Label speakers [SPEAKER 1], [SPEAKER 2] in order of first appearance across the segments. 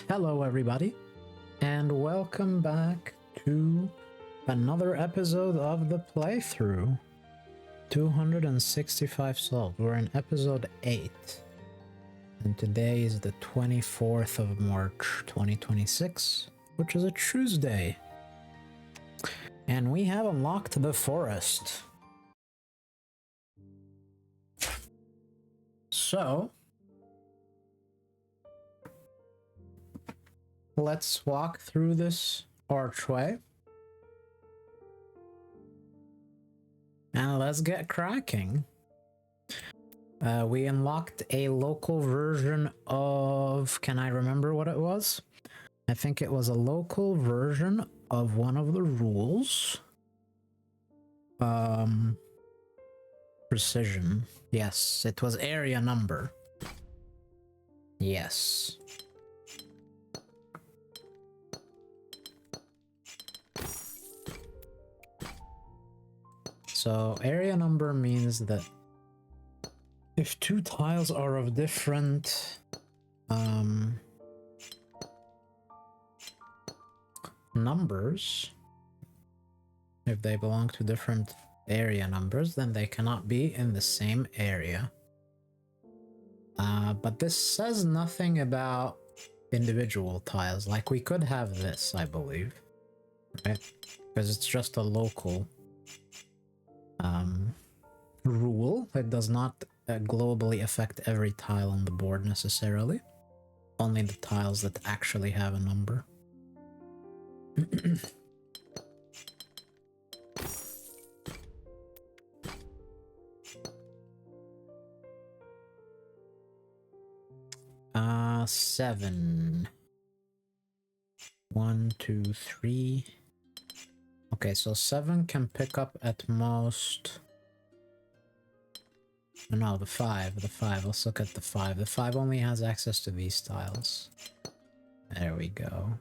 [SPEAKER 1] Hello everybody, and welcome back to another episode of the playthrough. 265 solved. We're in episode 8. And today is the 24th of March, 2026, which is a Tuesday. And we have unlocked the forest. So, let's walk through this archway. And let's get cracking. We unlocked a local version of... Can I remember what it was? I think it was a local version of one of the rules. Precision. Yes, it was area number. Yes. So area number means that if two tiles are of different numbers, if they belong to different area numbers, then they cannot be in the same area. But this says nothing about individual tiles. Like, we could have this, I believe, right? Because it's just a local rule. It does not globally affect every tile on the board necessarily. Only the tiles that actually have a number. 7. 1, 2, 3. Okay, so 7 can pick up at most... No, the 5. The 5. Let's look at the 5. The 5 only has access to these tiles. There we go.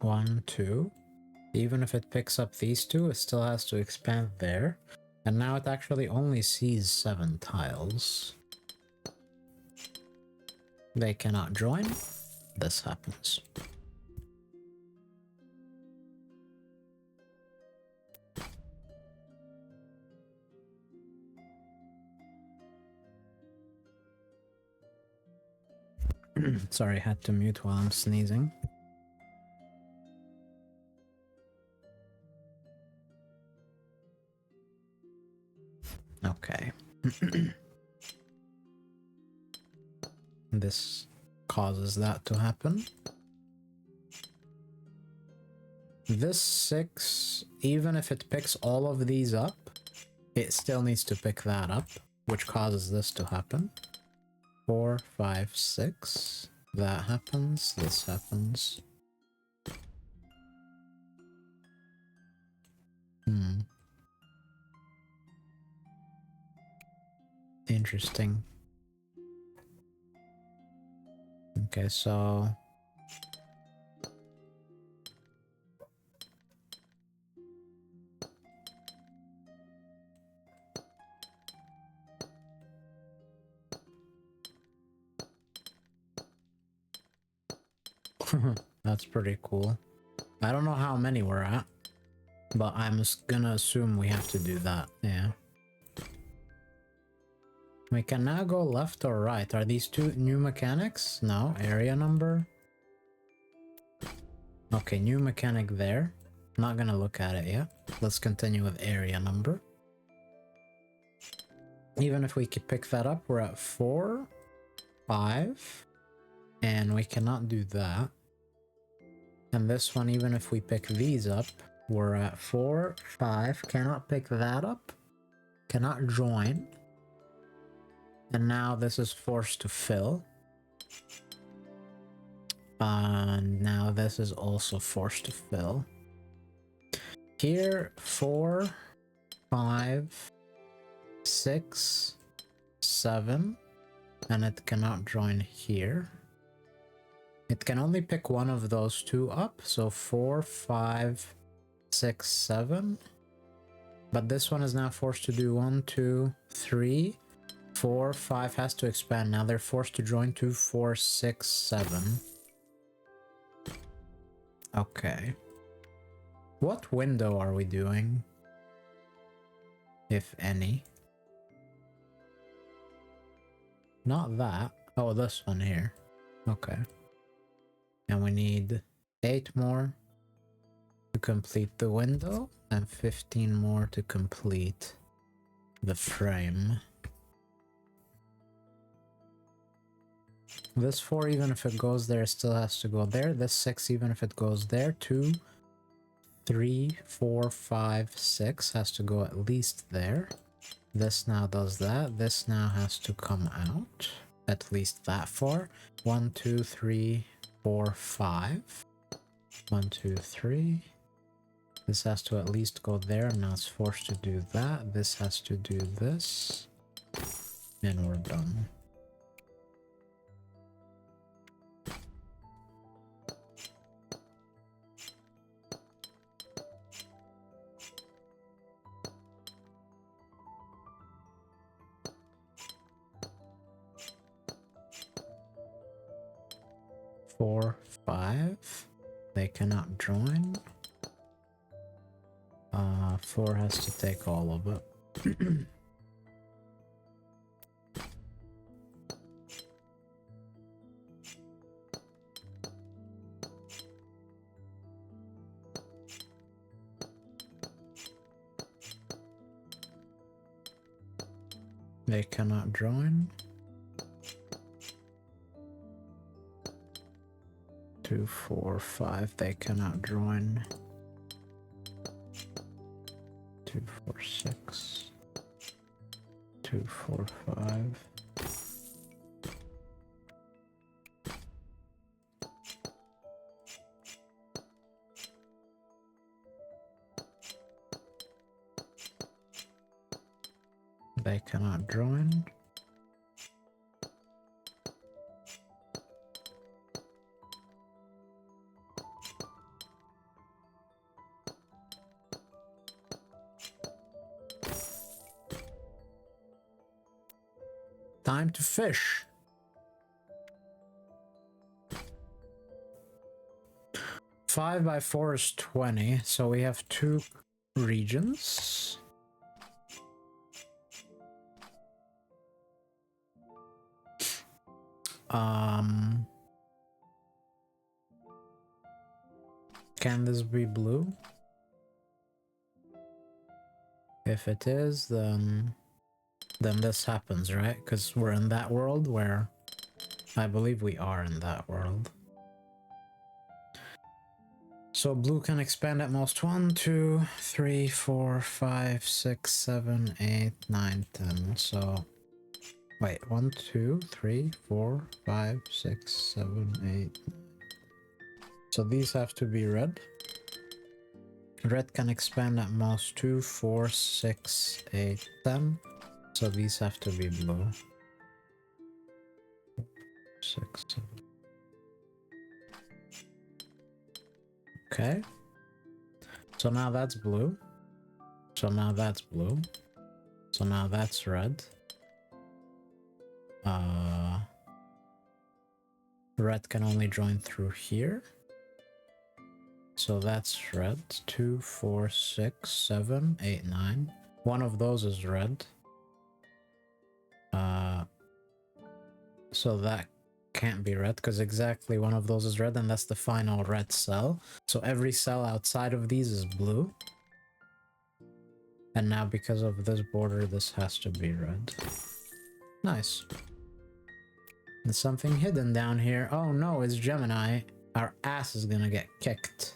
[SPEAKER 1] One, 2. Even if it picks up these two, it still has to expand there. And now it actually only sees 7 tiles. They cannot join. This happens. Sorry, I had to mute while I'm sneezing. Okay. This causes that to happen. This 6, even if it picks all of these up, it still needs to pick that up, which causes this to happen. 4, 5, 6. That happens. This happens. Interesting. Okay, so... That's pretty cool. I don't know how many we're at, but I'm just gonna assume we have to do that, yeah. We can now go left or right. Are these two new mechanics? No. Area number? Okay, new mechanic there. Not gonna look at it yet. Let's continue with area number. Even if we could pick that up, we're at 4, 5, and we cannot do that. And this one, even if we pick these up, we're at 4, 5, cannot pick that up, cannot join. And now this is forced to fill. And now this is also forced to fill. Here, 4, 5, 6, 7, and it cannot join here. It can only pick one of those two up, so 4, 5, 6, 7. But this one is now forced to do 1, 2, 3, 4, 5 has to expand. Now they're forced to join 2, 4, 6, 7. Okay. What window are we doing? If any. Not that. Oh, this one here. Okay. And we need 8 more to complete the window and 15 more to complete the frame. This 4, even if it goes there, still has to go there. This 6, even if it goes there, 2, 3, 4, 5, 6 has to go at least there. This now does that. This now has to come out. At least that far. 1, 2, 3, 4, 5. 1, 2, 3. This has to at least go there. Now it's forced to do that. This has to do this. And we're done. Four, 5. They cannot join. 4 has to take all of it. They cannot join. 2, 4, 5. They cannot join. 2, 4, 6. 2, 4, 5. They cannot join. Time to fish. Five by 4 is 20, so we have 2 regions. Can this be blue? If it is, then this happens, right? Because we're in that world where I believe we are in that world. So blue can expand at most 1, 2, 3, 4, 5, 6, 7, 8, 9, 10. So wait, 1, 2, 3, 4, 5, 6, 7, 8. So these have to be red. Red can expand at most 2, 4, 6, 8, 10. So these have to be blue. 6, 7. Okay. So now that's blue. So now that's blue. So now that's red. Red can only join through here. So that's red. 2, 4, 6, 7, 8, 9. One of those is red. So that can't be red because exactly one of those is red, and that's the final red cell. So every cell outside of these is blue. And now because of this border, this has to be red. Nice. There's something hidden down here. Oh no, it's Gemini. Our ass is gonna get kicked.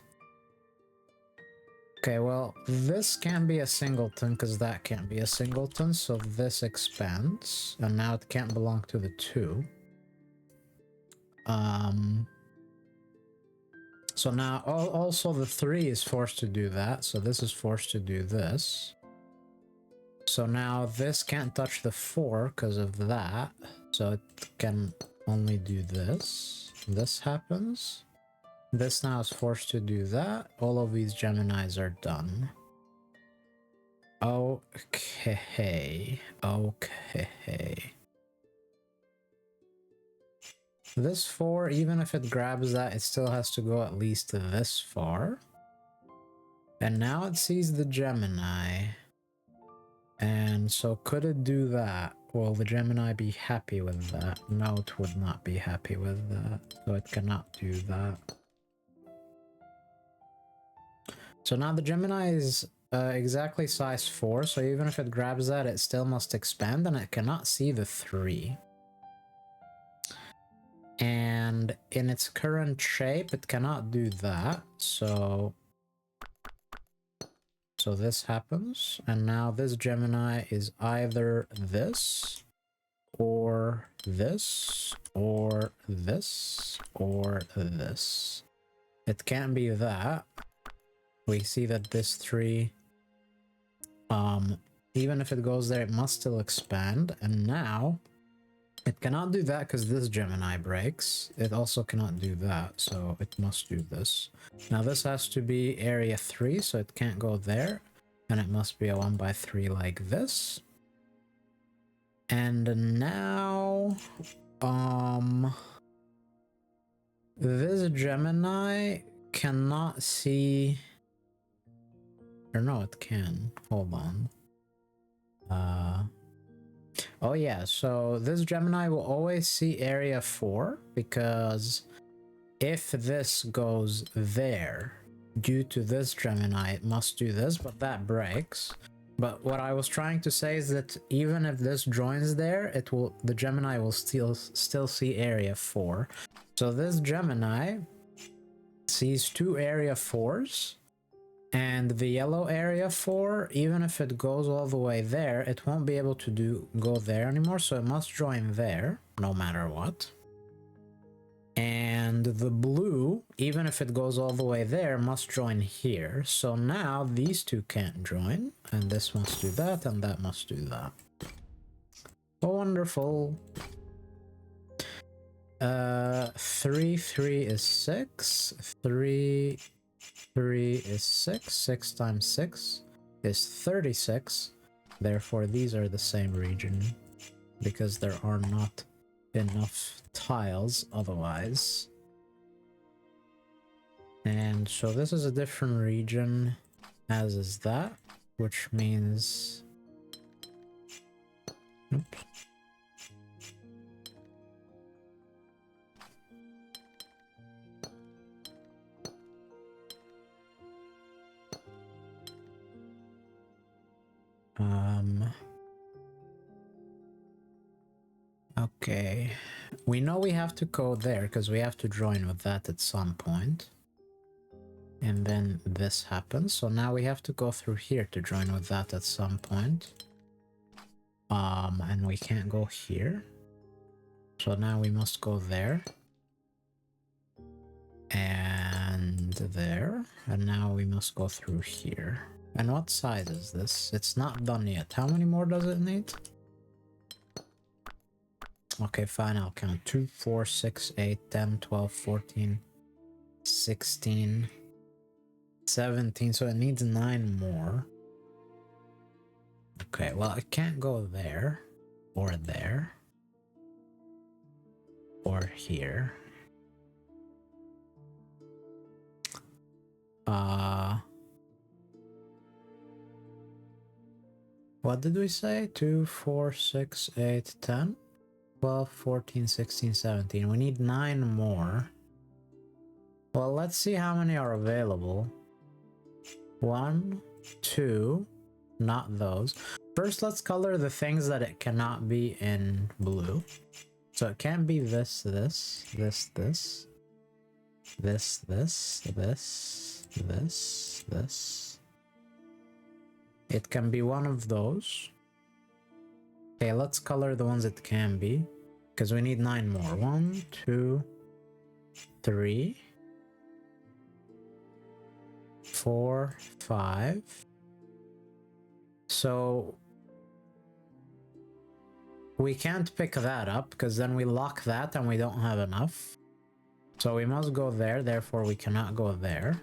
[SPEAKER 1] Okay, well, this can't be a singleton because that can't be a singleton, so this expands, and now it can't belong to the 2. So now also the 3 is forced to do that, so this is forced to do this. So now this can't touch the 4 because of that, so it can only do this. This happens. This now is forced to do that. All of these Geminis are done. Okay. Okay. This 4, even if it grabs that, it still has to go at least this far. And now it sees the Gemini. And so could it do that? Will the Gemini be happy with that? No, it would not be happy with that. So it cannot do that. So now the Gemini is exactly size 4. So even if it grabs that, it still must expand and it cannot see the 3. And in its current shape, it cannot do that. So this happens. And now this Gemini is either this, or this, or this, or this. It can't be that. We see that this 3, even if it goes there, it must still expand. And now it cannot do that because this Gemini breaks. It also cannot do that, so it must do this. Now this has to be area 3, so it can't go there. And it must be a 1x3 like this. And now, this Gemini cannot see... Or no, it can. Hold on. Oh yeah, so this Gemini will always see area 4, because if this goes there, due to this Gemini, it must do this, but that breaks. But what I was trying to say is that even if this joins there, the Gemini will still see area 4. So this Gemini sees 2 area 4s, and the yellow area 4, even if it goes all the way there, it won't be able to go there anymore, so it must join there, no matter what. And the blue, even if it goes all the way there, must join here. So now these 2 can't join, and this must do that, and that must do that. Oh, wonderful. 3 is 6. 3 is 6. 6 times 6 is 36. Therefore, these are the same region, because there are not enough tiles otherwise. And so this is a different region, as is that, which means... Oops. Okay, we know we have to go there because we have to join with that at some point. And then this happens, so now we have to go through here to join with that at some point. And we can't go here. So now we must go there. And there. And now we must go through here. And what size is this? It's not done yet. How many more does it need? Okay, fine, I'll count. 2, 4, 6, 8, 10, 12, 14, 16, 17. So it needs 9 more. Okay, well, it can't go there, or there, or here. What did we say? 2, 4, 6, 8, 10, 12, 14, 16, 17. We need 9 more. Well, let's see how many are available. 1, 2, not those. First, let's color the things that it cannot be in blue. So it can't be this, this, this, this, this, this, this, this, this. It can be one of those. Okay, let's color the ones it can be, because we need 9 more. 1, 2, 3, 4, 5. So we can't pick that up, because then we lock that and we don't have enough. So we must go there, therefore we cannot go there.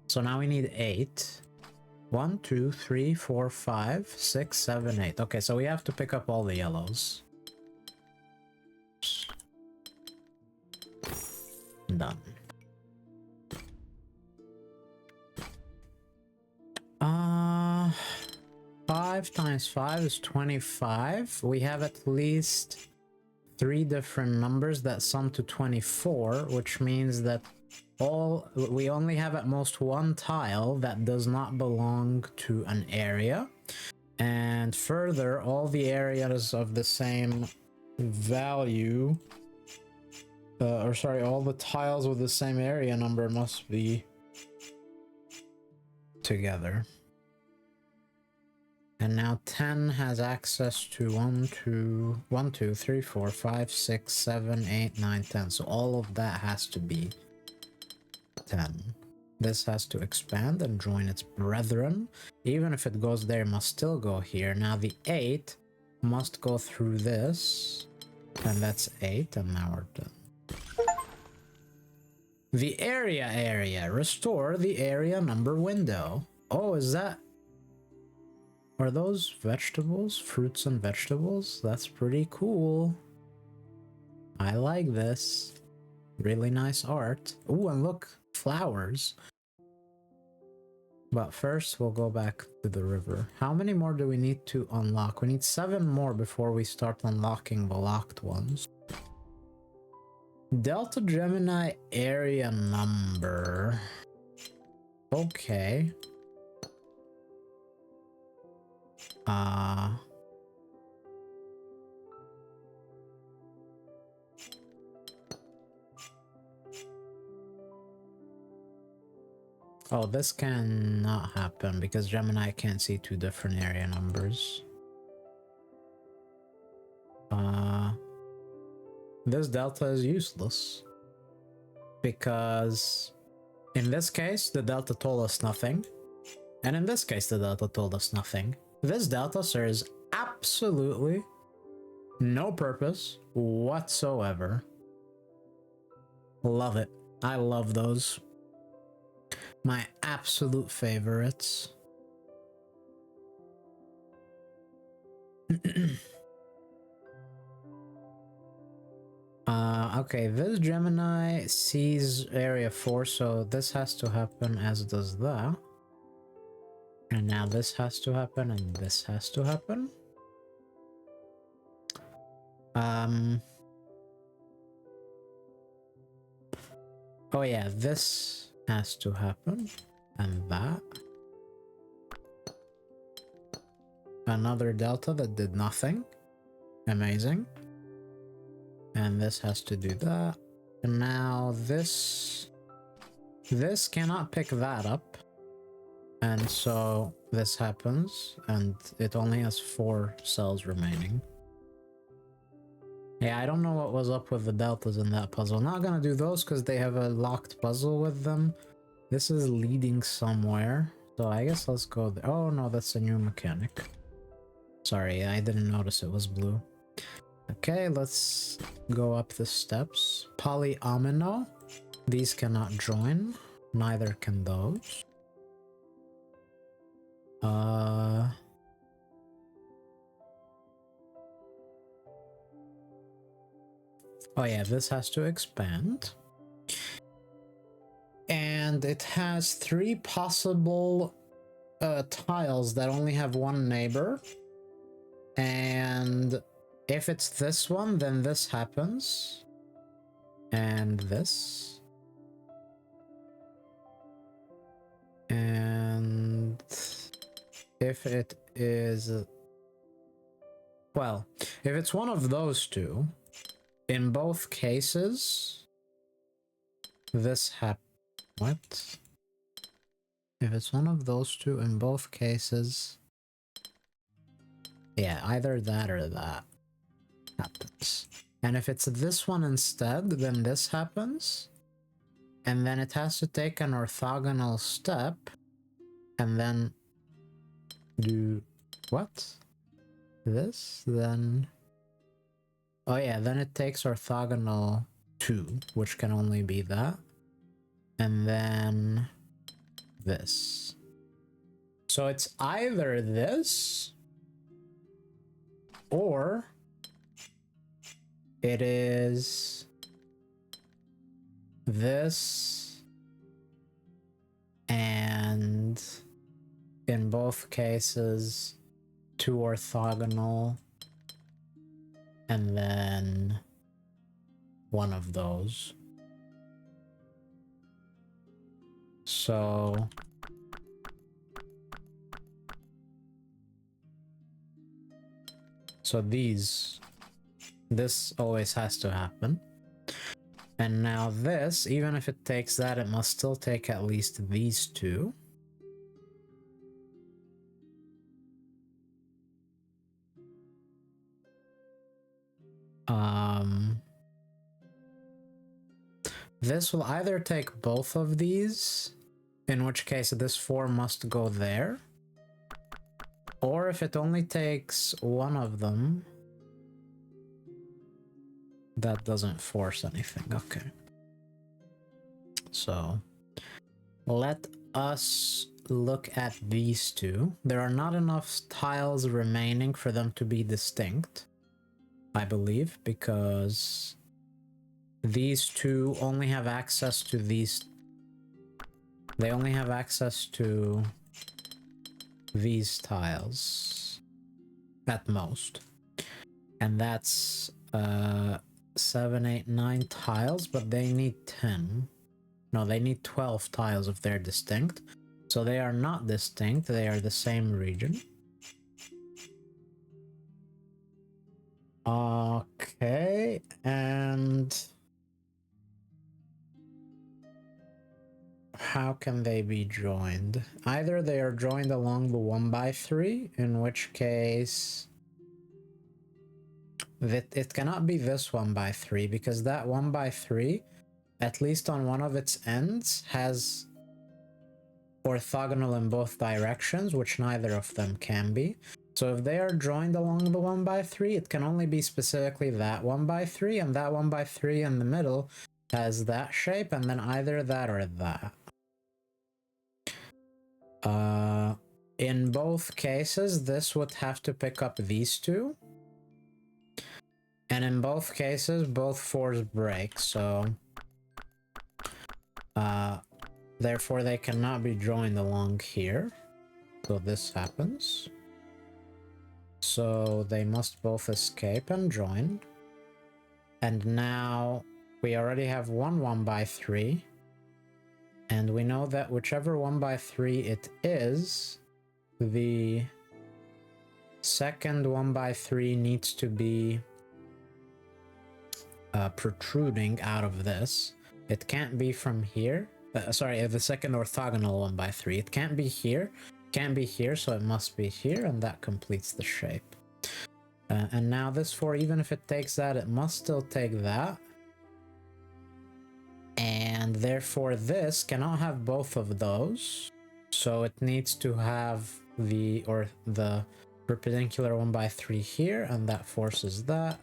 [SPEAKER 1] So now we need 8. 1, 2, 3, 4, 5, 6, 7, 8. Okay, so we have to pick up all the yellows. Done. 5 times 5 is 25. We have at least 3 different numbers that sum to 24, which means that we only have at most one tile that does not belong to an area. And further, all the areas of the same value, all the tiles with the same area number must be together. And now 10 has access to 1, 2, 3, 4, 5, 6, 7, 8, 9, 10. So all of that has to be 10. This has to expand and join its brethren. Even if it goes there, it must still go here. Now the 8 must go through this. And that's 8, and now we're done. The area. Restore the area number window. Oh, is that... Are those vegetables? Fruits and vegetables? That's pretty cool. I like this. Really nice art. Ooh, and look, flowers. But first, we'll go back to the river. How many more do we need to unlock? We need 7 more before we start unlocking the locked ones. Delta Gemini area number. Okay. Oh, this cannot happen because Gemini can't see 2 different area numbers. This delta is useless because in this case, the delta told us nothing. And in this case, the delta told us nothing. This delta serves absolutely no purpose whatsoever. Love it. I love those. My absolute favorites. Okay, this Gemini sees area 4, so this has to happen, as does that. And now this has to happen, and this has to happen. Oh yeah, this has to happen, and that. Another delta that did nothing. Amazing. And this has to do that. And now this cannot pick that up. And so this happens, and it only has 4 cells remaining. Yeah, I don't know what was up with the deltas in that puzzle. Not gonna do those because they have a locked puzzle with them. This is leading somewhere. So I guess let's go there. Oh no, that's a new mechanic. Sorry, I didn't notice it was blue. Okay, let's go up the steps. Polyomino. These cannot join. Neither can those. Oh yeah, this has to expand. And it has 3 possible tiles that only have 1 neighbor. And if it's this one, then this happens. And this. And if it is... Well, if it's one of those 2, in both cases, this happens. What? If it's one of those 2 in both cases... Yeah, either that or that happens. And if it's this one instead, then this happens. And then it has to take an orthogonal step. And then do... What? This? Then... Oh yeah, then it takes orthogonal 2, which can only be that. And then... this. So it's either this or it is this, and in both cases 2 orthogonal, and then one of those. So this always has to happen. And now this, even if it takes that, it must still take at least these two. This will either take both of these, in which case this 4 must go there, or if it only takes one of them, that doesn't force anything. Okay. So let us look at these two. There are not enough tiles remaining for them to be distinct, I believe, because these two only have access to these. They only have access to these tiles at most. And that's 7, 8, 9 tiles, but they need 10. No, they need 12 tiles if they're distinct. So they are not distinct, they are the same region. Okay, and how can they be joined? Either they are joined along the 1x3, in which case it cannot be this 1x3, because that 1x3, at least on one of its ends, has orthogonal in both directions, which neither of them can be. So if they are joined along the 1x3, it can only be specifically that 1x3, and that 1x3 in the middle has that shape, and then either that or that. In both cases, this would have to pick up these two. And in both cases, both 4s break, so therefore they cannot be joined along here. So this happens. So they must both escape and join. And now we already have one 1x3. And we know that whichever 1x3 it is, the second 1x3 needs to be protruding out of this. It can't be from here. Sorry, the second orthogonal 1x3. It can't be here. Can't be here, so it must be here, and that completes the shape. And now this 4, even if it takes that, it must still take that. And therefore this cannot have both of those. So it needs to have the perpendicular 1x3 here, and that forces that.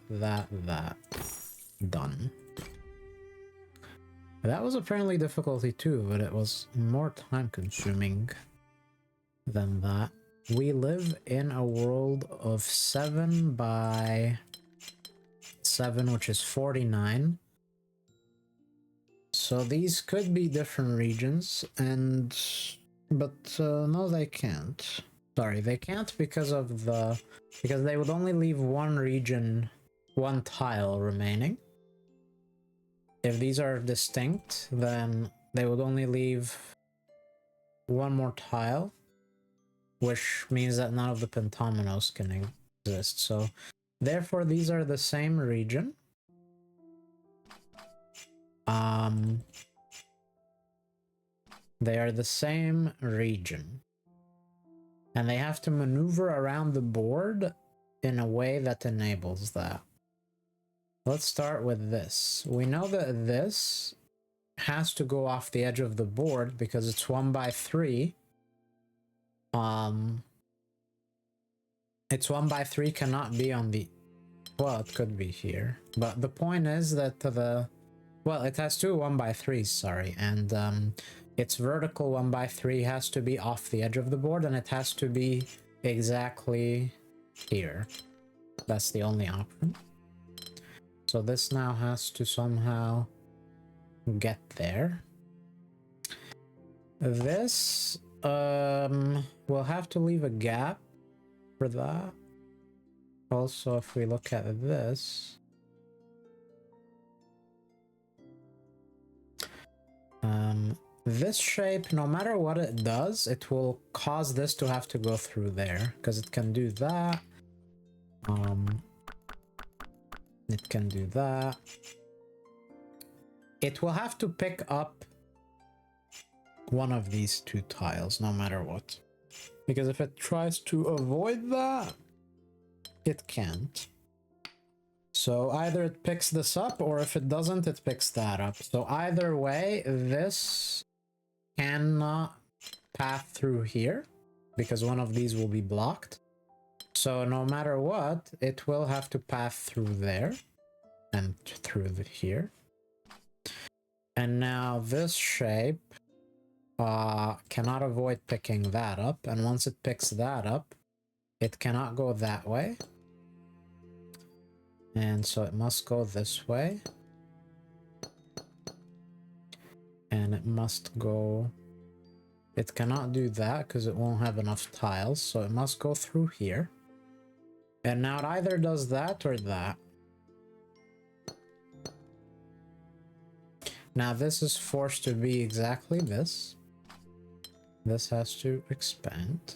[SPEAKER 1] Done. That was apparently difficulty 2, but it was more time consuming than that. We live in a world of 7 by 7, which is 49. So these could be different regions, but no, they can't. Sorry, they can't because they would only leave one region, one tile remaining. If these are distinct, then they would only leave one more tile, which means that none of the pentominoes can exist. So therefore these are the same region. They are the same region. And they have to maneuver around the board in a way that enables that. Let's start with this. We know that this has to go off the edge of the board because it's 1x3. It's 1x3 cannot be on the... Well, it could be here. But the point is that well, it has two 1x3s, sorry. And its vertical 1x3 has to be off the edge of the board, and it has to be exactly here. That's the only option. So this now has to somehow get there. This, we'll have to leave a gap for that. Also, if we look at this, this shape, no matter what it does, it will cause this to have to go through there, because it can do that. It can do that. It will have to pick up one of these two tiles, no matter what. Because if it tries to avoid that, it can't. So either it picks this up, or if it doesn't, it picks that up. So either way, this cannot path through here, because one of these will be blocked. So no matter what, it will have to pass through there and through here. And now this shape cannot avoid picking that up, and once it picks that up, it cannot go that way. And so it must go this way. And it must go... It cannot do that because it won't have enough tiles, so it must go through here. And now it either does that or that. Now this is forced to be exactly this. This has to expand.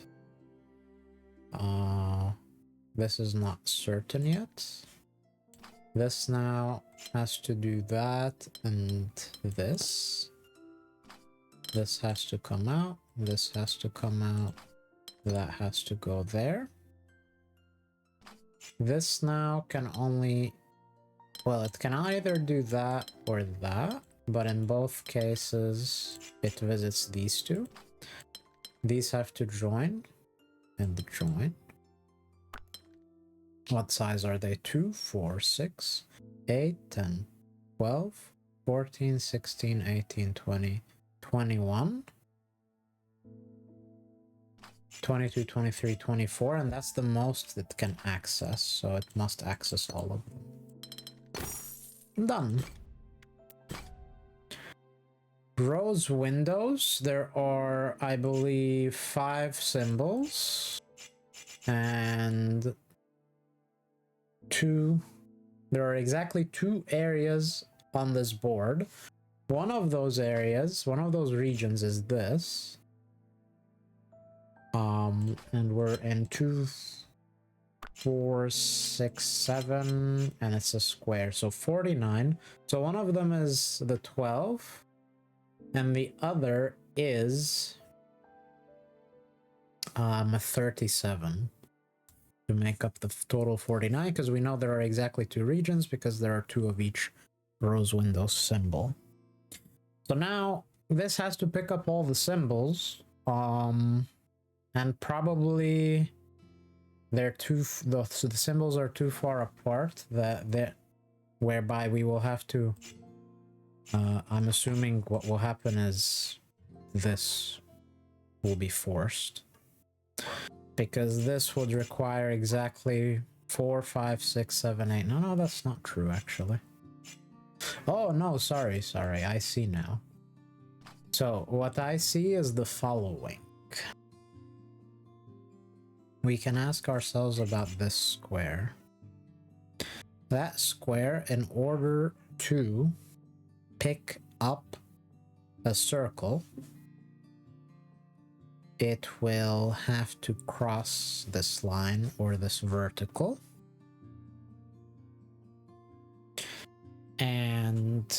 [SPEAKER 1] This is not certain yet. This now has to do that and this. This has to come out. This has to come out. That has to go there. This now can only... Well, it can either do that or that, but in both cases, it visits these two. These have to join and join. What size are they? 2, 4, 6, 8, 10, 12, 14, 16, 18, 20, 21, 22, 23, 24, and that's the most it can access, so it must access all of them. Done. Rose windows, there are, I believe, 5 symbols, and there are exactly 2 areas on this board. One of those areas, one of those regions is this. And we're in 2, 4, 6, 7, and it's a square, so 49. So one of them is the 12, and the other is 37 to make up the total 49, because we know there are exactly 2 regions because there are 2 of each rose window symbol. So now this has to pick up all the symbols, and probably they're the symbols are too far apart whereby we will have to I'm assuming what will happen is this will be forced, because this would require exactly 4, 5, 6, 7, 8. No, that's not true, actually. Oh, no, sorry, I see now. So, what I see is the following. We can ask ourselves about this square. That square, in order to pick up a circle, it will have to cross this line or this vertical. And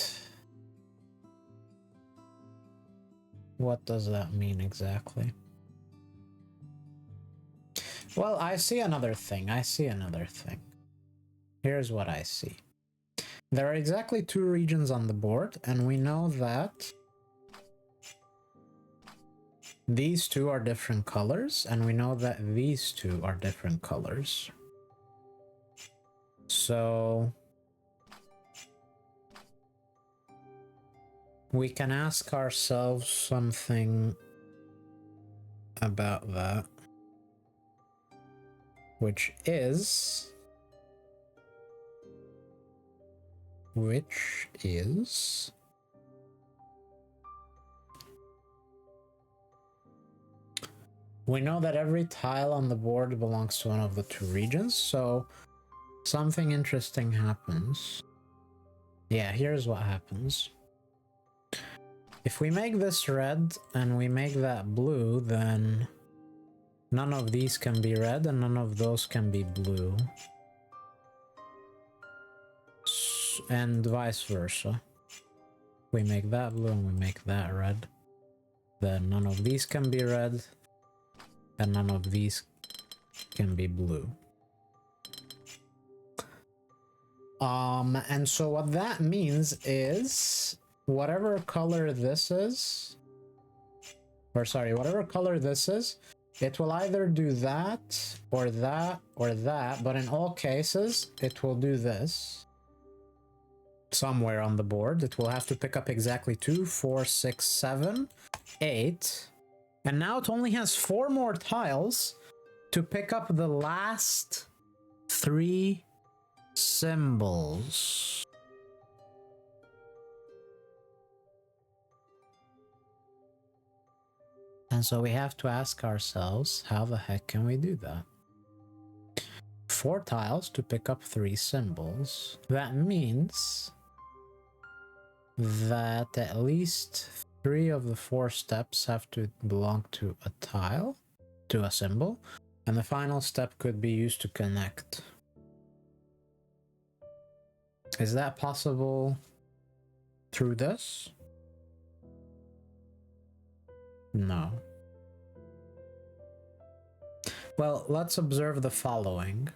[SPEAKER 1] what does that mean exactly? Well, I see another thing. Here's what I see. There are exactly 2 regions on the board, and we know that these 2 are different colors, and we know that these 2 are different colors. So we can ask ourselves something about that, which is we know that every tile on the board belongs to one of the two regions, so something interesting happens. Yeah, here's what happens. If we make this red and we make that blue, then none of these can be red and none of those can be blue. And vice versa. We make that blue and we make that red, then none of these can be red and none of these can be blue. And so what that means is whatever color this is, or sorry, whatever color this is, it will either do that or that or that, but in all cases it will do this somewhere on the board. It will have to pick up exactly 2, 4, 6, 7, 8, and now it only has 4 more tiles to pick up the last 3 symbols. And so we have to ask ourselves, how the heck can we do that? 4 tiles to pick up 3 symbols. That means that at least 3 of the 4 steps have to belong to a tile, to a symbol, and the final step could be used to connect. Is that possible through this? No. Well, let's observe the following.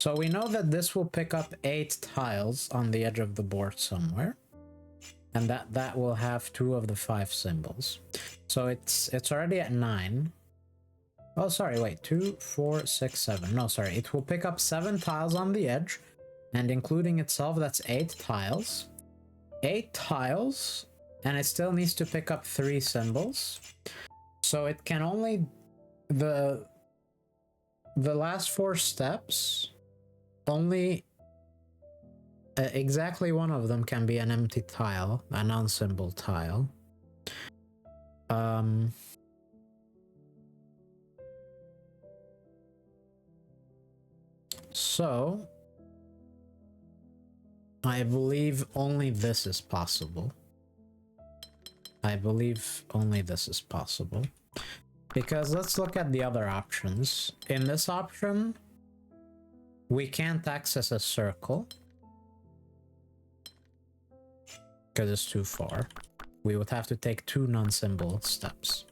[SPEAKER 1] So we know that this will pick up 8 tiles on the edge of the board somewhere, and that will have 2 of the 5 symbols. So it's already at 9. Oh, sorry, wait, 2, 4, 6, 7. No, sorry, it will pick up 7 tiles on the edge, and including itself, that's 8 tiles. 8 tiles, and it still needs to pick up 3 symbols. So it can only... The last 4 steps, only exactly one of them can be an empty tile, a non-symbol tile. So I believe only this is possible. Because let's look at the other options. In this option, we can't access a circle because it's too far. We would have to take 2 non-symbol steps.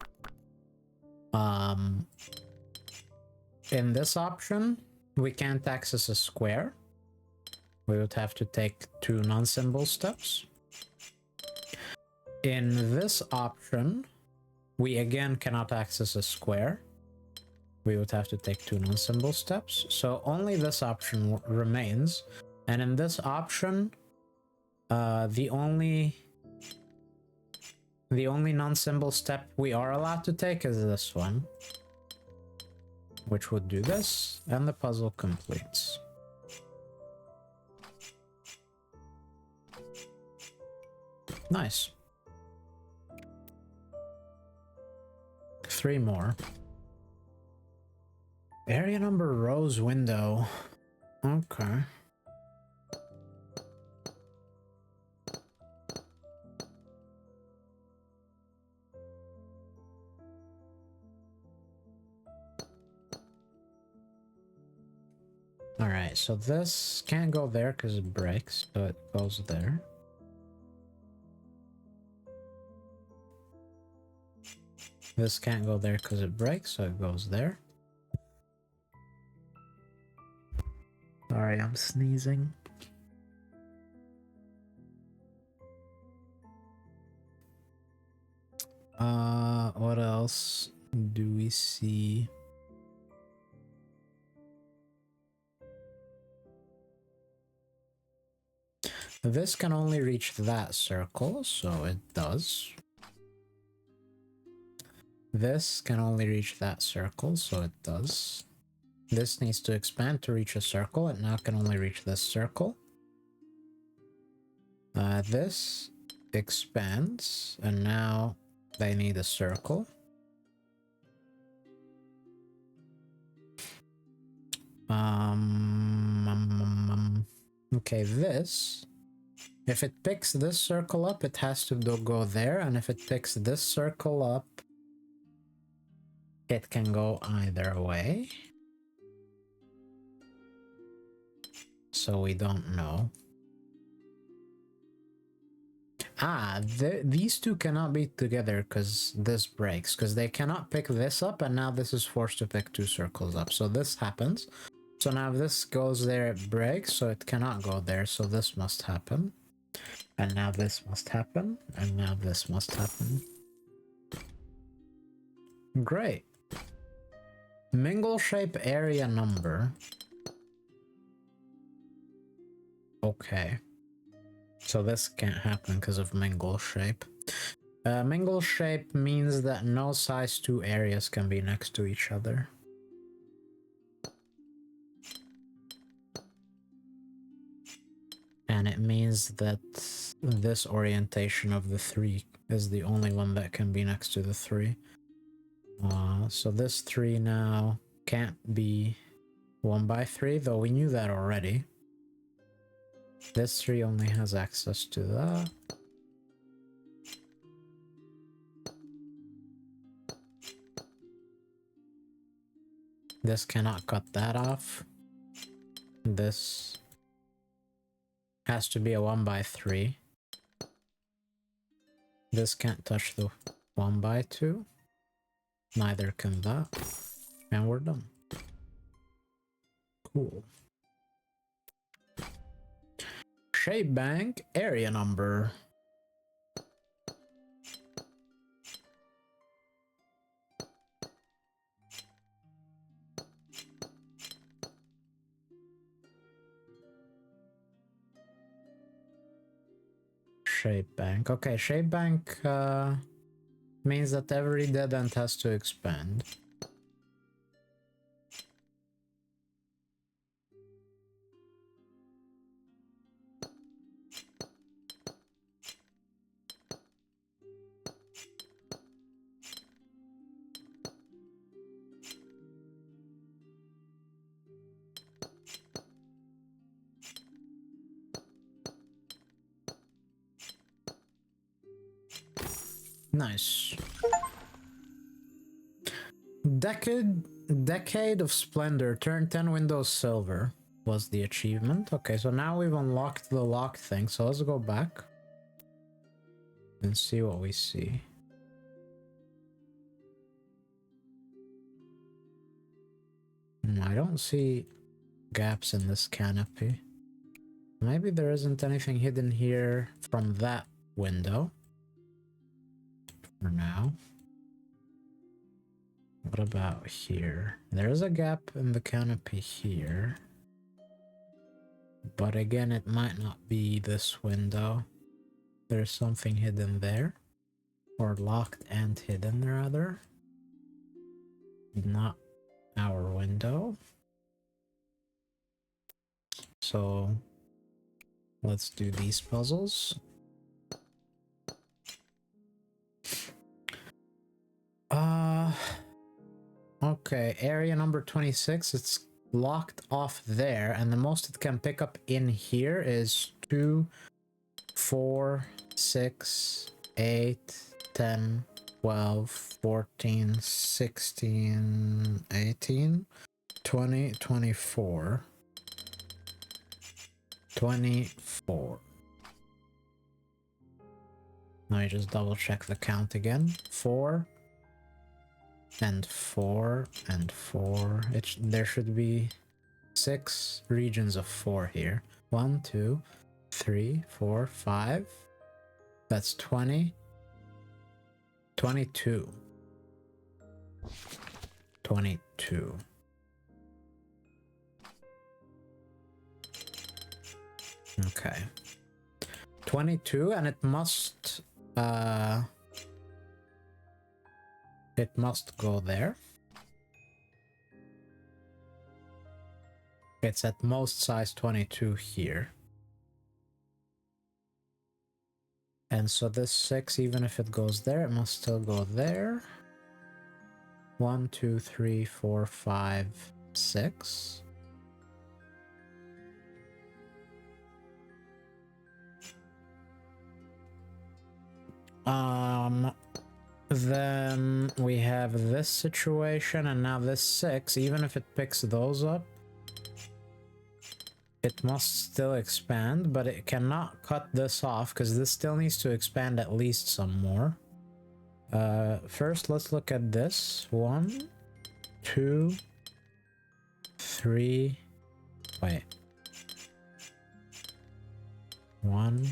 [SPEAKER 1] In this option, we can't access a square. We would have to take 2 non-symbol steps. In this option, we again cannot access a square. We would have to take 2 non-symbol steps. So only this option remains. And in this option, the only non-symbol step we are allowed to take is this one, which would do this, and the puzzle completes. Nice. 3 more. Area number rose window. Okay. Alright, so this can't go there because it breaks, so it goes there. This can't go there because it breaks, so it goes there. Sorry, I'm sneezing. What else do we see? This can only reach that circle, so it does. This can only reach that circle, so it does. This needs to expand to reach a circle. It now can only reach this circle. This expands, and now they need a circle. Okay, this. If it picks this circle up, it has to go there, and if it picks this circle up, it can go either way. So we don't know. These two cannot be together because this breaks, because they cannot pick this up, and now this is forced to pick two circles up. So this happens. So now if this goes there, it breaks, so it cannot go there, so this must happen. And now this must happen, and now this must happen. Great. Mingle shape area number. Okay. So this can't happen because of mingle shape. Mingle shape means that no size 2 areas can be next to each other. And it means that this orientation of the 3 is the only one that can be next to the 3. So this 3 now can't be 1/3, though we knew that already. This 3 only has access to that. This cannot cut that off. This has to be a 1/3. This can't touch the 1/2. Neither can that. And we're done. Cool. Shape bank area number. Shape bank. Okay, shape bank means that every dead end has to expand. Nice. Decade of Splendor. Turn 10 windows silver was the achievement. Okay, so now we've unlocked the locked thing. So let's go back and see what we see. I don't see gaps in this canopy. Maybe there isn't anything hidden here from that window. For now. What about here? There's a gap in the canopy here. But again, it might not be this window. There's something hidden there. Or locked and hidden, rather. Not our window. So let's do these puzzles. Okay, area number 26, it's locked off there, and the most it can pick up in here is 2, 4, 6, 8, 10, 12, 14, 16, 18, 20, 24. 24. Let me just double check the count again. 4 and 4 and 4. There should be 6 regions of 4 here. 1, 2, 3, 4, 5. That's 20. 22. 22. Okay. 22, and it must go there. It's at most size 22 here. And so this 6, even if it goes there, it must still go there. 1, 2, 3, 4, 5, 6. Then we have this situation, and now this 6, even if it picks those up, it must still expand, but it cannot cut this off because this still needs to expand at least some more. First, let's look at this. 1, 2, 3. Wait. 1,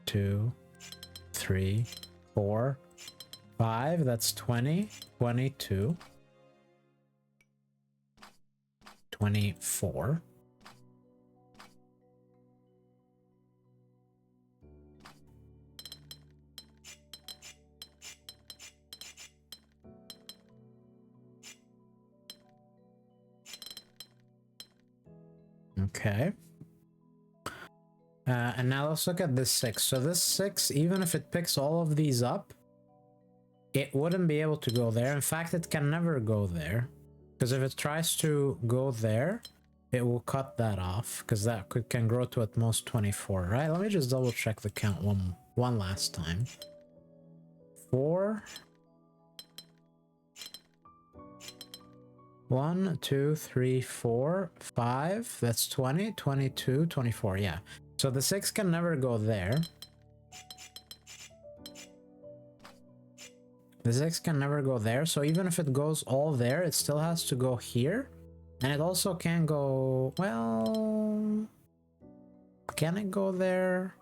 [SPEAKER 1] 2, 3, 4, 5. That's 20, 22, 24. Okay. And now let's look at this 6. So this 6, even if it picks all of these up, it wouldn't be able to go there. In fact, it can never go there. Because if it tries to go there, it will cut that off. Because that can grow to at most 24, right? Let me just double check the count one last time. 4. 1, 2, 3, 4, 5. That's 20, 22, 24. Yeah. So the 6 can never go there. The 6 can never go there. So even if it goes all there, it still has to go here. And it also can go... Well... Can it go there?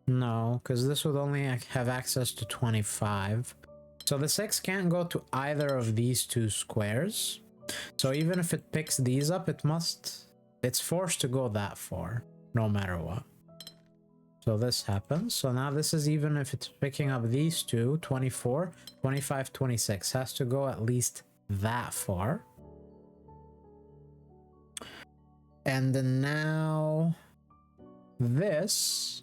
[SPEAKER 1] No, because this would only have access to 25. So the 6 can't go to either of these two squares. So even if it picks these up, it's forced to go that far, no matter what. So this happens. So now this is even if it's picking up these two, 24, 25, 26. Has to go at least that far. And then now this...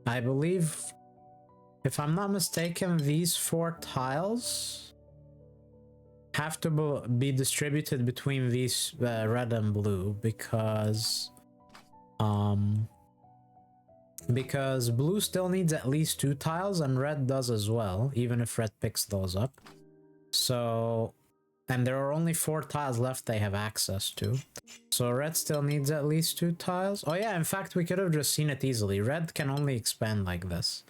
[SPEAKER 1] I believe, if I'm not mistaken, these 4 tiles have to be distributed between these red and blue because blue still needs at least 2 tiles and red does as well, even if red picks those up. So, and there are only 4 tiles left they have access to. So red still needs at least 2 tiles. Oh yeah, in fact, we could have just seen it easily. Red can only expand like this.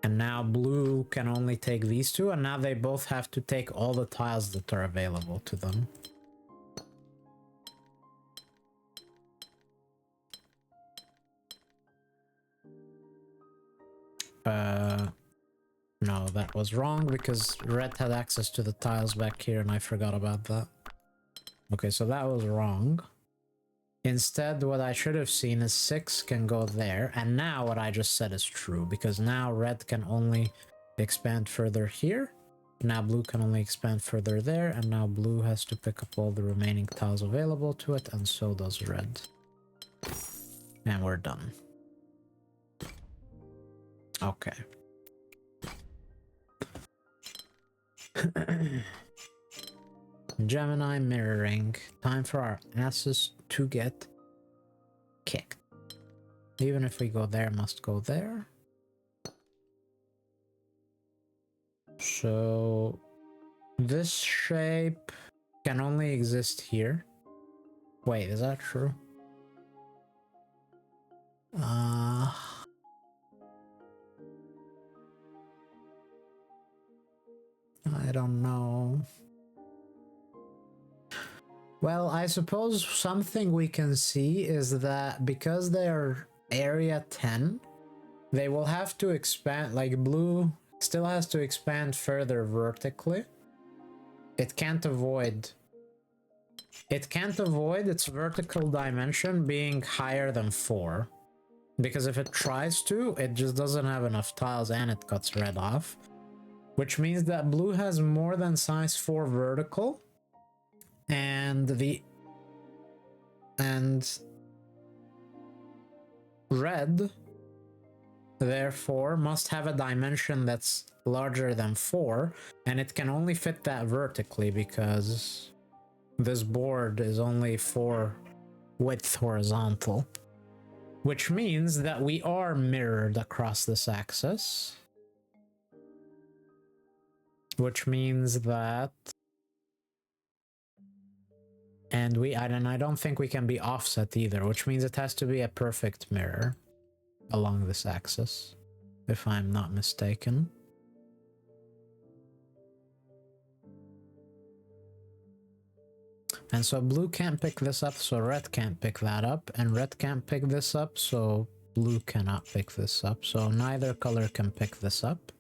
[SPEAKER 1] And now blue can only take these 2, and now they both have to take all the tiles that are available to them. No, that was wrong because red had access to the tiles back here and I forgot about that. Okay, so that was wrong. Instead, what I should have seen is 6 can go there, and now what I just said is true, because now red can only expand further here, now blue can only expand further there, and now blue has to pick up all the remaining tiles available to it, and so does red. And we're done. Okay. Gemini mirroring. Time for our asses to get kicked. Even if we go there, must go there. So this shape can only exist here. Wait, is that true? I don't know. Well, I suppose something we can see is that because they are area 10, they will have to expand, like blue still has to expand further vertically. It can't avoid its vertical dimension being higher than 4. Because if it tries to, it just doesn't have enough tiles and it cuts red off. Which means that blue has more than size 4 vertical. And red, therefore, must have a dimension that's larger than 4. And it can only fit that vertically because this board is only 4 width horizontal. Which means that we are mirrored across this axis. Which means that... And I don't think we can be offset either, which means it has to be a perfect mirror along this axis, if I'm not mistaken. And so blue can't pick this up, so red can't pick that up, and red can't pick this up, so blue cannot pick this up, so neither color can pick this up.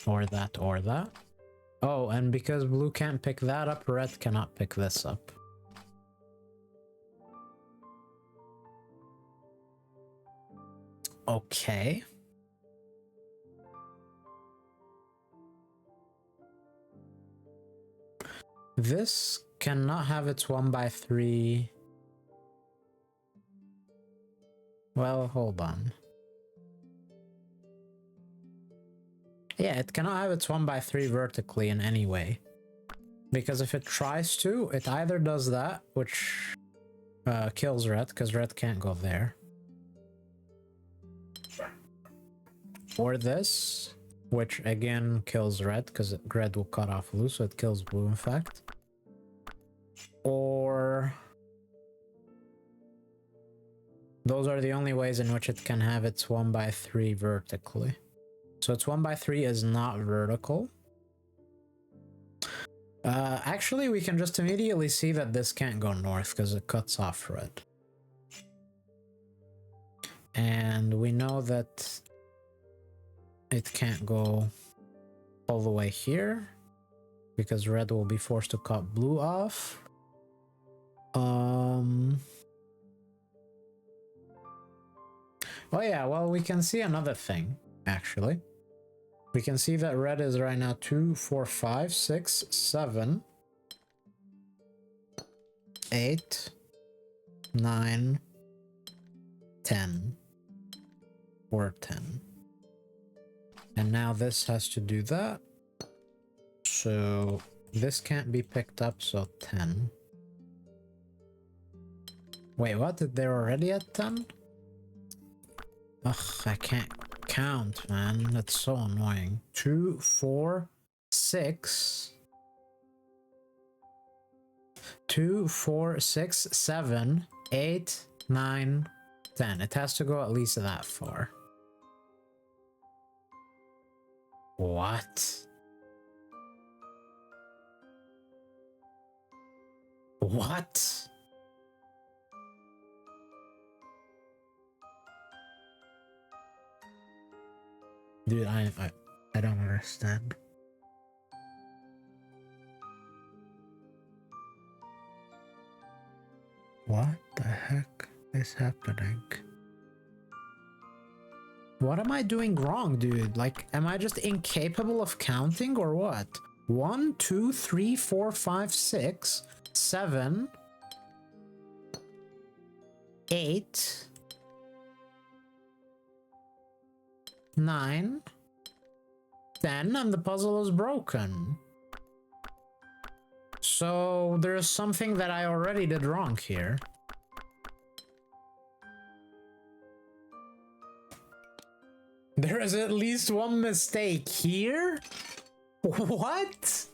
[SPEAKER 1] Or that, or that. Oh, and because blue can't pick that up, red cannot pick this up. Okay. This cannot have its 1x3. Well, hold on. Yeah, it cannot have its 1x3 vertically in any way. Because if it tries to, it either does that, which kills red, because red can't go there. Or this, which again kills red, because red will cut off blue, so it kills blue in fact. Or... those are the only ways in which it can have its 1x3 vertically. So its 1x3 is not vertical. Actually, we can just immediately see that this can't go north because it cuts off red. And we know that it can't go all the way here because red will be forced to cut blue off. Oh yeah, well, we can see another thing, actually. We can see that red is right now 2, 4, 5, 6, 7, 8, 9, 10, or 10. And now this has to do that. So this can't be picked up, so 10. Wait, what? They're already at 10? Ugh, I can't count, man. That's so annoying. 2, 4, 6. 2, 4, 6, 7, 8, 9, 10. It has to go at least that far. What? What? Dude, I don't understand. What the heck is happening? What am I doing wrong, dude? Like, am I just incapable of counting or what? 1, 2, 3, 4, 5, 6, 7, 8, 9, 10, and the puzzle is broken. So there's something that I already did wrong here. There is at least one mistake here? What?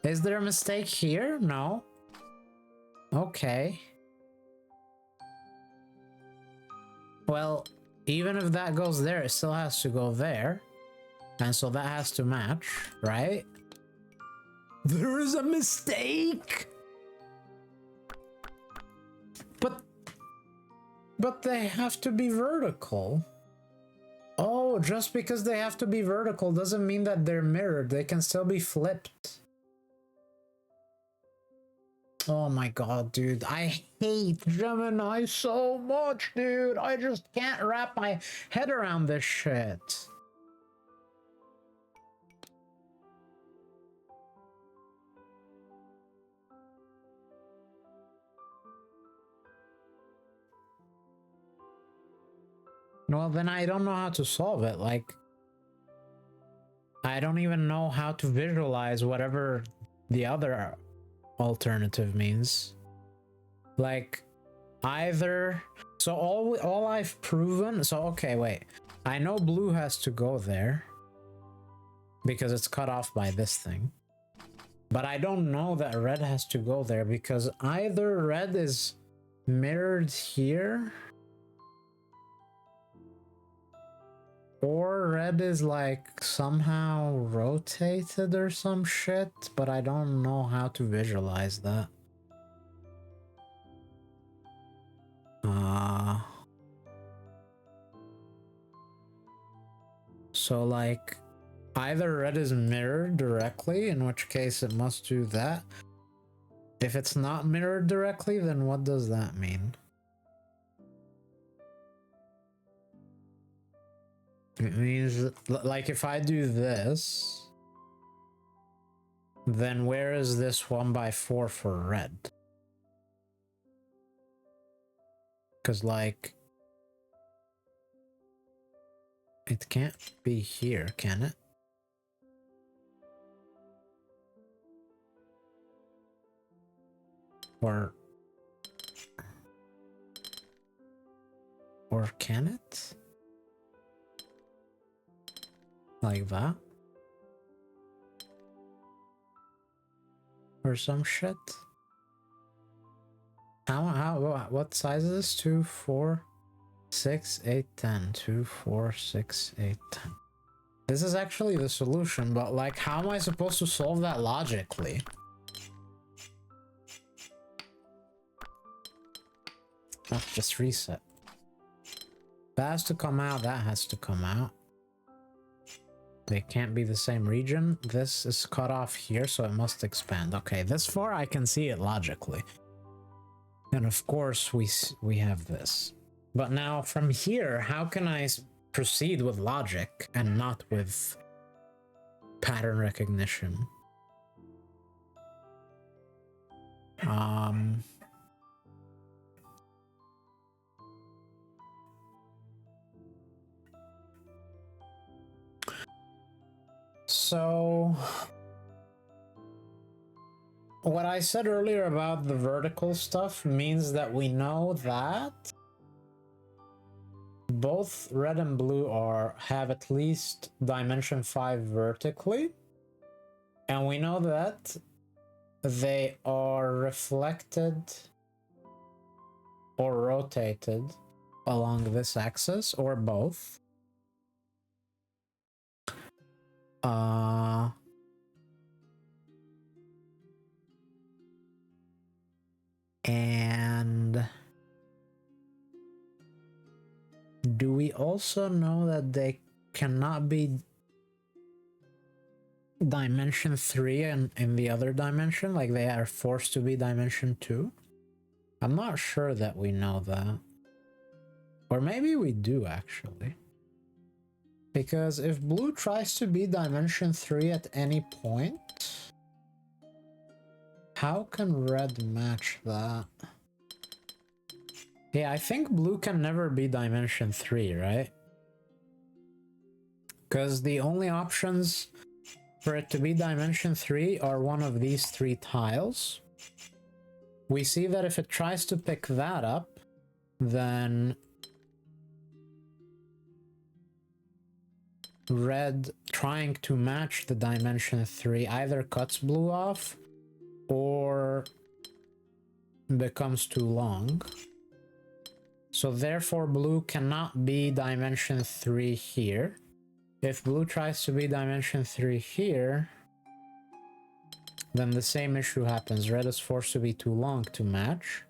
[SPEAKER 1] Is there a mistake here? No. Okay. Well, even if that goes there, it still has to go there. And so that has to match, right? There is a mistake! But But they have to be vertical. Oh, just because they have to be vertical doesn't mean that they're mirrored. They can still be flipped. Oh my god, dude. I hate Gemini so much, dude. I just can't wrap my head around this shit. Well, then I don't know how to solve it. Like, I don't even know how to visualize whatever the other alternative means. Like, either... So all I've proven... So, okay, wait. I know blue has to go there because it's cut off by this thing. But I don't know that red has to go there because either red is mirrored here or red is like somehow rotated or some shit, but I don't know how to visualize that. So like either red is mirrored directly, in which case it must do that. If it's not mirrored directly, then what does that mean? It means, like, if I do this, then where is this 1/4 for red? Because, like, it can't be here, can it? Or can it? Like that? Or some shit? What size is this? 2, 4, 6, 8, 10. 2, 4, 6, 8, 10. This is actually the solution, but like, how am I supposed to solve that logically? Let's just reset. That has to come out, that has to come out. They can't be the same region. This is cut off here, so it must expand. Okay, this far I can see it logically. And of course we have this. But now from here, how can I proceed with logic and not with pattern recognition? So what I said earlier about the vertical stuff means that we know that both red and blue have at least dimension 5 vertically, and we know that they are reflected or rotated along this axis, or both. And do we also know that they cannot be dimension 3 in the other dimension? Like, they are forced to be dimension 2? I'm not sure that we know that. Or maybe we do, actually. Because if blue tries to be dimension 3 at any point, how can red match that? Yeah, I think blue can never be dimension 3, right? Because the only options for it to be dimension 3 are one of these 3 tiles. We see that if it tries to pick that up, then red trying to match the dimension 3 either cuts blue off or becomes too long. So therefore blue cannot be dimension 3 here. If blue tries to be dimension 3 here, then the same issue happens. Red is forced to be too long to match.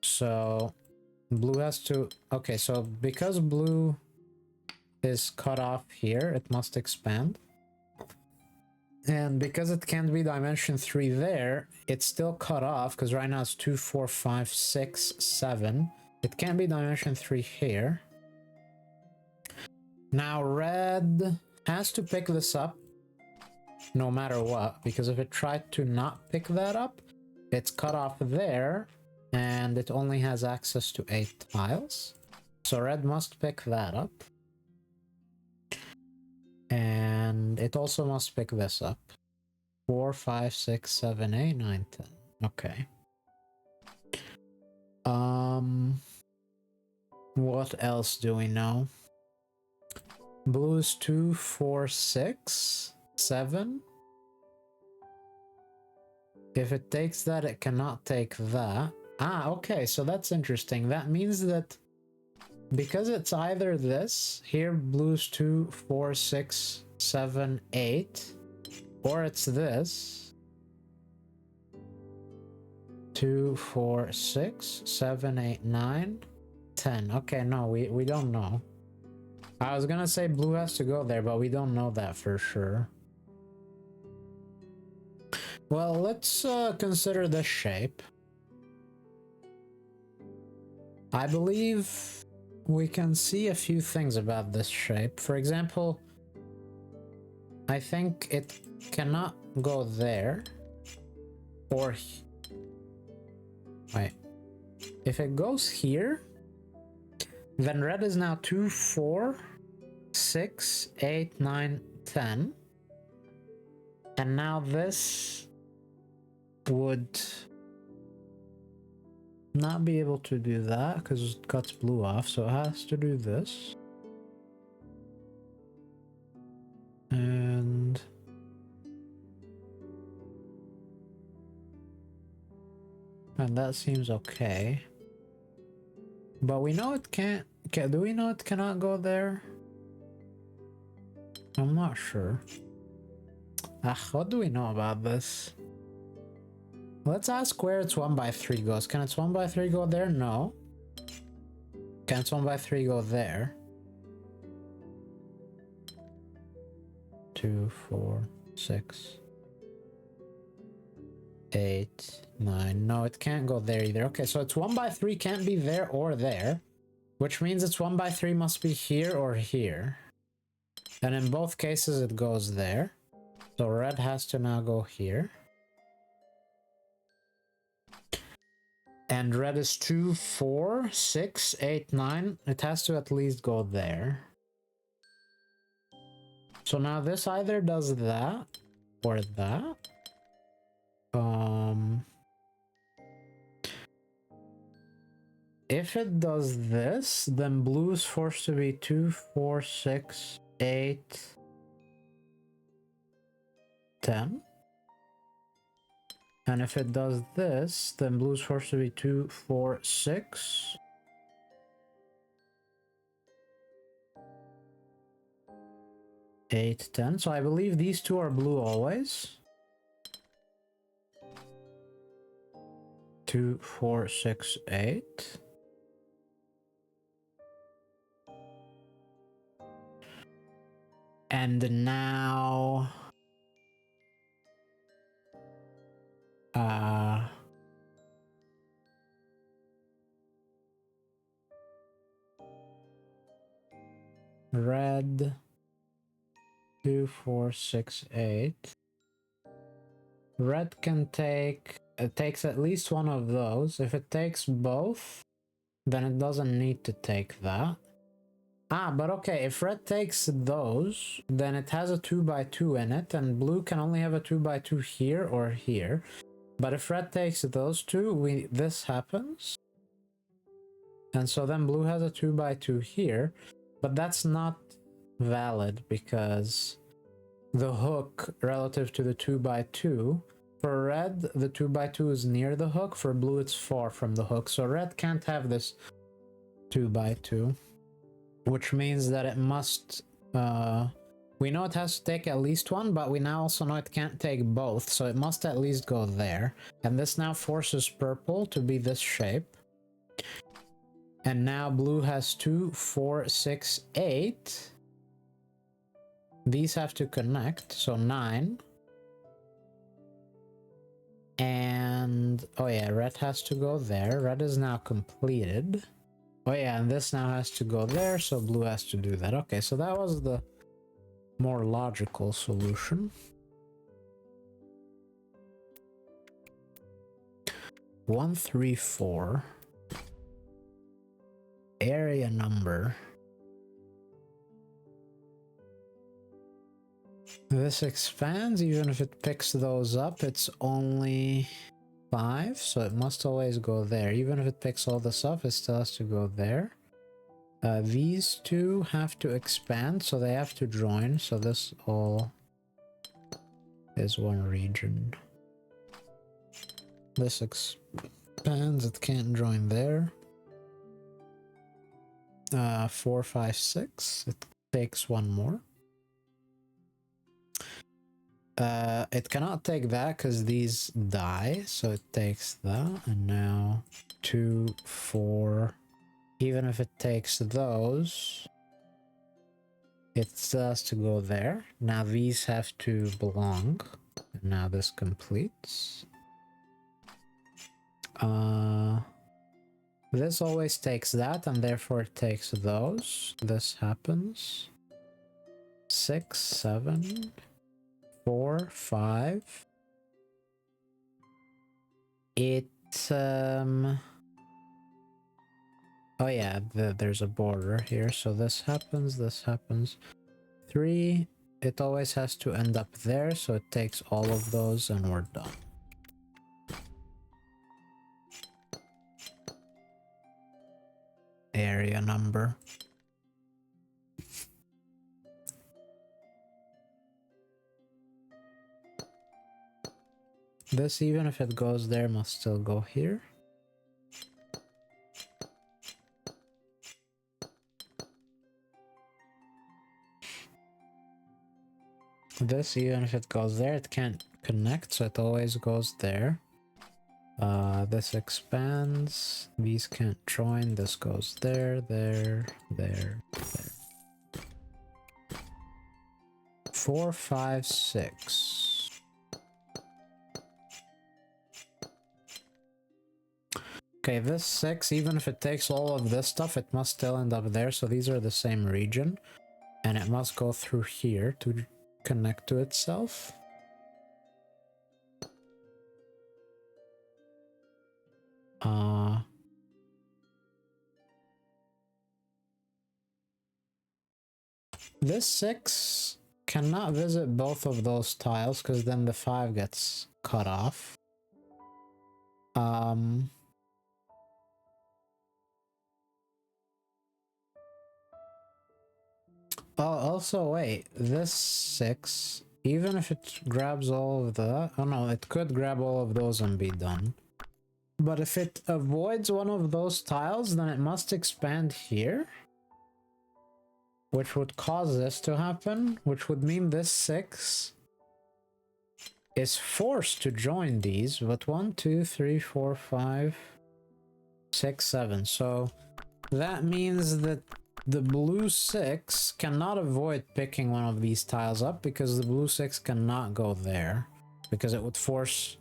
[SPEAKER 1] So Blue has to... Okay, so because blue is cut off here, it must expand. And because it can't be dimension 3 there, it's still cut off, because right now it's 2, 4, 5, 6, 7. It can't be dimension 3 here. Now red has to pick this up no matter what, because if it tried to not pick that up, it's cut off there, and it only has access to 8 tiles. So red must pick that up. And it also must pick this up. 4, 5, 6, 7, 8, 9, 10. Okay. What else do we know? Blue is 2, 4, 6, 7. If it takes that, it cannot take that. Ah, okay, so that's interesting. That means that because it's either this, here blue's 2, 4, 6, 7, 8, or it's this. 2, 4, 6, 7, 8, 9, 10. Okay, no, we don't know. I was gonna say blue has to go there, but we don't know that for sure. Well, let's consider this shape. I believe we can see a few things about this shape. For example, I think it cannot go there. Or... Wait. If it goes here, then red is now 2, 4, 6, 8, 9, 10. And now this would not be able to do that because it cuts blue off, so it has to do this. And that seems okay. But we know it can't... Do we know it cannot go there? I'm not sure. What do we know about this? Let's ask where its 1x3 goes. Can its 1x3 go there? No. Can its 1x3 go there? 2, 4, 6, 8, 9. No, it can't go there either. Okay, so its 1x3 can't be there or there, which means its 1x3 must be here or here. And in both cases, it goes there. So red has to now go here. And red is 2, 4, 6, 8, 9. It has to at least go there. So now this either does that or that. If it does this, then blue is forced to be 2, 4, 6, 8, 10. And if it does this, then blue is forced to be 2, 4, 6. 8, 10. So I believe these two are blue always. 2, 4, 6, 8. And now... red 2, 4, 6, 8. Red can take... It takes at least one of those. If it takes both, then it doesn't need to take that. Ah, but okay, if red takes those, then it has a 2x2 in it, and blue can only have a 2x2 here or here. But if red takes those two, this happens. And so then blue has a 2x2 here, but that's not valid because the hook relative to the 2x2, for red, the 2x2 is near the hook, for blue it's far from the hook. So red can't have this 2x2, which means that it must... we know it has to take at least one, but we now also know it can't take both, so it must at least go there. And this now forces purple to be this shape. And now blue has 2, 4, 6, 8. These have to connect, so 9. And oh yeah, red has to go there. Red is now completed. Oh yeah, and this now has to go there, so blue has to do that. Okay, so that was the more logical solution. 134. Area number. This expands, even if it picks those up, it's only 5, so it must always go there. Even if it picks all this up, it still has to go there. These two have to expand, so they have to join, so this all is one region. This expands, it can't join there. 4, 5, 6, it takes one more. It cannot take that because these die, so it takes that, and now 2, 4. Even if it takes those, it still has to go there. Now these have to belong. And now this completes. This always takes that, and therefore it takes those. This happens. 6, 7, 4, 5. It oh yeah, there's a border here, so this happens, 3, it always has to end up there, so it takes all of those and we're done. Area number. This, even if it goes there, must still go here. This, even if it goes there, it can't connect, so it always goes there. This expands, these can't join, this goes there, there, there, there. 4, 5, 6. Okay, this 6, even if it takes all of this stuff, it must still end up there, so these are the same region. And it must go through here to connect to itself. This 6 cannot visit both of those tiles because then the 5 gets cut off. Oh, also wait, this 6, even if it grabs all of the... Oh no, it could grab all of those and be done. But if it avoids one of those tiles, then it must expand here. Which would cause this to happen, which would mean this 6 is forced to join these, but 1, 2, 3, 4, 5, 6, 7. So that means that the blue 6 cannot avoid picking one of these tiles up because the blue 6 cannot go there, because it would force...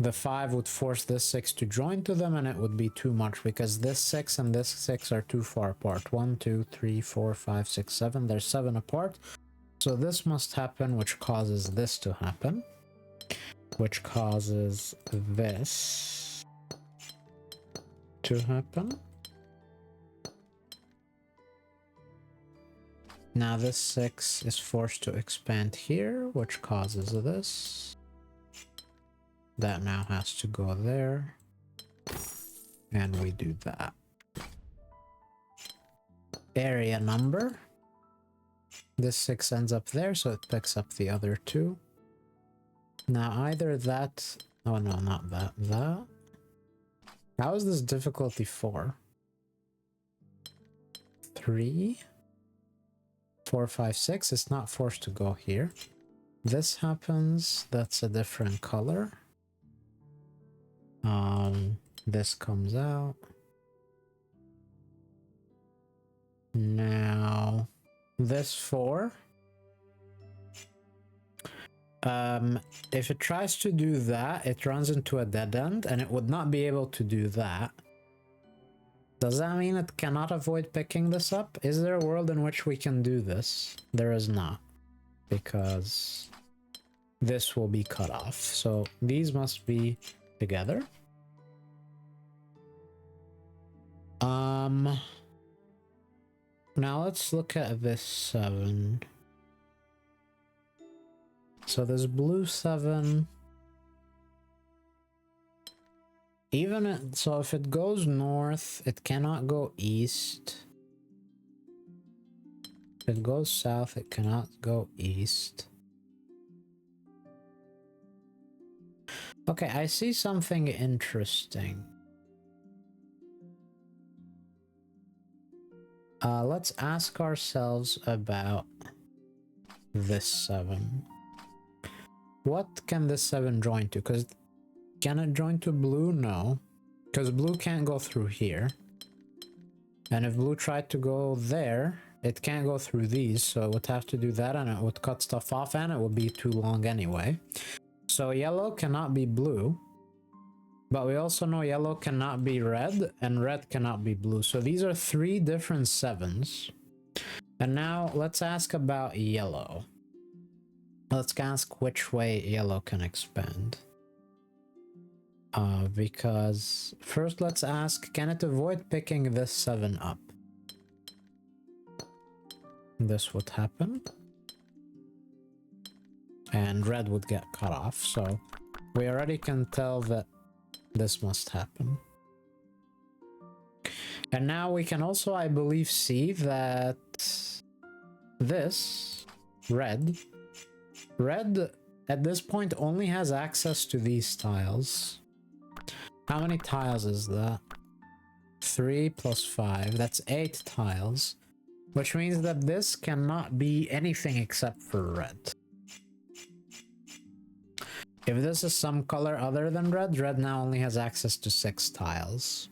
[SPEAKER 1] The 5 would force this 6 to join to them, and it would be too much because this 6 and this 6 are too far apart. 1, 2, 3, 4, 5, 6, 7. They're 7 apart. So this must happen, which causes this to happen. Which causes this to happen. Now this 6 is forced to expand here, which causes this. That now has to go there. And we do that. Area number. This 6 ends up there, so it picks up the other 2. Now either that... Oh no, not that. That. How is this difficulty 4? 3, 4, 5, 6. It's not forced to go here. This happens. That's a different color. This comes out. Now, this 4. If it tries to do that, it runs into a dead end, and it would not be able to do that. Does that mean it cannot avoid picking this up? Is there a world in which we can do this? There is not, because this will be cut off. So these must be together. Now let's look at this 7. So this blue 7, so if it goes north, it cannot go east. If it goes south, it cannot go east. Okay, I see something interesting. Let's ask ourselves about this 7. What can this 7 join to? Because can it join to blue? No. Because blue can't go through here. And if blue tried to go there, it can't go through these, so it would have to do that, and it would cut stuff off, and it would be too long anyway. So yellow cannot be blue. But we also know yellow cannot be red, and red cannot be blue. So these are 3 different 7s. And now let's ask about yellow. Let's ask which way yellow can expand. Because first let's ask, can it avoid picking this 7 up? This would happen. And red would get cut off, so we already can tell that this must happen. And now we can also, I believe, see that this red at this point only has access to these tiles. How many tiles is that? 3 plus 5, that's 8 tiles, which means that this cannot be anything except for red. If this is some color other than red, red now only has access to 6 tiles.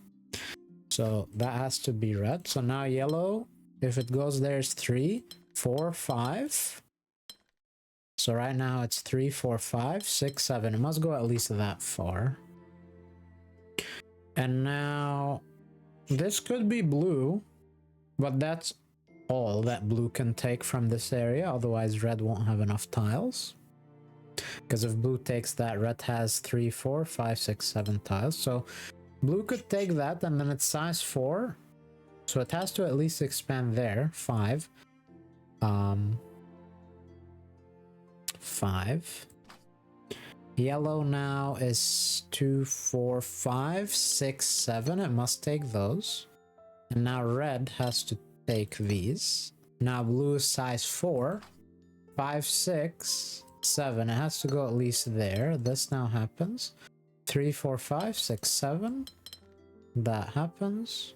[SPEAKER 1] So that has to be red. So now yellow, if it goes there, is 3, 4, 5. So right now it's 3, 4, 5, 6, 7. It must go at least that far. And now this could be blue, but that's all that blue can take from this area. Otherwise red won't have enough tiles. Because if blue takes that, red has 3, 4, 5, 6, 7 tiles. So blue could take that, and then it's size 4. So it has to at least expand there. 5. 5. Yellow now is 2, 4, 5, 6, 7. It must take those. And now red has to take these. Now blue is size 4. 5, 6, 7. It has to go at least there. This now happens. 3, 4, 5, 6, 7. That happens.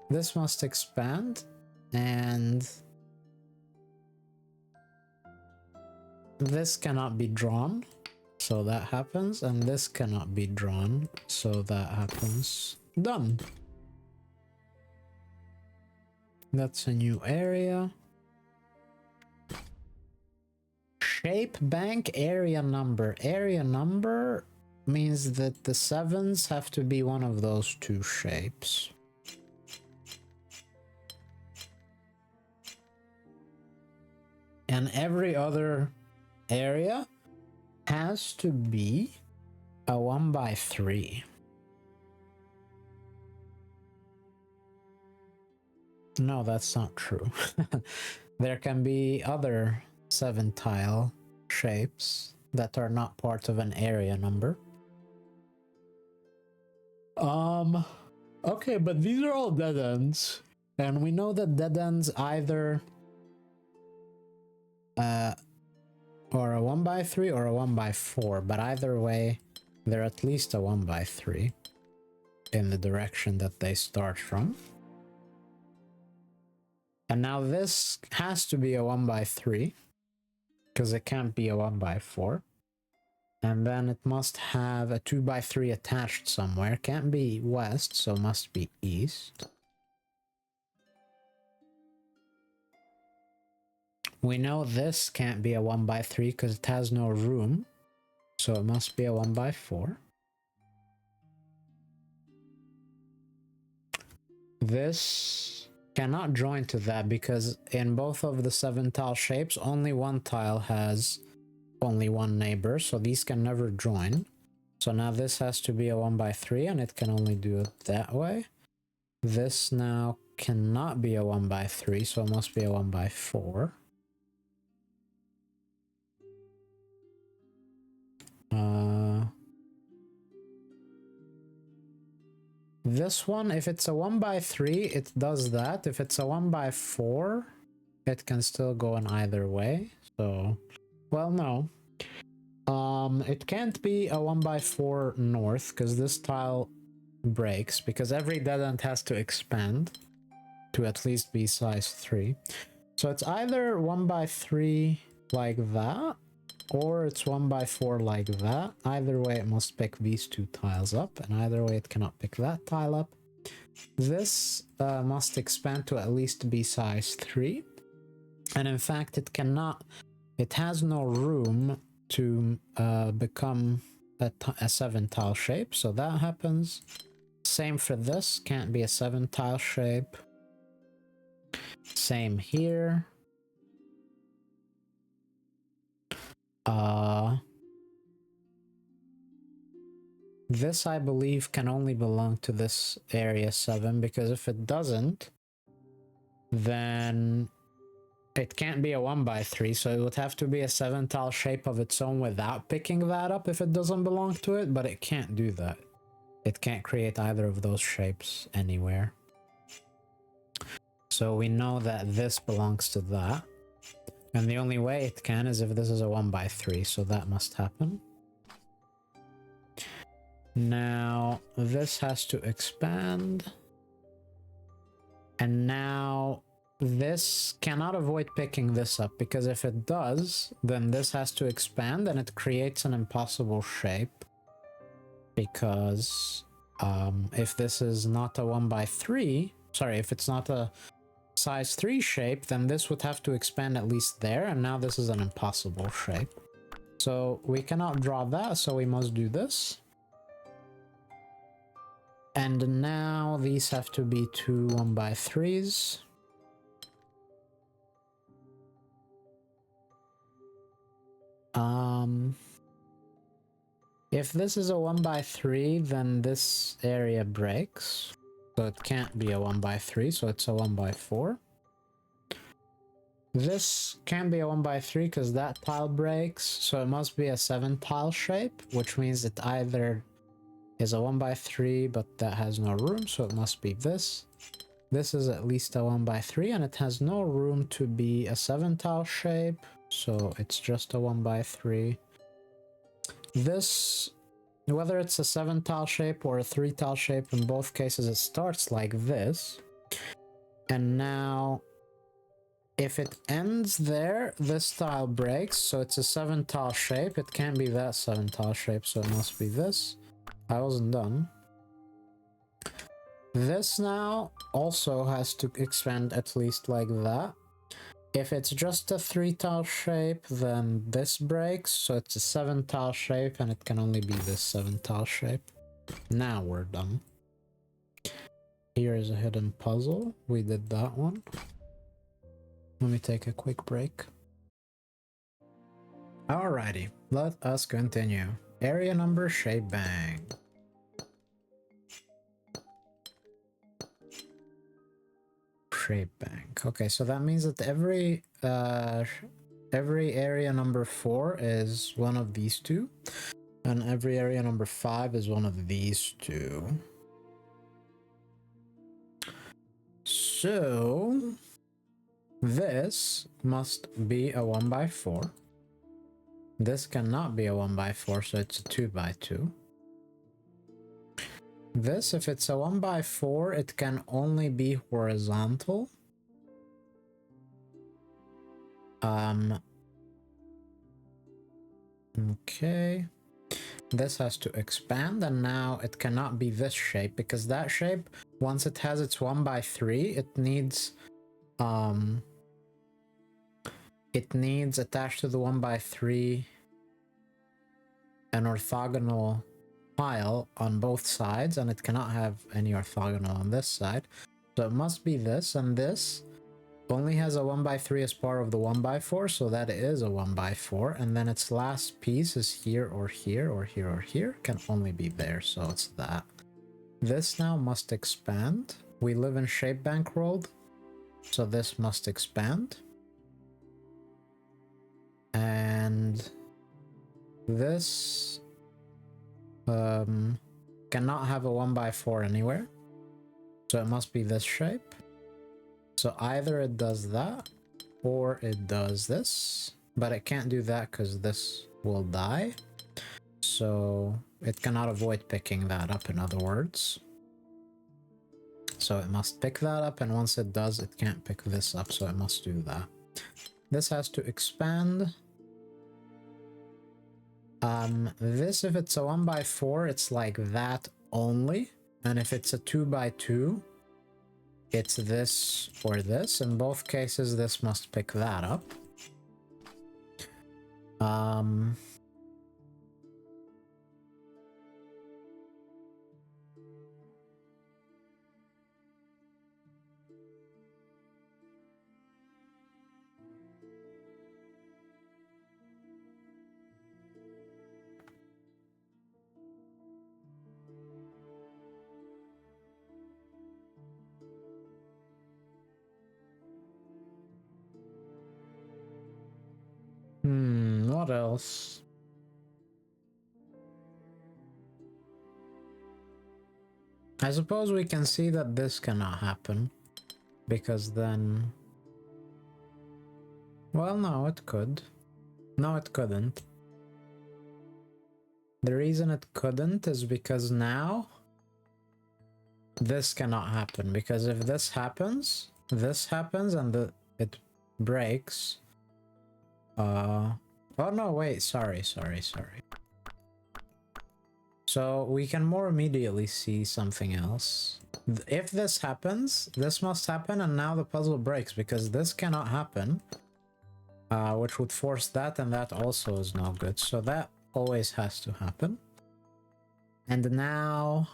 [SPEAKER 1] This must expand. And this cannot be drawn. So that happens. And this cannot be drawn. So that happens. Done. That's a new area. Shape bank area number. Area number means that the 7s have to be one of those 2 shapes. And every other area has to be a 1x3. No, that's not true. There can be other 7 tile shapes that are not part of an area number. Okay, but these are all dead ends. And we know that dead ends either or a 1x3 or a 1x4, but either way, they're at least a 1x3 in the direction that they start from. And now this has to be a 1x3 because it can't be a 1x4. And then it must have a 2x3 attached somewhere. Can't be west, so must be east. We know this can't be a 1x3 because it has no room. So it must be a 1x4. This cannot join to that because in both of the 7 tile shapes, only one tile has only one neighbor. So these can never join. So now this has to be a 1x3 and it can only do it that way. This now cannot be a 1x3, so it must be a 1x4. This one, if it's a 1x3, it does that. If it's a 1x4, it can still go in either way. So, well, no. It can't be a 1x4 north because this tile breaks because every dead end has to expand to at least be size 3. So it's either 1x3 like that, or it's 1x4 like that. Either way, it must pick these 2 tiles up, and either way, it cannot pick that tile up. This must expand to at least be size 3. And in fact, it cannot, it has no room to become a 7 tile shape, so that happens. Same for this, can't be a 7 tile shape. Same here. This, I believe, can only belong to this area 7, because if it doesn't, then it can't be a 1x3, so it would have to be a 7 tile shape of its own without picking that up if it doesn't belong to it, but it can't do that. It can't create either of those shapes anywhere. So we know that this belongs to that. And the only way it can is if this is a 1x3, so that must happen. Now, this has to expand. And now, this cannot avoid picking this up, because if it does, then this has to expand and it creates an impossible shape. Because if this is not a 1x3, sorry, if it's not a size 3 shape, then this would have to expand at least there, and now this is an impossible shape. So we cannot draw that, so we must do this. And now these have to be 2 1x3s. If this is a 1x3, then this area breaks. So it can't be a 1x3, so it's a 1x4. This can't be a 1x3 because that tile breaks, so it must be a 7 tile shape, which means it either is a 1x3, but that has no room, so it must be this. This is at least a 1x3, and it has no room to be a 7 tile shape, so it's just a 1x3. This, whether it's a 7 tile shape or a 3 tile shape, in both cases it starts like this. And now, if it ends there, this tile breaks, so it's a 7 tile shape. It can't be that 7 tile shape, so it must be this. I wasn't done. This now also has to expand at least like that. If it's just a 3 tile shape, then this breaks, so it's a 7 tile shape, and it can only be this 7 tile shape. Now we're done. Here is a hidden puzzle. We did that one. Let me take a quick break. Alrighty, let us continue. Area number shape bang. Shape bank. Okay, so that means that every area number 4 is one of these 2, and every area number 5 is one of these 2. So this must be a 1x4. This cannot be a 1x4, so it's a 2x2. This, if it's a 1x4, it can only be horizontal. Okay. This has to expand, and now it cannot be this shape, because that shape, once it has its 1x3, it it needs attached to the 1x3 an orthogonal pile on both sides, and it cannot have any orthogonal on this side. So it must be this, and this only has a 1x3 as part of the 1x4, so that is a 1x4, and then its last piece is here or here or here or here, can only be there, so it's that. This now must expand. We live in shape bank world, so this must expand. And this cannot have a 1x4 anywhere, so it must be this shape. So either it does that, or it does this, but it can't do that because this will die. So it cannot avoid picking that up, in other words. So it must pick that up, and once it does, it can't pick this up, so it must do that. This has to expand. This, if it's a 1x4, it's like that only, and if it's a 2x2, it's this or this. In both cases, this must pick that up. What else? I suppose we can see that this cannot happen, because then... Well, no, it could. No, it couldn't. The reason it couldn't is because now this cannot happen, because if this happens and it breaks. Oh no, wait, sorry. So we can more immediately see something else. If this happens, this must happen, and now the puzzle breaks, because this cannot happen, which would force that, and that also is no good. So that always has to happen. And now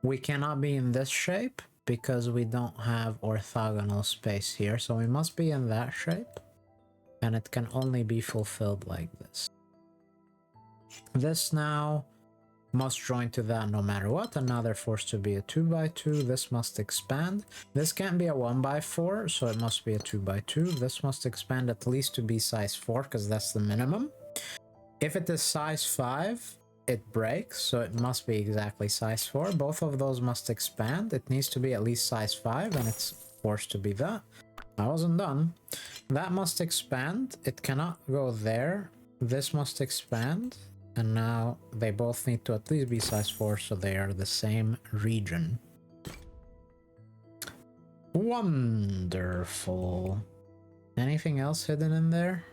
[SPEAKER 1] we cannot be in this shape because we don't have orthogonal space here, so we must be in that shape, and it can only be fulfilled like this. This now must join to that no matter what, and now they're forced to be a 2x2. This must expand. This can't be a 1x4, so it must be a 2x2. This must expand at least to be size 4, because that's the minimum. If it is size 5, it breaks, so it must be exactly size 4. Both of those must expand. It needs to be at least size 5, and it's forced to be that. I wasn't done. That must expand. It cannot go there. This must expand. And now they both need to at least be size 4, so they are the same region. Wonderful. Anything else hidden in there?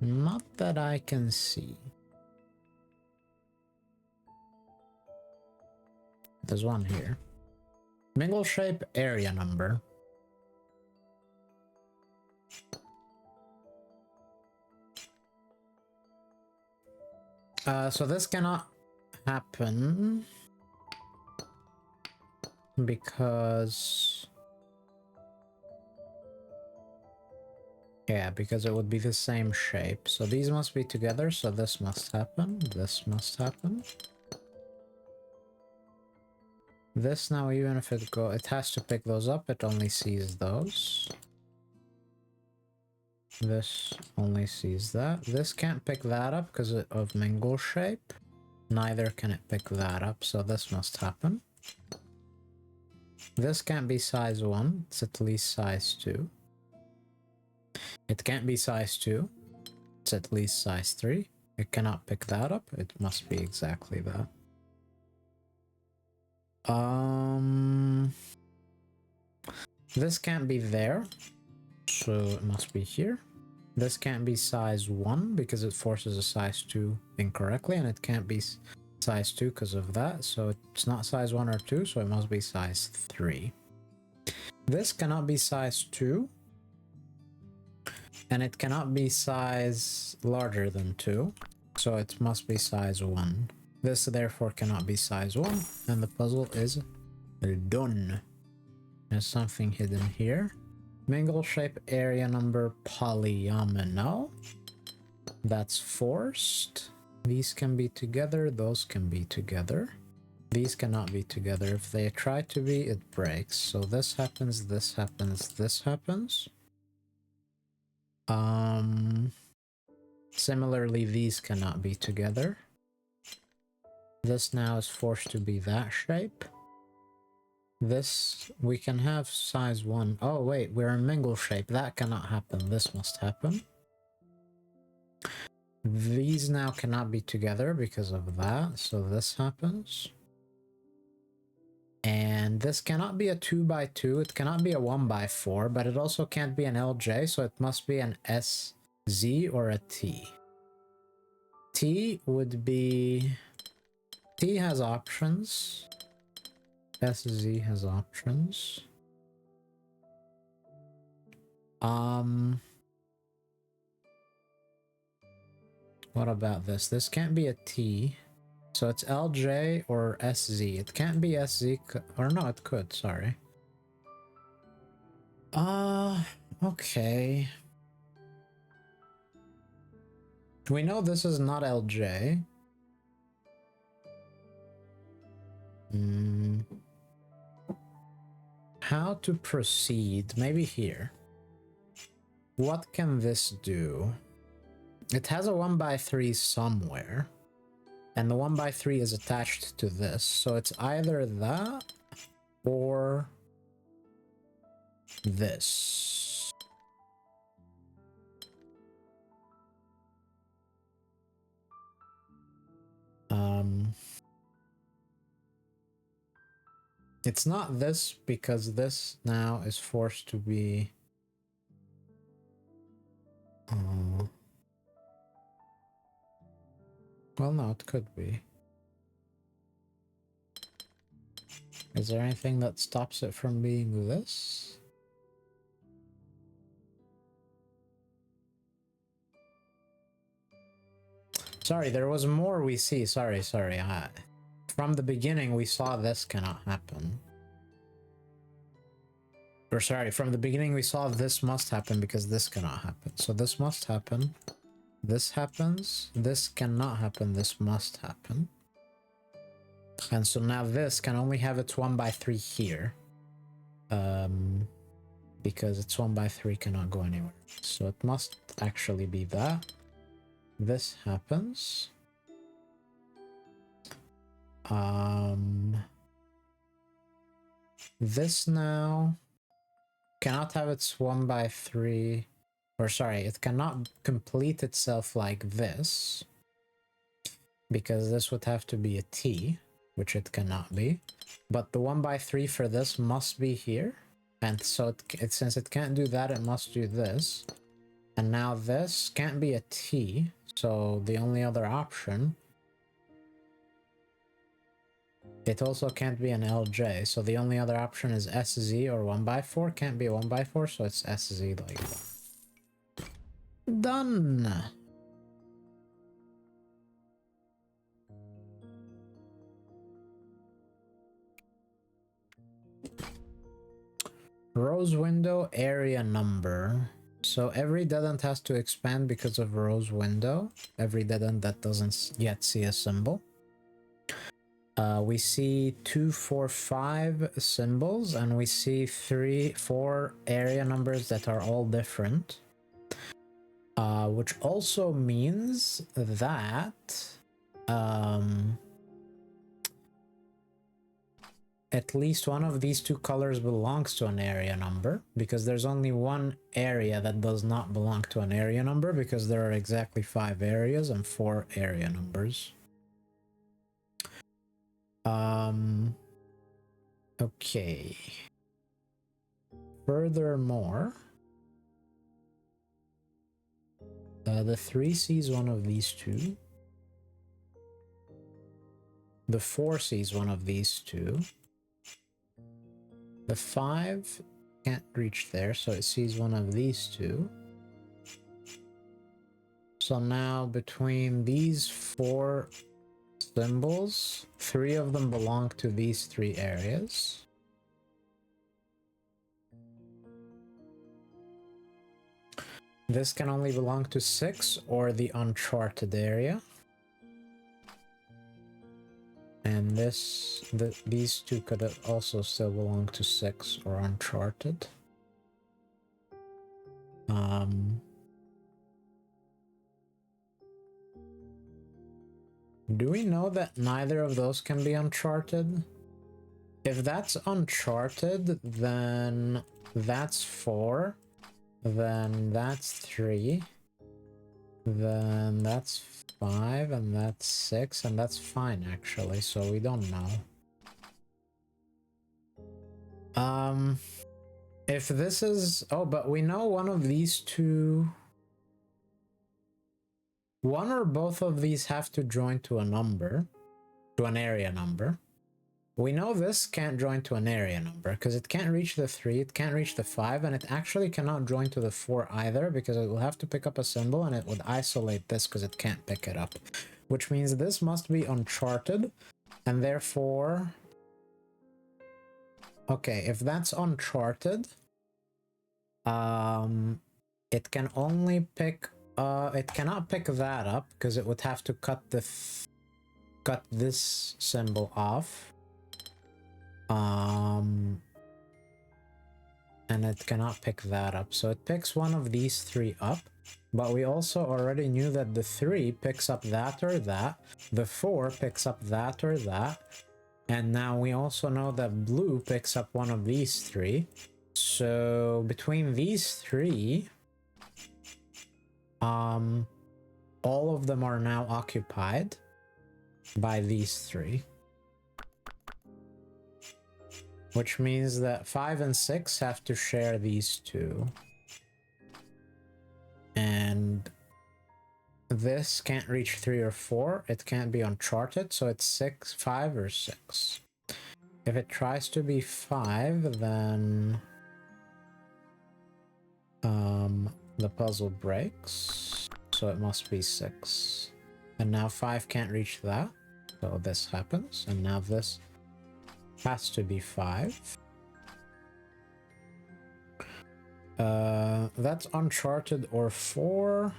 [SPEAKER 1] Not that I can see. There's one here. Mingle shape area number. So this cannot happen because... Yeah, because it would be the same shape. So these must be together, so this must happen. This must happen. This now, even if it has to pick those up, it only sees those. This only sees that. This can't pick that up because of mingle shape. Neither can it pick that up, so this must happen. This can't be size 1, it's at least size 2. It can't be size 2, it's at least size 3. It cannot pick that up, it must be exactly that. This can't be there, so it must be here. This can't be size 1 because it forces a size 2 incorrectly, and it can't be size 2 because of that, so it's not size 1 or 2, so it must be size 3. This cannot be size 2, and it cannot be size larger than 2, so it must be size 1. This therefore cannot be size 1, and the puzzle is done. There's something hidden here. Mingle shape area number polyomino. That's forced. These can be together, those can be together. These cannot be together. If they try to be, it breaks. So this happens, this happens, this happens. Similarly, these cannot be together. This now is forced to be that shape. This, we can have size 1. Oh wait, we're in mingle shape. That cannot happen. This must happen. These now cannot be together because of that, so this happens. And this cannot be a 2x2, it cannot be a 1x4, but it also can't be an LJ, so it must be an SZ or a T. T would be... T has options. SZ has options. What about this? This can't be a T. So it's LJ or SZ. It can't be SZ, or no, it could, sorry. Okay. We know this is not LJ. How to proceed? Maybe here. What can this do? It has a 1x3 somewhere. And the 1x3 is attached to this. So it's either that or this. It's not this because this now is forced to be... Well, no, it could be. Is there anything that stops it from being this? Sorry, there was more we see. Sorry. From the beginning, we saw this cannot happen. Or sorry, from the beginning, we saw this must happen because this cannot happen. So this must happen. This happens. This cannot happen. This must happen. And so now this can only have its 1x3 here. Because its 1x3 cannot go anywhere. So it must actually be that. This happens. This now cannot have its 1x3, or sorry, it cannot complete itself like this, because this would have to be a T, which it cannot be. But the 1x3 for this must be here, and so since it can't do that, it must do this. And now this can't be a T, so the only other option... It also can't be an LJ, so the only other option is SZ or 1x4. Can't be a 1x4, so it's SZ like that. Done! Rose window area number. So every dead end has to expand because of rose window. Every dead end that doesn't yet see a symbol. We see 2, 4, 5 symbols, and we see 3, 4 area numbers that are all different. Which also means that at least one of these two colors belongs to an area number, because there's only one area that does not belong to an area number, because there are exactly 5 areas and 4 area numbers. Okay. Furthermore, The 3 sees one of these two. The 4 sees one of these two. The 5 can't reach there, so it sees one of these two. So now between these 4 symbols, 3 of them belong to these 3 areas. This can only belong to 6 or the uncharted area. And these two could also still belong to 6 or uncharted. Do we know that neither of those can be uncharted? If that's uncharted, then that's 4. Then that's 3. Then that's 5, and that's 6, and that's fine actually, so we don't know. If this is... oh, but we know one of these two... one or both of these have to join to a number, to an area number. We know this can't join to an area number because it can't reach the 3, it can't reach the 5, and it actually cannot join to the 4 either because it will have to pick up a symbol and it would isolate this because it can't pick it up. Which means this must be uncharted, and therefore... okay, if that's uncharted, it can only pick... it cannot pick that up because it would have to cut this symbol off. And it cannot pick that up, so it picks one of these 3 up, but we also already knew that the 3 picks up that or that, the 4 picks up that or that, and now we also know that blue picks up one of these 3, so between these 3, all of them are now occupied by these 3. Which means that 5 and 6 have to share these 2. And this can't reach 3 or 4. It can't be uncharted, so it's 6, 5 or 6. If it tries to be 5, then the puzzle breaks. So it must be 6. And now 5 can't reach that. So this happens. And now this has to be 5. That's uncharted or 4.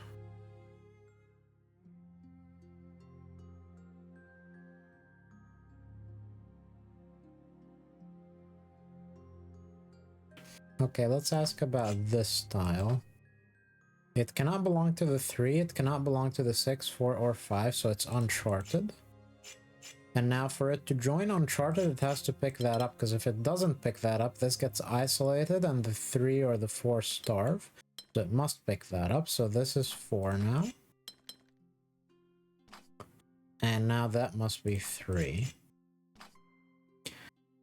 [SPEAKER 1] Okay, let's ask about this tile. It cannot belong to the 3, it cannot belong to the 6, 4, or 5, so it's uncharted. And now for it to join uncharted, it has to pick that up, because if it doesn't pick that up, this gets isolated and the 3 or the 4 starve. So it must pick that up, so this is 4 now. And now that must be 3.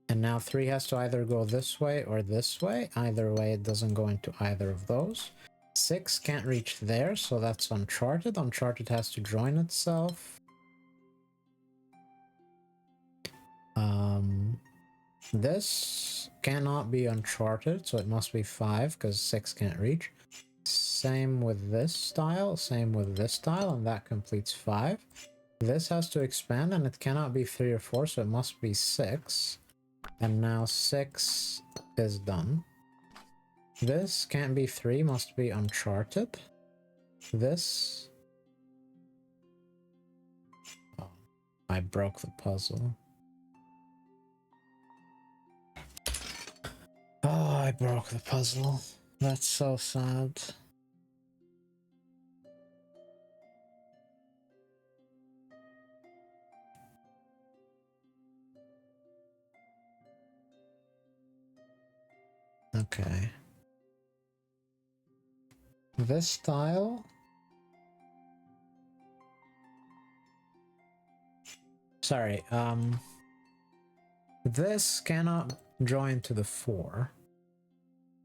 [SPEAKER 1] And now 3 has to either go this way or this way. Either way, it doesn't go into either of those. 6 can't reach there, so that's uncharted. Uncharted has to join itself. This cannot be uncharted, so it must be 5, because 6 can't reach. Same with this tile, same with this tile, and that completes 5. This has to expand, and it cannot be 3 or 4, so it must be 6. And now 6 is done. This can't be 3, must be uncharted. This... oh, I broke the puzzle. Oh, I broke the puzzle. That's so sad. Okay. This tile... sorry, this cannot join to the 4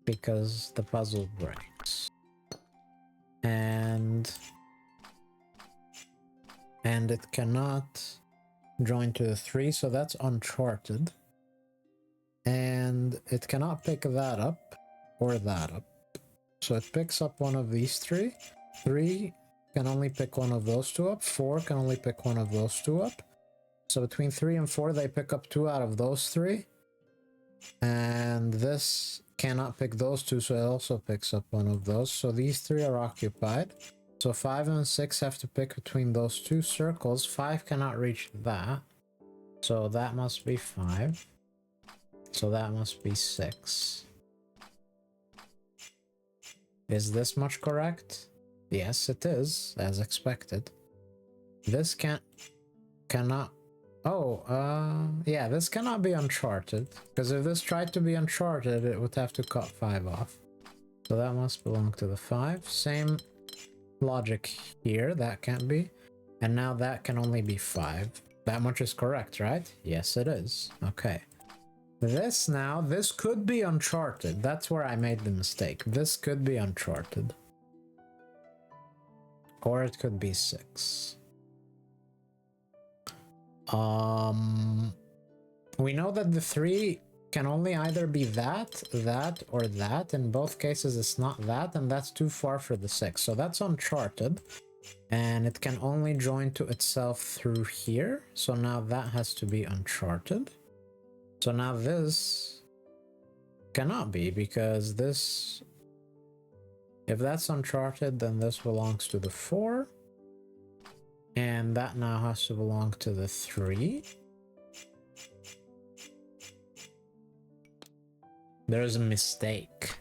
[SPEAKER 1] because the puzzle breaks. and it cannot join to the 3, so that's uncharted. And it cannot pick that up or that up. So it picks up one of these 3. 3 can only pick one of those 2 up. 4 can only pick one of those 2 up. So between 3 and 4, they pick up 2 out of those 3. And this cannot pick those 2, so it also picks up one of those. So these 3 are occupied. So 5 and 6 have to pick between those 2 circles. 5 cannot reach that. So that must be 5. So that must be 6. Is this much correct? Yes, it is, as expected. This cannot... Oh, yeah, this cannot be uncharted. Because if this tried to be uncharted, it would have to cut 5 off. So that must belong to the 5. Same logic here, that can't be. And now that can only be 5. That much is correct, right? Yes, it is. Okay. This now, this could be uncharted. That's where I made the mistake. This could be uncharted. Or it could be 6. We know that the 3 can only either be that, or that. In both cases, it's not that, and that's too far for the 6. So that's uncharted. And it can only join to itself through here. So now that has to be uncharted. So now this cannot be, because this... If that's uncharted, then this belongs to the 4. And that now has to belong to the 3. There's a mistake.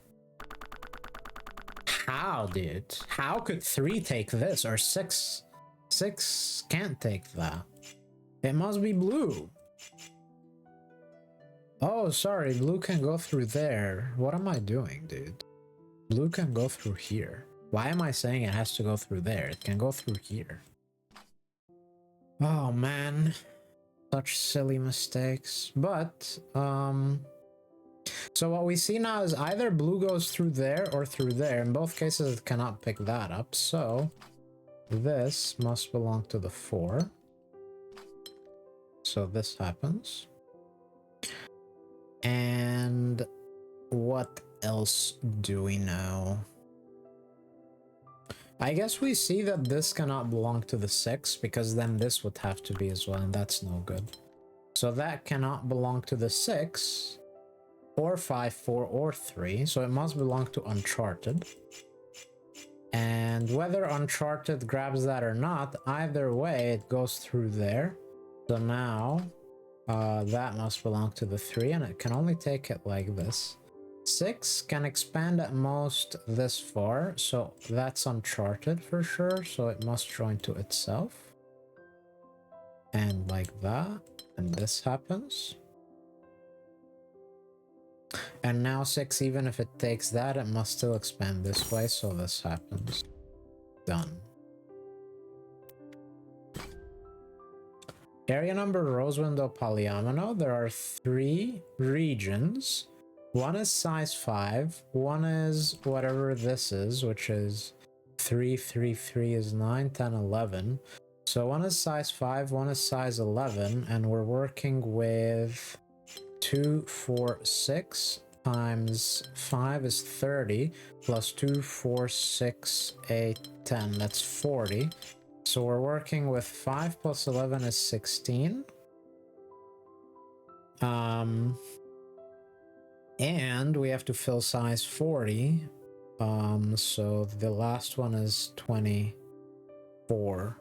[SPEAKER 1] How, dude? How could 3 take this? Or 6? 6 can't take that. It must be blue. Oh, sorry. Blue can go through there. What am I doing, dude? Blue can go through here. Why am I saying it has to go through there? It can go through here. Oh, man. Such silly mistakes. But, so what we see now is either blue goes through there or through there. In both cases, it cannot pick that up. So this must belong to the 4. So this happens. And what else do we know? I guess we see that this cannot belong to the 6, because then this would have to be as well, and that's no good. So that cannot belong to the 6. Or 5, 4, or 3, so it must belong to Uncharted. And whether Uncharted grabs that or not, either way, it goes through there. So now, that must belong to the 3, and it can only take it like this. 6 can expand at most this far, so that's Uncharted for sure, so it must join to itself. And like that, and this happens. And now 6, even if it takes that, it must still expand this way, so this happens. Done. Area number rose window polyomino. There are 3 regions. One is size 5, one is whatever this is, which is 3, 3, 3 is 9, 10, 11. So one is size 5, one is size 11, and we're working with 2, 4, 6 times 5 is 30, plus 2, 4, 6, 8, 10, that's 40. So we're working with 5 plus 11 is 16. And we have to fill size 40. So the last one is 24.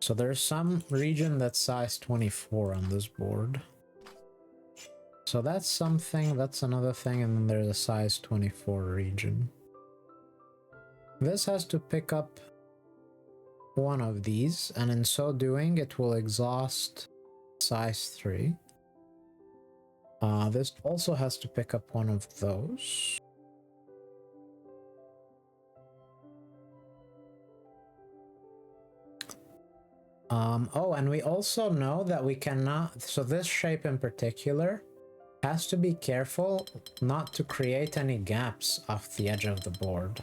[SPEAKER 1] So there's some region that's size 24 on this board. So that's something, that's another thing, and then there's a size 24 region. This has to pick up one of these, and in so doing, it will exhaust size 3. This also has to pick up one of those. Oh, and we also know that we cannot, so this shape in particular has to be careful not to create any gaps off the edge of the board.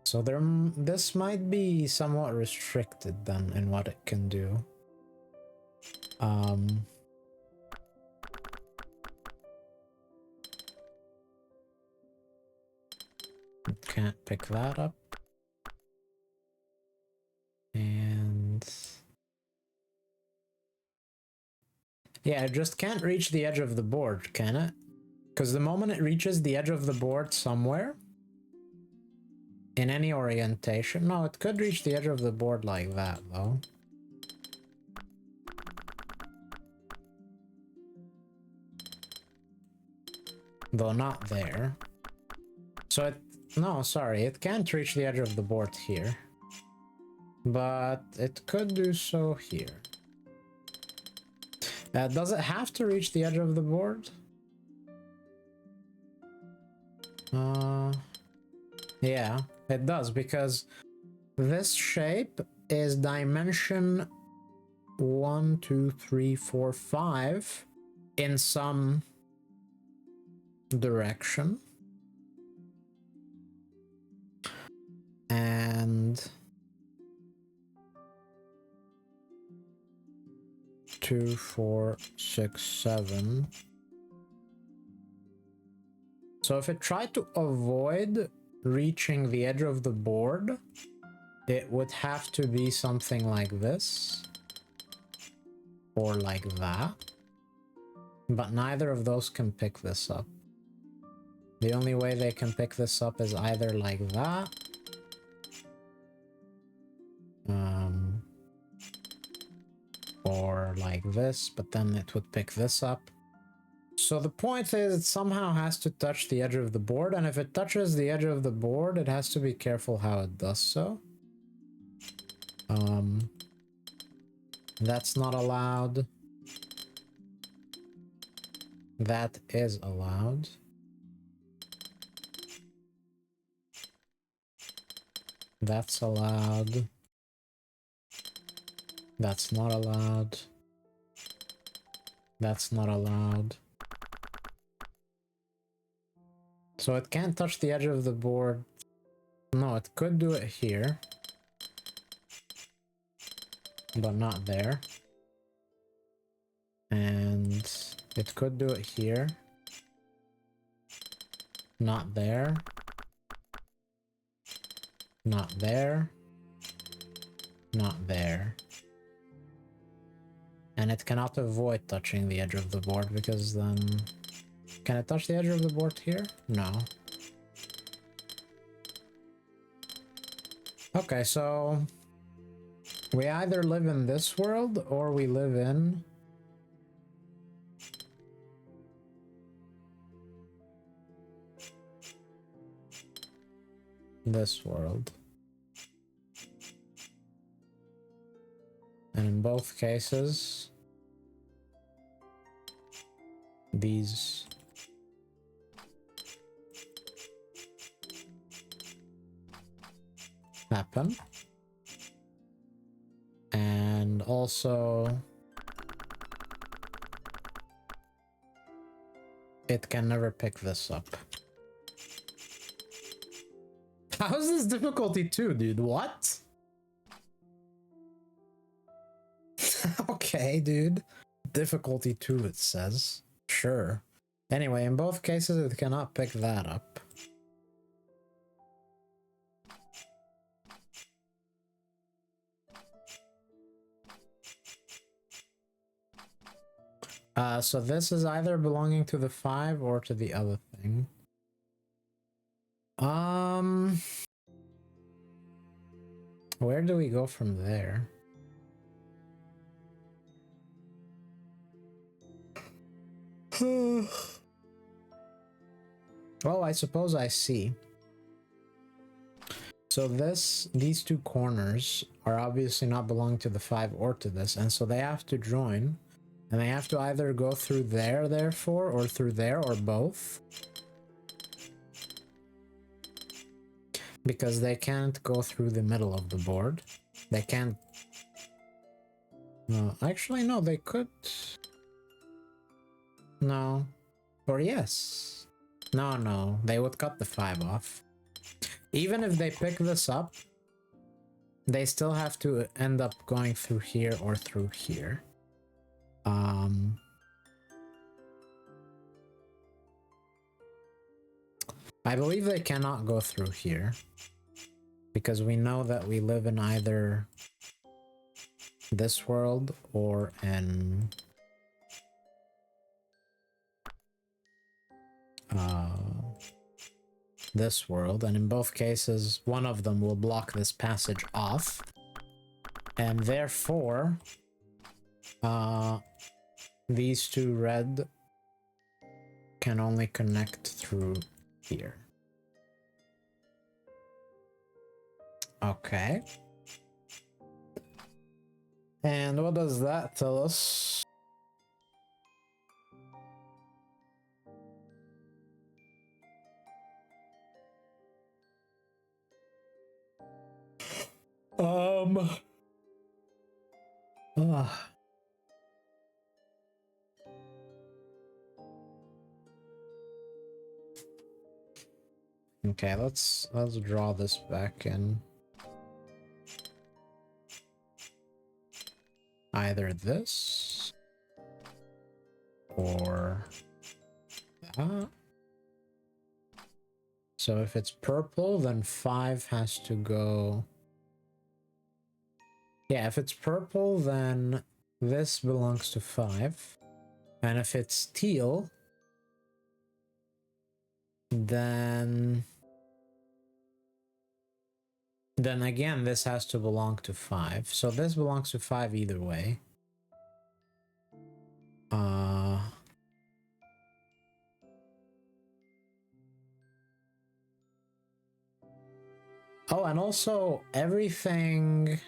[SPEAKER 1] So this might be somewhat restricted then in what it can do. Can't pick that up. And yeah, it just can't reach the edge of the board, can it? Because the moment it reaches the edge of the board somewhere, in any orientation, no, it could reach the edge of the board like that, though. Though not there. So no, sorry, it can't reach the edge of the board here. But it could do so here. Does it have to reach the edge of the board? Yeah, it does, because this shape is dimension 1, 2, 3, 4, 5 in some direction. And 2, 4, 6, 7. So if it tried to avoid reaching the edge of the board, it would have to be something like this. Or like that. But neither of those can pick this up. The only way they can pick this up is either like that. Or like this, but then it would pick this up. So the point is it somehow has to touch the edge of the board, and if it touches the edge of the board, it has to be careful how it does so. That's not allowed. That is allowed. That's allowed. That's not allowed. That's not allowed. So it can't touch the edge of the board. No, it could do it here. But not there. And it could do it here. Not there. Not there. Not there. And it cannot avoid touching the edge of the board, because then... Can it touch the edge of the board here? No. Okay, so... We either live in this world, or we live in... this world. And in both cases, these happen. And also, it can never pick this up. How is this difficulty 2, dude? What? Okay, dude. Difficulty 2, it says. Sure. Anyway, in both cases, it cannot pick that up. So this is either belonging to the 5 or to the other thing. Where do we go from there? Oh, I suppose I see. So these two corners are obviously not belonging to the 5 or to this, and so they have to join. And they have to either go through there, therefore, or through there, or both. Because they can't go through the middle of the board. They can't... No, actually, no, they could... No. Or yes. No, they would cut the 5 off. Even if they pick this up, they still have to end up going through here or through here. I believe they cannot go through here, because we know that we live in either this world or in this world, and in both cases one of them will block this passage off, and therefore these two red can only connect through here. Okay. And what does that tell us? Okay, let's draw this back in. Either this or that. So if it's purple, then 5 has to go. Yeah, if it's purple, then this belongs to 5. And if it's teal, then again, this has to belong to 5. So this belongs to 5 either way. Oh, and also everything...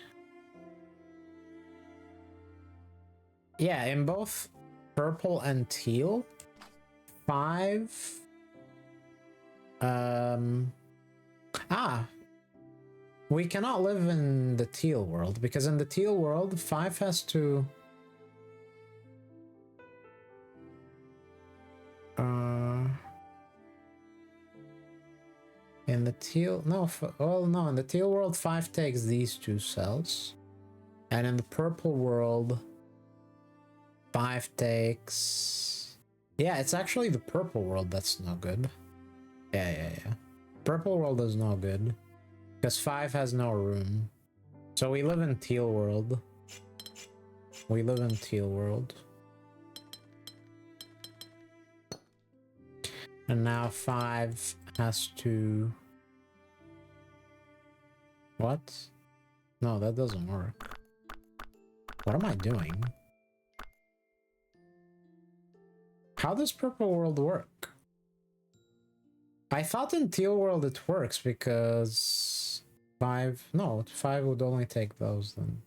[SPEAKER 1] Yeah, in both purple and teal, 5... we cannot live in the teal world, because in the teal world, 5 has to... in the teal... No, well, no, in the teal world, 5 takes these 2 cells. And in the purple world, 5 takes... Yeah, it's actually the purple world that's no good. Yeah. Purple world is no good. Because 5 has no room. So we live in teal world. We live in teal world. And now 5 has to... What? No, that doesn't work. What am I doing? How does purple world work? I thought in teal world it works because 5... No, 5 would only take those then.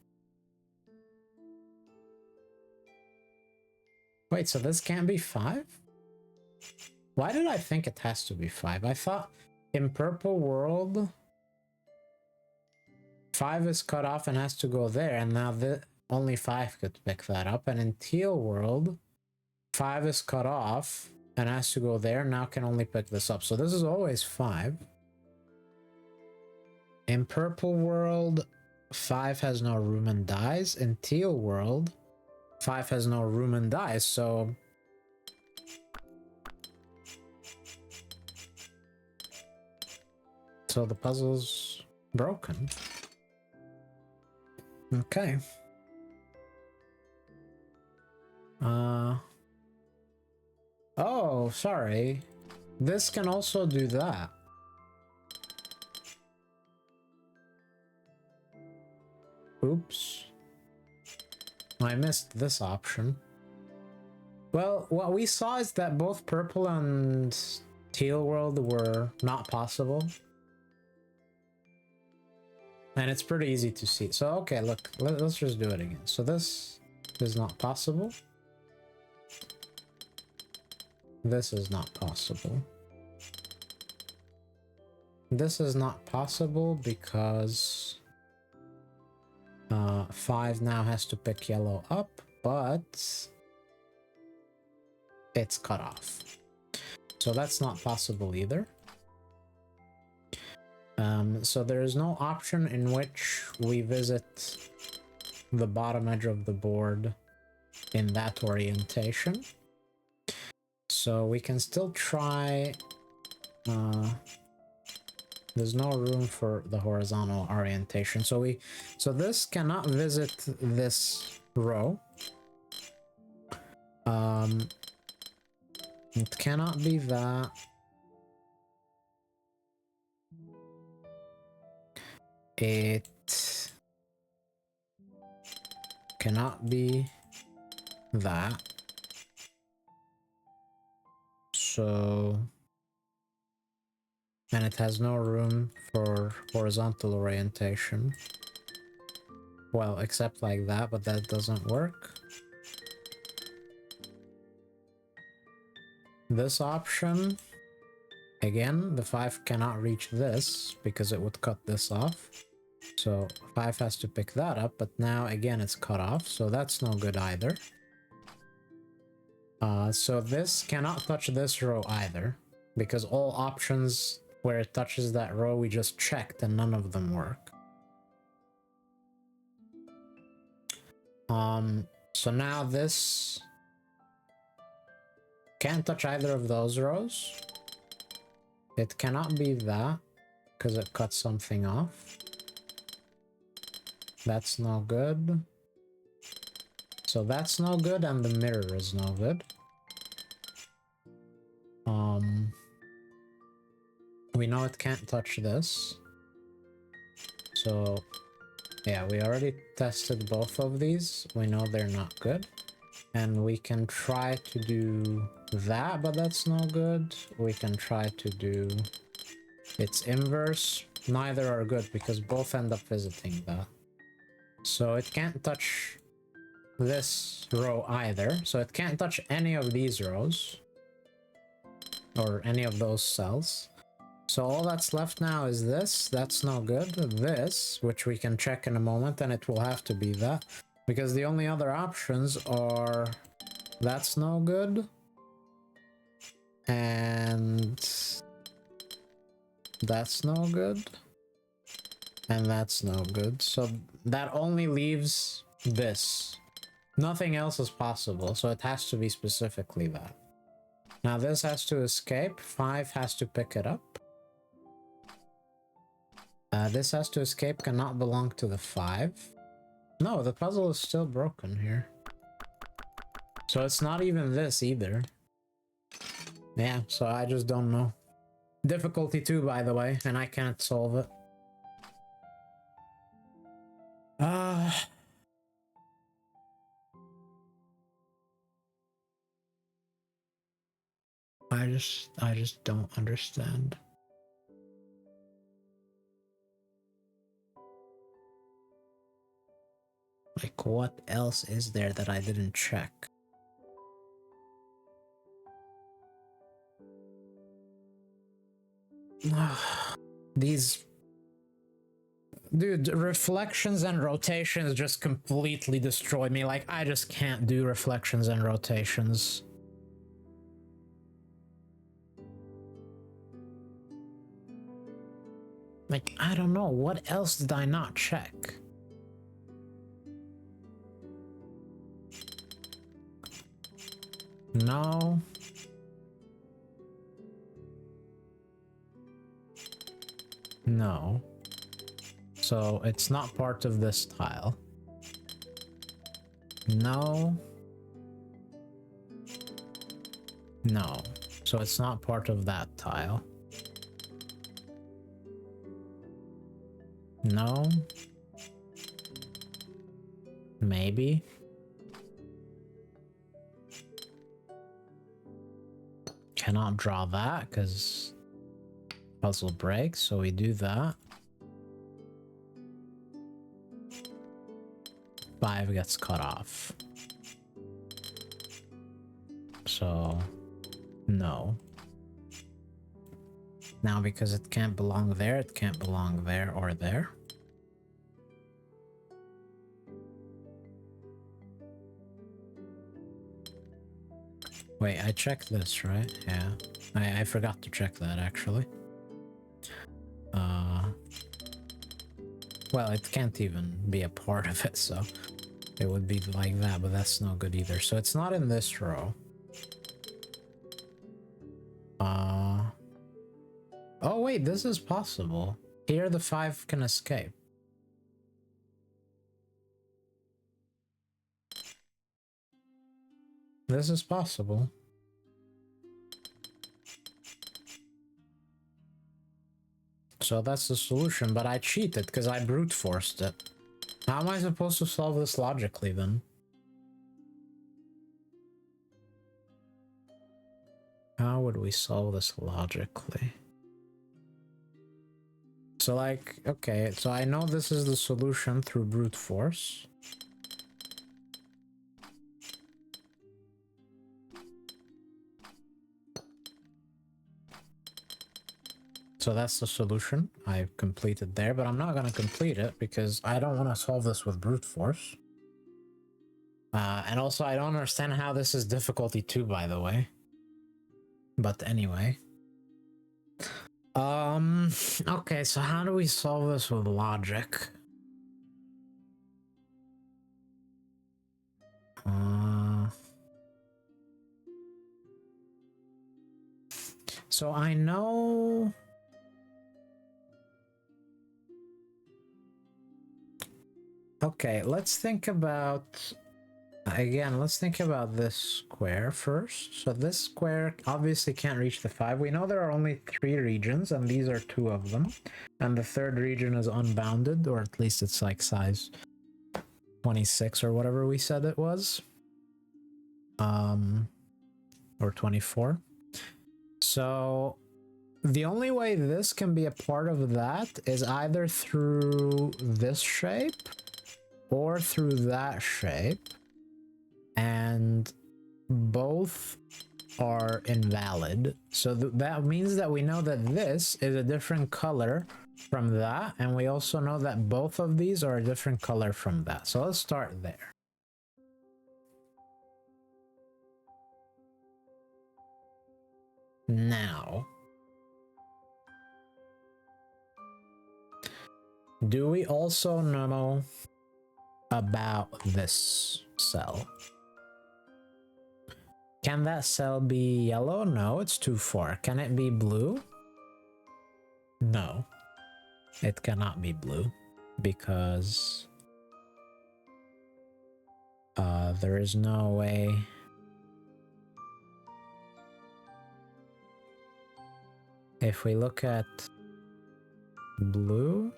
[SPEAKER 1] Wait, so this can't be 5? Why did I think it has to be 5? I thought in purple world 5 is cut off and has to go there, and now only 5 could pick that up. And in teal world 5 is cut off and has to go there, now can only pick this up. So this is always 5. In purple world, 5 has no room and dies. In teal world, 5 has no room and dies, so... So the puzzle's broken. Okay. Oh, sorry. This can also do that. Oops. I missed this option. Well, what we saw is that both purple and teal world were not possible. And it's pretty easy to see. So, okay, look, let's just do it again. So this is not possible. This is not possible. This is not possible because 5 now has to pick yellow up, but it's cut off. So that's not possible either. So there is no option in which we visit the bottom edge of the board in that orientation. So we can still try... there's no room for the horizontal orientation. So this cannot visit this row. It cannot be that. It cannot be that. So, and it has no room for horizontal orientation. Well, except like that, but that doesn't work. This option, again, the 5 cannot reach this because it would cut this off. So 5 has to pick that up, but now again it's cut off, so that's no good either. So this cannot touch this row either, because all options where it touches that row we just checked and none of them work. So now this can't touch either of those rows. It cannot be that, because it cuts something off. That's no good. So that's no good, and the mirror is no good. We know it can't touch this. So, yeah, we already tested both of these. We know they're not good. And we can try to do that, but that's no good. We can try to do its inverse. Neither are good, because both end up visiting that. So it can't touch this row either. So it can't touch any of these rows. Or any of those cells. So all that's left now is this. That's no good. This, which we can check in a moment, and it will have to be that. Because the only other options are... That's no good. And... That's no good. And that's no good. So that only leaves this. Nothing else is possible, so it has to be specifically that. Now this has to escape. 5 has to pick it up. This has to escape, cannot belong to the 5. No, the puzzle is still broken here. So it's not even this either. Yeah, so I just don't know. Difficulty 2, by the way, and I can't solve it. I just don't understand. Like, what else is there that I didn't check? These... Dude, reflections and rotations just completely destroy me. Like, I just can't do reflections and rotations. Like, I don't know. What else did I not check? No. No. So it's not part of this tile. No. No. So it's not part of that tile. No. Maybe. Cannot draw that because puzzle breaks, so we do that. 5 gets cut off. So, no. Now, because it can't belong there, it can't belong there or there. Wait, I checked this, right? Yeah. I forgot to check that, actually. Well, it can't even be a part of it, so it would be like that, but that's no good either. So it's not in this row. Oh wait, this is possible. Here the 5 can escape. This is possible. So that's the solution, but I cheated because I brute forced it. How am I supposed to solve this logically then? How would we solve this logically? So like, okay, so I know this is the solution through brute force. So that's the solution I completed there, but I'm not going to complete it because I don't want to solve this with brute force. And also I don't understand how this is difficulty 2, by the way. But anyway. Okay, so how do we solve this with logic? So I know... Okay, let's think about... Again, let's think about this square first. So this square obviously can't reach the 5. We know there are only 3 regions, and these are 2 of them. And the 3rd region is unbounded, or at least it's like size 26 or whatever we said it was. Or 24. So the only way this can be a part of that is either through this shape or through that shape. And both are invalid. So that means that we know that this is a different color from that, and we also know that both of these are a different color from that. So let's start there. Now, do we also know about this cell? Can that cell be yellow? No, it's too far. Can it be blue? No, it cannot be blue because there is no way. If we look at blue,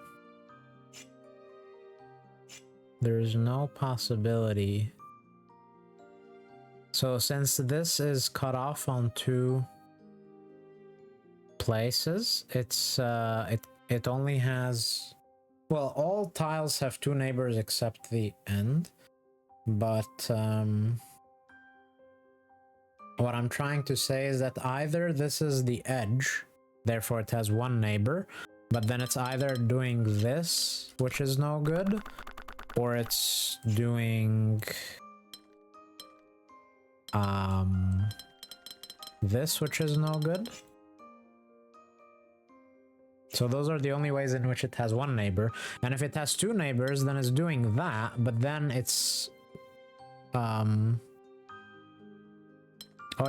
[SPEAKER 1] there is no possibility. So since this is cut off on 2 places, it's it only has, well, all tiles have 2 neighbors except the end, but what I'm trying to say is that either this is the edge, therefore it has 1 neighbor, but then it's either doing this, which is no good, or it's doing this, which is no good. So those are the only ways in which it has 1 neighbor. And if it has 2 neighbors, then it's doing that, but then it's oh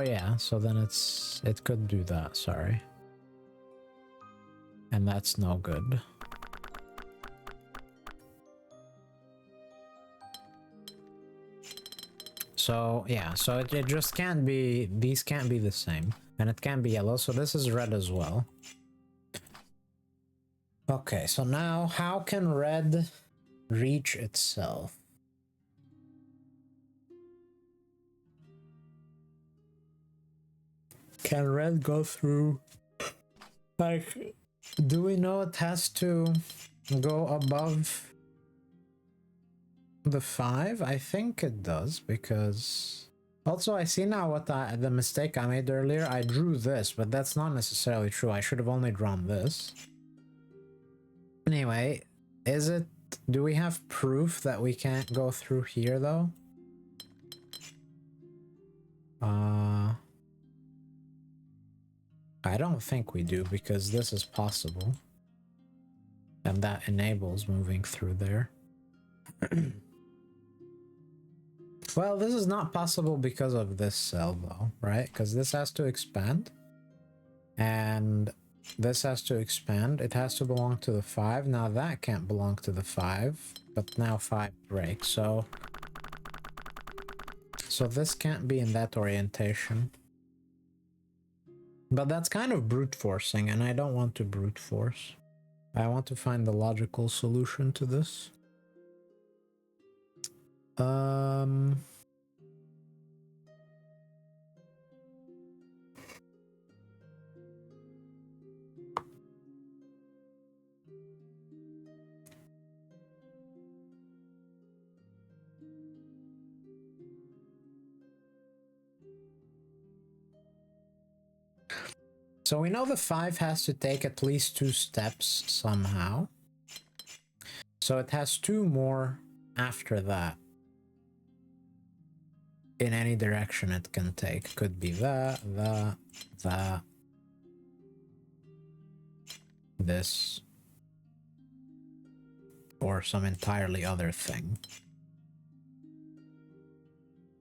[SPEAKER 1] yeah, so then it could do that, sorry. And that's no good. So yeah, so it just can't be, these can't be the same, and it can't be yellow, so this is red as well. Okay, so now how can red reach itself? Can red go through, like, do we know it has to go above the 5? I think it does, because also I see now what the mistake I made earlier. I drew this, but that's not necessarily true. I should have only drawn this. Anyway, is it, do we have proof that we can't go through here though? I don't think we do, because this is possible. And that enables moving through there. Well, this is not possible because of this cell though, right? Because this has to expand. And this has to expand. It has to belong to the 5. Now that can't belong to the 5. But now 5 breaks, so this can't be in that orientation. But that's kind of brute forcing, and I don't want to brute force. I want to find the logical solution to this. So we know the 5 has to take at least 2 steps somehow. So it has 2 more after that. In any direction it can take. Could be that, this, or some entirely other thing.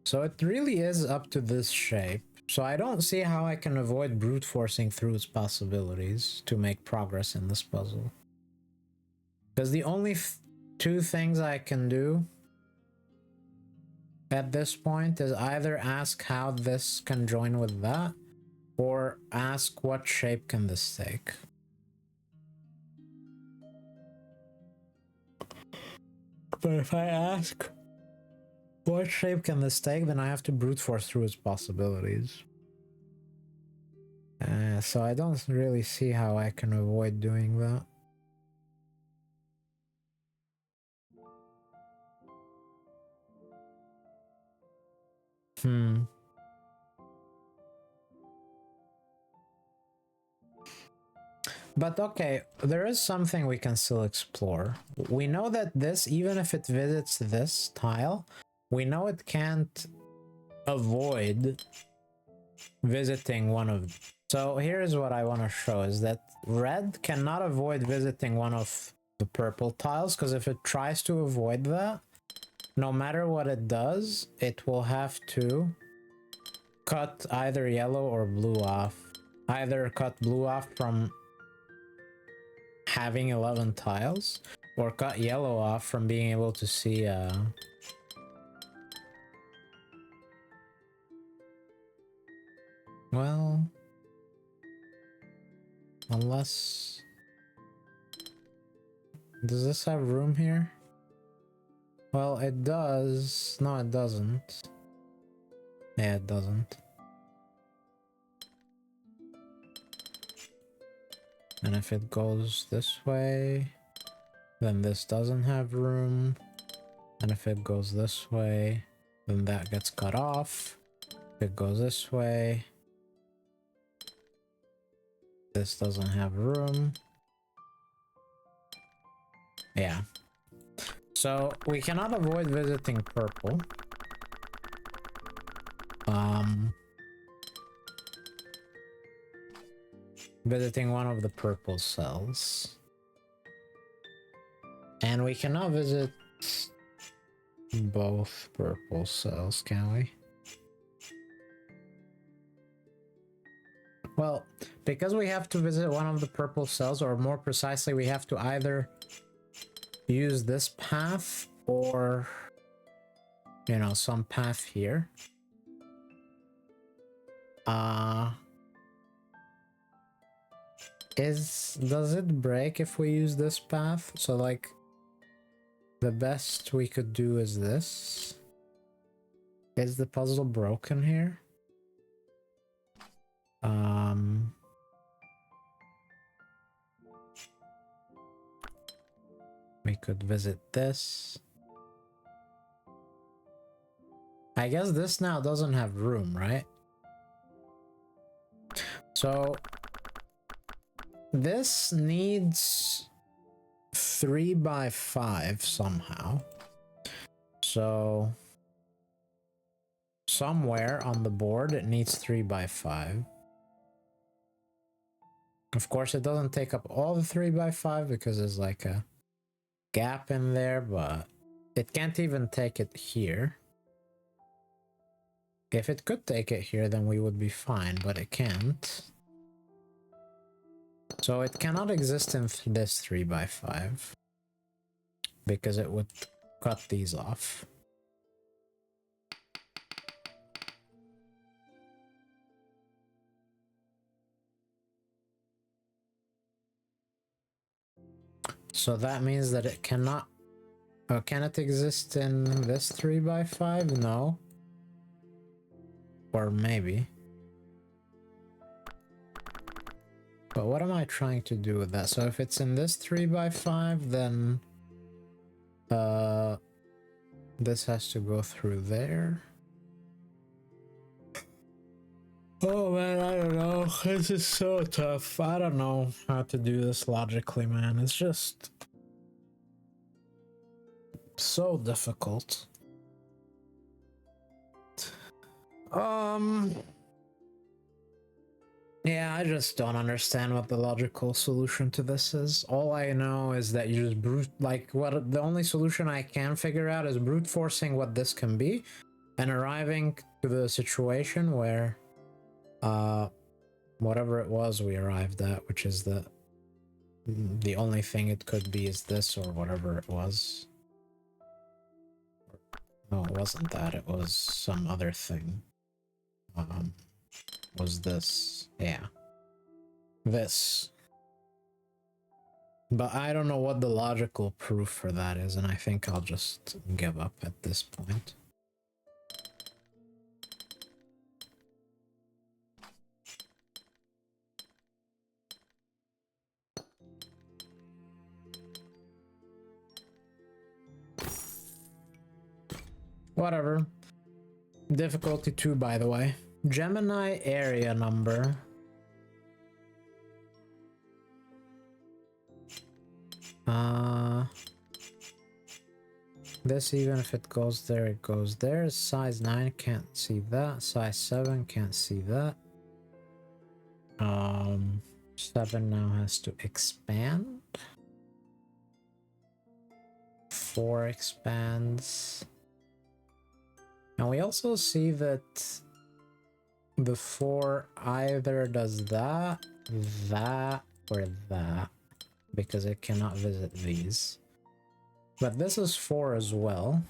[SPEAKER 1] So it really is up to this shape. So I don't see how I can avoid brute forcing through its possibilities to make progress in this puzzle. Because the only 2 things I can do at this point is either ask how this can join with that, or ask what shape can this take. But if I ask what shape can this take, then I have to brute force through its possibilities. So I don't really see how I can avoid doing that. But okay, there is something we can still explore. We know that this, even if it visits this tile, we know it can't avoid visiting one of... So here's what I want to show, is that red cannot avoid visiting one of the purple tiles, because if it tries to avoid that, no matter what it does, it will have to cut either yellow or blue off. Either cut blue off from having 11 tiles, or cut yellow off from being able to see well, unless... Does this have room here? Well, it does. No, it doesn't. Yeah, it doesn't. And if it goes this way, then this doesn't have room. And if it goes this way, then that gets cut off. If it goes this way, this doesn't have room. Yeah. So we cannot avoid visiting purple. Visiting one of the purple cells. And we cannot visit both purple cells, can we? Well, because we have to visit one of the purple cells, or more precisely, we have to either use this path or, you know, some path here. Does it break if we use this path? So like, the best we could do is this. Is the puzzle broken here? We could visit this. I guess this now doesn't have room, right? So this needs 3 by 5 somehow. So somewhere on the board it needs 3 by 5. Of course, it doesn't take up all the 3x5 because there's like a gap in there, but it can't even take it here. If it could take it here, then we would be fine, but it can't. So it cannot exist in this 3x5 because it would cut these off. So that means that it cannot... Oh, can it exist in this 3x5? No. Or maybe. But what am I trying to do with that? So if it's in this 3x5, then... this has to go through there. Oh man, I don't know. This is so tough. I don't know how to do this logically, man. It's just... so difficult. Yeah, I just don't understand what the logical solution to this is. All I know is that you just the only solution I can figure out is brute forcing what this can be and arriving to the situation where whatever it was we arrived at, which is the only thing it could be is this or whatever it was. No, it wasn't that, it was some other thing. Was this. Yeah. This. But I don't know what the logical proof for that is, and I think I'll just give up at this point. Whatever. Difficulty 2, by the way. Gemini area number. This, even if it goes there, it goes there. Size 9, can't see that. Size 7, can't see that. 7 now has to expand. 4 expands. And we also see that the 4 either does that, or that, because it cannot visit these. But this is 4 as well.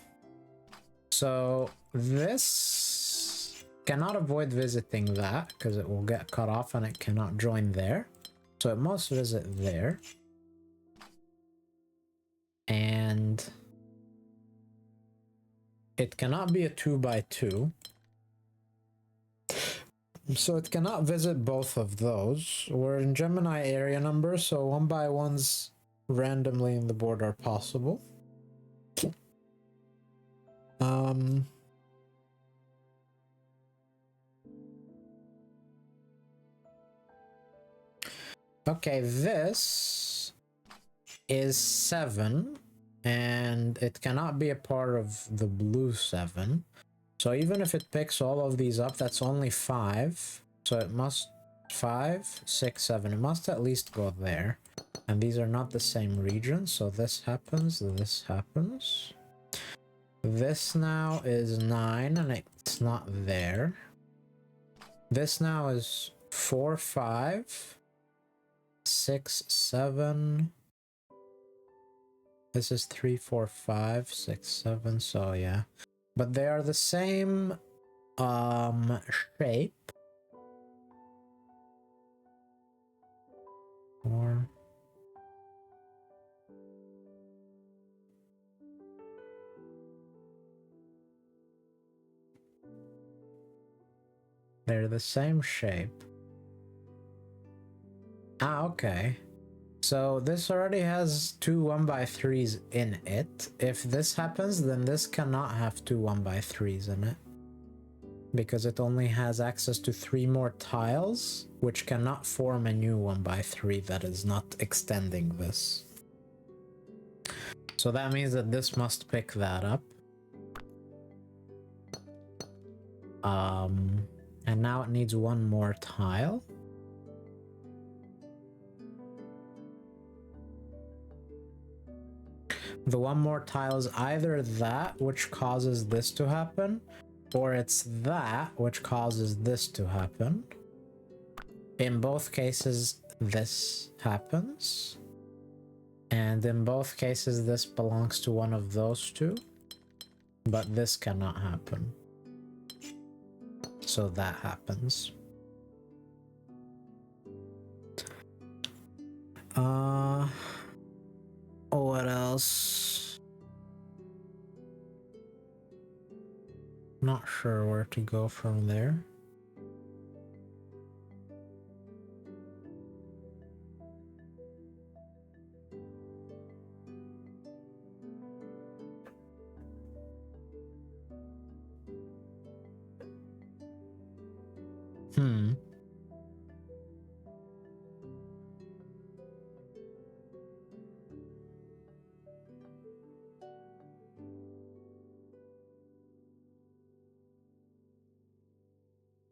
[SPEAKER 1] So this cannot avoid visiting that, because it will get cut off and it cannot join there. So it must visit there. And it cannot be a 2x2. So it cannot visit both of those. We're in Gemini area number, so 1x1s randomly in the board are possible. Okay, this is 7, and it cannot be a part of the blue 7. So even if it picks all of these up, that's only 5. So it must 5, 6, 7. It must at least go there. And these are not the same region, so this happens, this happens. This now is 9, and it's not there. This now is 4, 5, 6, 7. This is 3, 4, 5, 6, 7, so yeah. But they are the same shape. Or they're the same shape. Ah, okay. So this already has 2 1x3s in it. If this happens, then this cannot have 2 1x3s in it. Because it only has access to 3 more tiles, which cannot form a new 1x3 that is not extending this. So that means that this must pick that up. And now it needs 1 more tile. The one more tile is either that, which causes this to happen, or it's that, which causes this to happen. In both cases, this happens. And in both cases, this belongs to one of those two. But this cannot happen. So that happens. What else? Not sure where to go from there.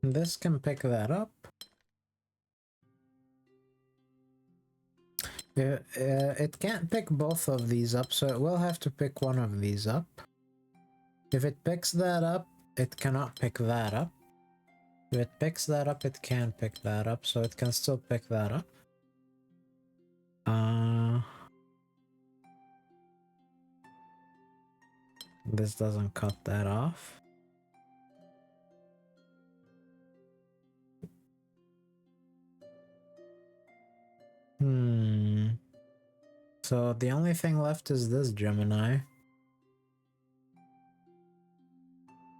[SPEAKER 1] This can pick that up. It can't pick both of these up, so it will have to pick one of these up. If it picks that up, it cannot pick that up. If it picks that up, it can pick that up, so it can still pick that up. This doesn't cut that off. So the only thing left is this Gemini.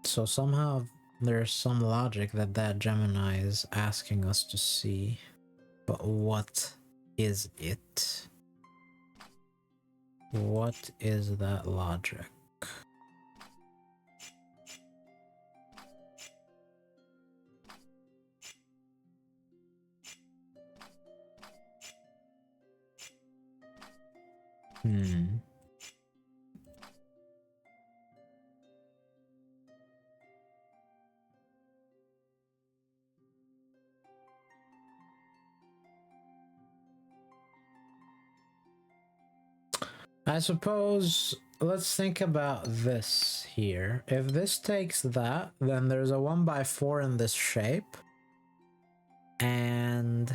[SPEAKER 1] So somehow there's some logic that that Gemini is asking us to see. But what is it? What is that logic? I suppose, let's think about this here. If this takes that, then there's a 1x4 in this shape. And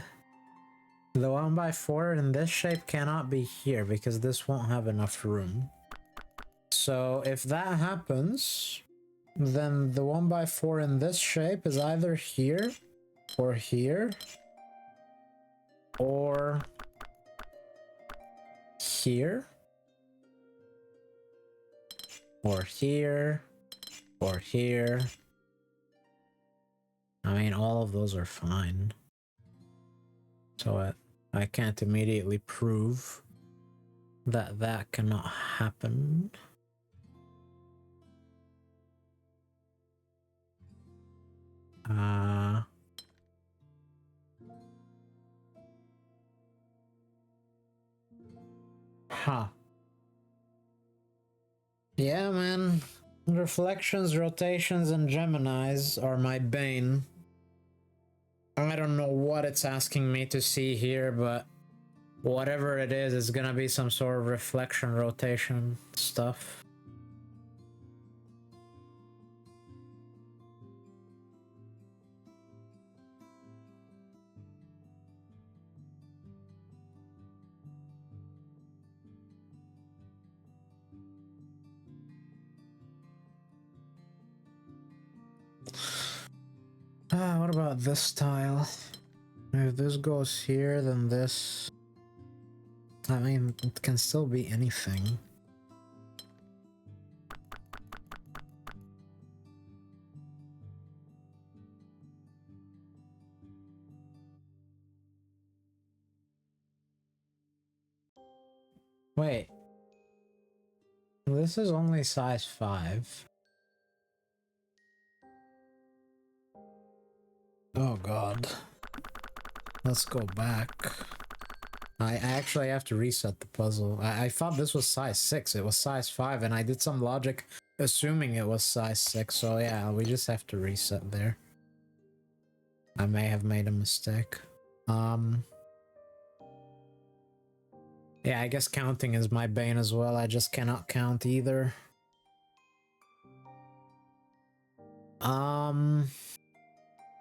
[SPEAKER 1] the 1x4 in this shape cannot be here because this won't have enough room. So if that happens, then the 1x4 in this shape is either here, or here, or here, or here, or here. I mean, all of those are fine. So I can't immediately prove that that cannot happen. Yeah, man. Reflections, rotations, and Geminis are my bane. I don't know what it's asking me to see here, but whatever it is, it's gonna be some sort of reflection, rotation stuff. What about this tile? If this goes here, then this... I mean, it can still be anything. Wait. This is only size 5. Oh god. Let's go back. I actually have to reset the puzzle. I thought this was size 6. It was size 5, and I did some logic assuming it was size 6. So yeah, we just have to reset there. I may have made a mistake. Yeah, I guess counting is my bane as well. I just cannot count either.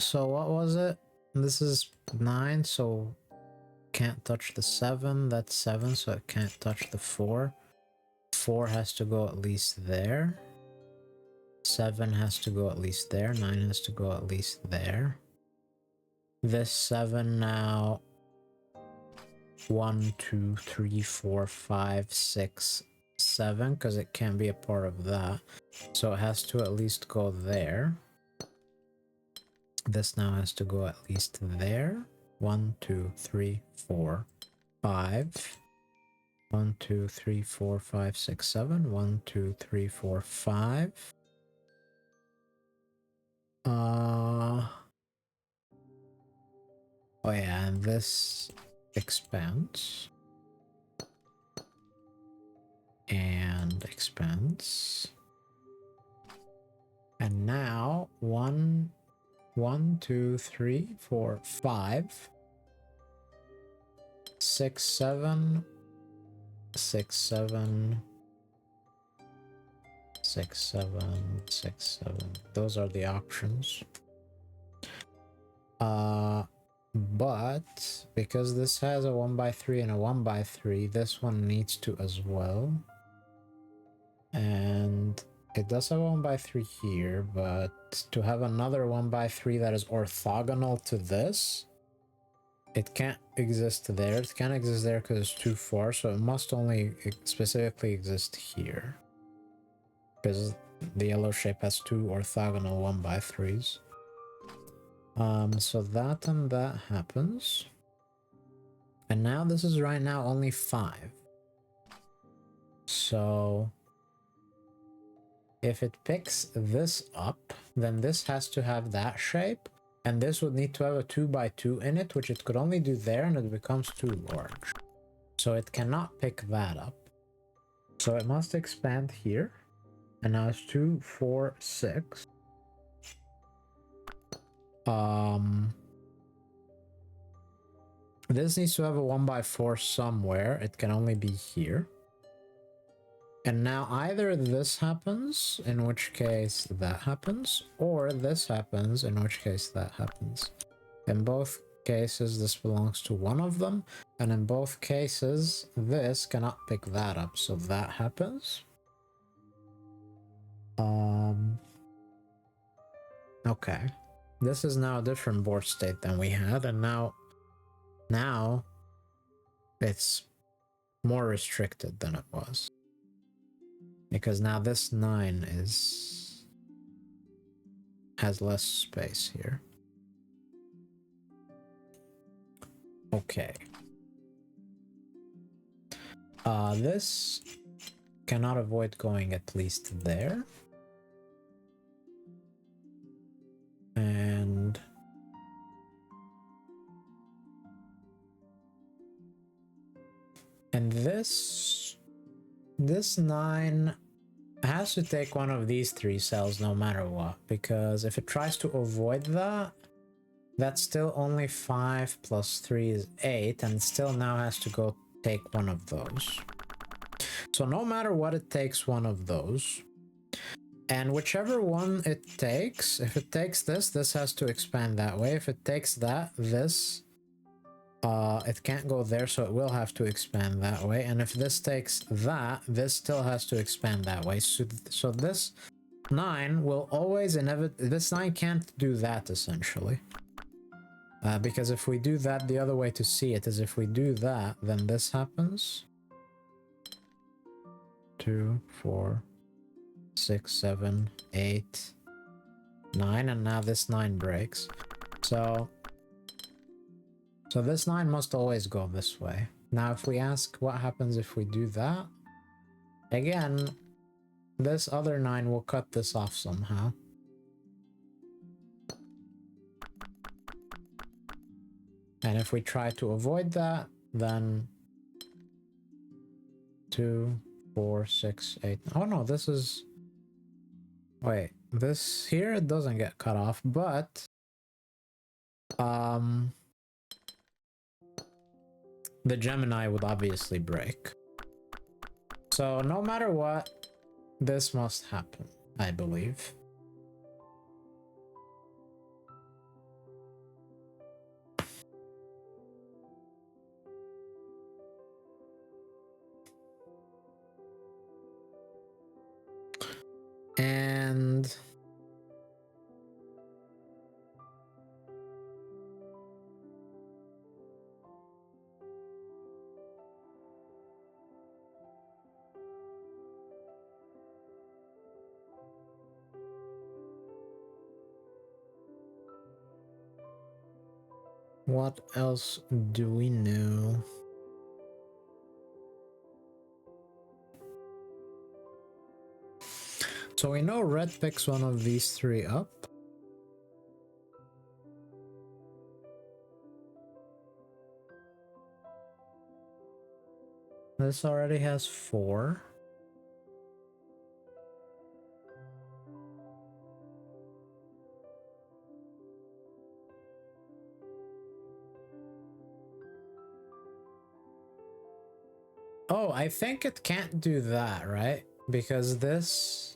[SPEAKER 1] So what was it? This is 9, so can't touch the 7. That's 7, so it can't touch the 4. 4 has to go at least there. 7 has to go at least there. 9 has to go at least there. This 7 now. 1, 2, 3, 4, 5, 6, 7, because it can't be a part of that. So it has to at least go there. This now has to go at least there. 1, 2, 3, 4, 5. 1, 2, 3, 4, 5, 6, 7. 1, 2, 3, 4, 5. Oh yeah, and this expands. And expands. And now 1, 2, 3, 4, 5, 6, 7, 6, 7, 6, 7, 6, 7. Those are the options. But because this has a 1x3 and a 1x3, this one needs to as well. And it does have a 1x3 here, but to have another 1x3 that is orthogonal to this, it can't exist there. It can't exist there because it's too far, so it must only specifically exist here. Because the yellow shape has 2 orthogonal 1x3s. So that and that happens. And now this is right now only 5. So if it picks this up, then this has to have that shape, and this would need to have a 2x2 in it, which it could only do there, and it becomes too large. So it cannot pick that up. So it must expand here, and now it's 2, 4, 6. This needs to have a 1x4 somewhere. It can only be here. And now either this happens, in which case that happens, or this happens, in which case that happens. In both cases, this belongs to one of them, and in both cases, this cannot pick that up, so that happens. Okay. This is now a different board state than we had, and now it's more restricted than it was. Because now this 9 has less space here. Okay. This cannot avoid going at least there. And this 9 has to take one of these 3 cells no matter what, because if it tries to avoid that, that's still only 5 plus 3 is 8, and still now has to go take one of those. So no matter what, it takes one of those. And whichever one it takes, if it takes this, this has to expand that way. If it takes that, this, it can't go there, so it will have to expand that way. And if this takes that, this still has to expand that way. So this 9 will always this 9 can't do that, essentially. Because if we do that, the other way to see it is if we do that, then this happens. 2, 4, 6, 7, 8, 9, and now this 9 breaks. So this 9 must always go this way. Now if we ask what happens if we do that, again, this other 9 will cut this off somehow. And if we try to avoid that, then 2, 4, 6, 8. Oh no, this is... Wait, this here, it doesn't get cut off, but... the Gemini would obviously break. So no matter what, this must happen, I believe. And what else do we know? So we know red picks one of these three up. This already has 4. Oh, I think it can't do that, right? Because this...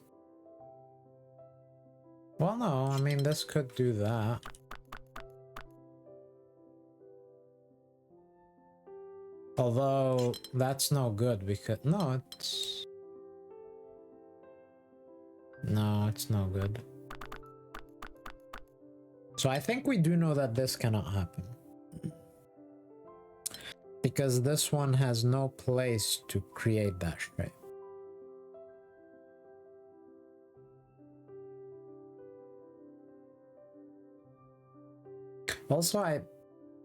[SPEAKER 1] Well, no, I mean, this could do that. Although, that's no good because... No, it's... No, it's no good. So I think we do know that this cannot happen. Because this one has no place to create that shape. Also,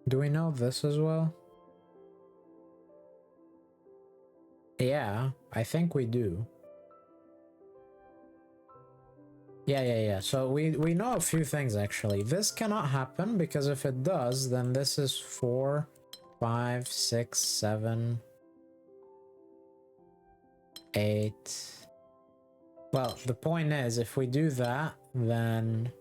[SPEAKER 1] do we know this as well? Yeah, I think we do. Yeah. So we know a few things actually. This cannot happen because if it does, then this is 4, 5, 6, 7, 8. Well, the point is, if we do that, then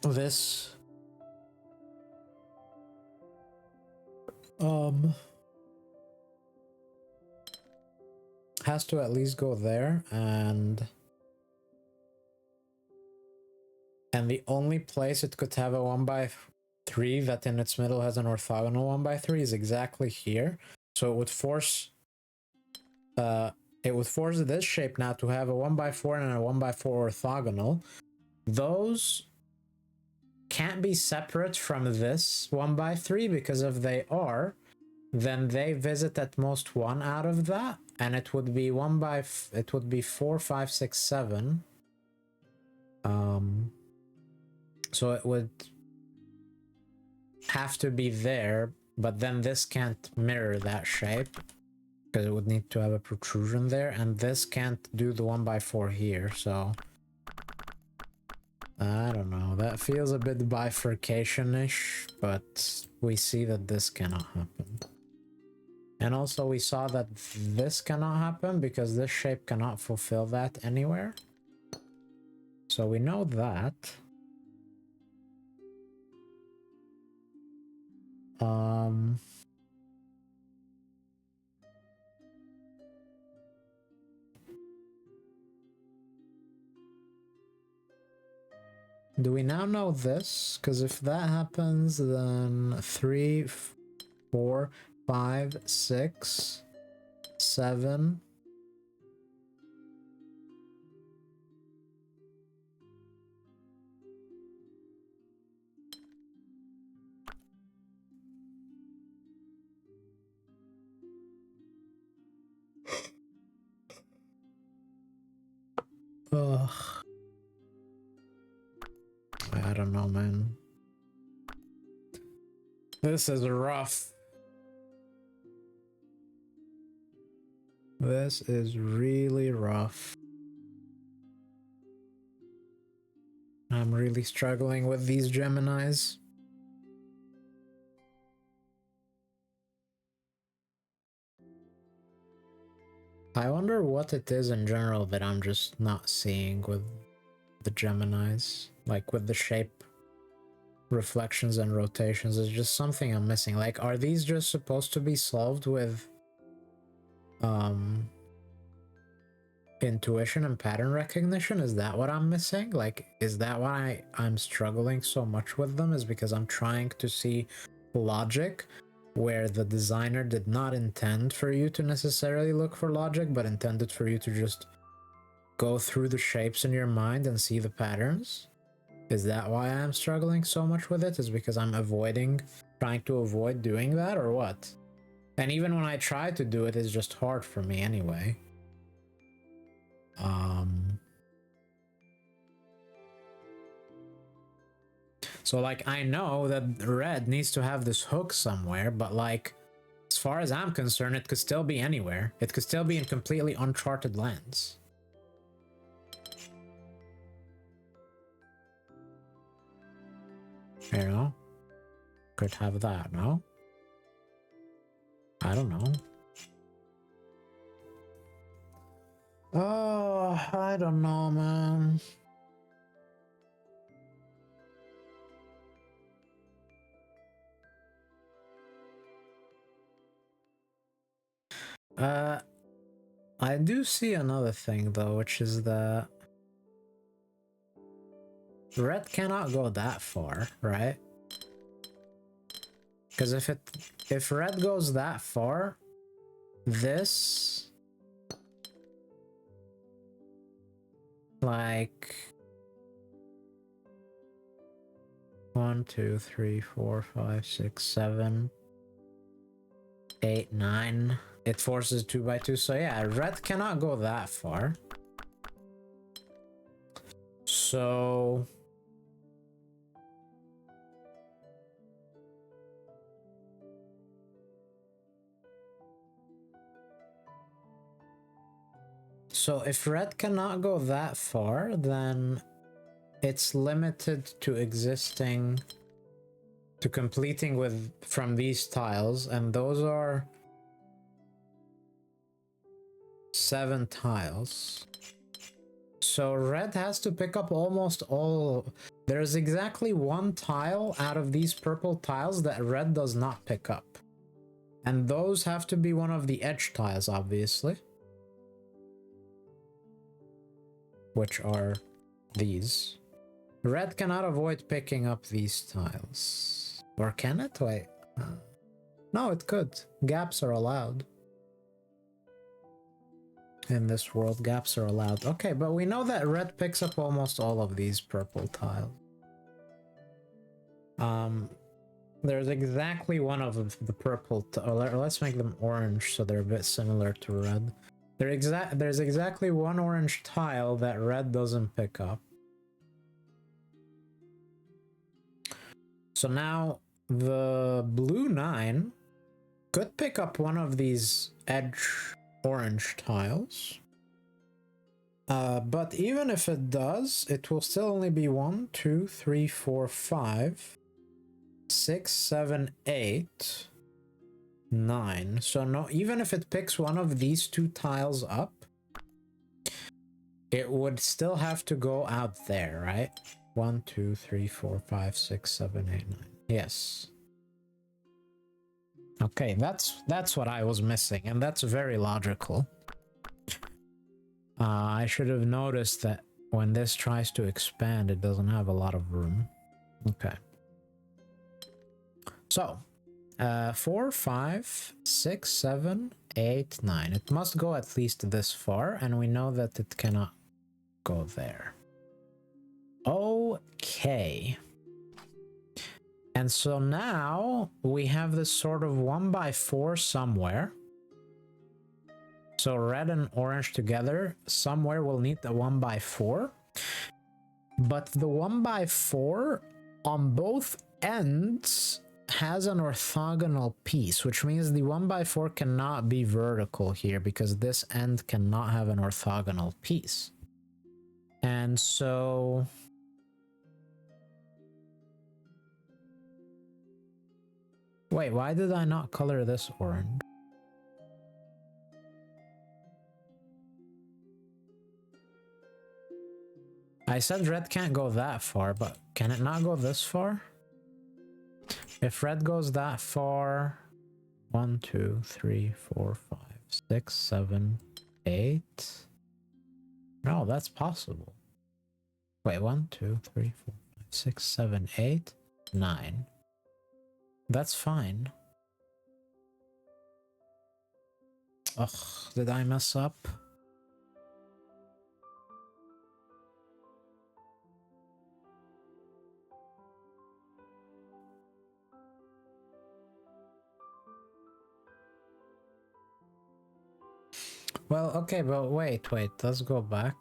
[SPEAKER 1] this has to at least go there, and the only place it could have a 1/3 that in its middle has an orthogonal 1/3 is exactly here. So it would force this shape now to have a 1/4 and a 1/4 orthogonal. Those can't be separate from this 1/3 because if they are, then they visit at most 1 out of that, and it would be 4, 5, 6, 7. So it would have to be there, but then this can't mirror that shape because it would need to have a protrusion there, and this can't do the 1/4 here, so I don't know. That feels a bit bifurcation-ish, but we see that this cannot happen. And also we saw that this cannot happen because this shape cannot fulfill that anywhere. So we know that. Do we now know this? Because if that happens, then 3, 4, 5, 6, 7. Ugh. I don't know, man. This is rough. This is really rough. I'm really struggling with these Geminis. I wonder what it is in general that I'm just not seeing with the Geminis. Like with the shape reflections and rotations. There's just something I'm missing. Like, are these just supposed to be solved with intuition and pattern recognition? Is that what I'm missing? Like, is that why I'm struggling so much with them? Is because I'm trying to see logic where the designer did not intend for you to necessarily look for logic, but intended for you to just go through the shapes in your mind and see the patterns? Is that why I'm struggling so much with it? Is because I'm trying to avoid doing that, or what? And even when I try to do it, it's just hard for me anyway. So like, I know that red needs to have this hook somewhere, but like, as far as I'm concerned, it could still be anywhere. It could still be in completely uncharted lands. You know? Could have that, no? I don't know. Oh, I don't know, man. I do see another thing though, which is that red cannot go that far, right? Because if red goes that far, this like 1, 2, 3, 4, 5, 6, 7, 8, 9. It forces 2 by 2. So yeah, red cannot go that far. So if red cannot go that far, then it's limited to completing with from these tiles, and those are 7 tiles. So red has to pick up almost all. There's exactly 1 tile out of these purple tiles that red does not pick up. And those have to be one of the edge tiles, obviously. Which are these. Red cannot avoid picking up these tiles. Or can it? Wait. No, it could. Gaps are allowed. In this world, gaps are allowed. Okay, but we know that red picks up almost all of these purple tiles. There's exactly one of the purple. Let's make them orange so they're a bit similar to red. There's exactly 1 orange tile that red doesn't pick up. So now the blue 9 could pick up one of these edge orange tiles. But even if it does, it will still only be 1, 2, 3, 4, 5, 6, 7, 8, 9. So no, even if it picks one of these 2 tiles up, it would still have to go out there, right? 1, 2, 3, 4, 5, 6, 7, 8, 9. Yes. Okay, that's what I was missing, and that's very logical. I should have noticed that when this tries to expand, it doesn't have a lot of room. Okay. So, 4, 5, 6, 7, 8, 9. It must go at least this far, and we know that it cannot go there. Okay. And so now we have this sort of 1 by 4 somewhere. So red and orange together, somewhere we'll need the 1 by 4. But the 1 by 4 on both ends has an orthogonal piece, which means the 1 by 4 cannot be vertical here because this end cannot have an orthogonal piece. And so wait, why did I not color this orange? I said red can't go that far, but can it not go this far? If red goes that far, 1, 2, 3, 4, 5, 6, 7, 8. No, that's possible. Wait, 1, 2, 3, 4, 5, 6, 7, 8, 9. That's fine. Ugh, did I mess up? Well, okay, but wait, let's go back.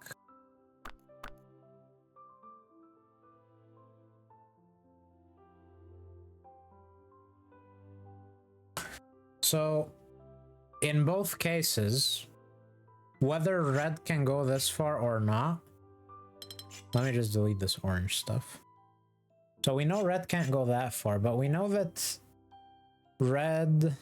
[SPEAKER 1] So, in both cases, whether red can go this far or not, let me just delete this orange stuff. So we know red can't go that far, but we know that red...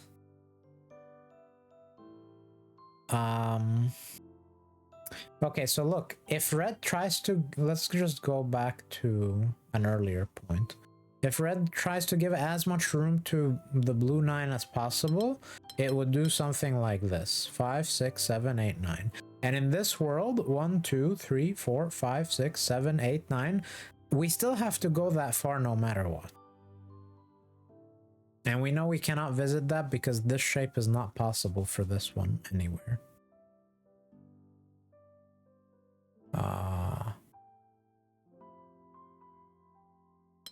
[SPEAKER 1] Okay, so look, if red tries to... Let's just go back to an earlier point. If red tries to give as much room to the blue 9 as possible, it would do something like this. 5, 6, 7, 8, 9. And in this world, 1, 2, 3, 4, 5, 6, 7, 8, 9, we still have to go that far no matter what. And we know we cannot visit that because this shape is not possible for this one anywhere.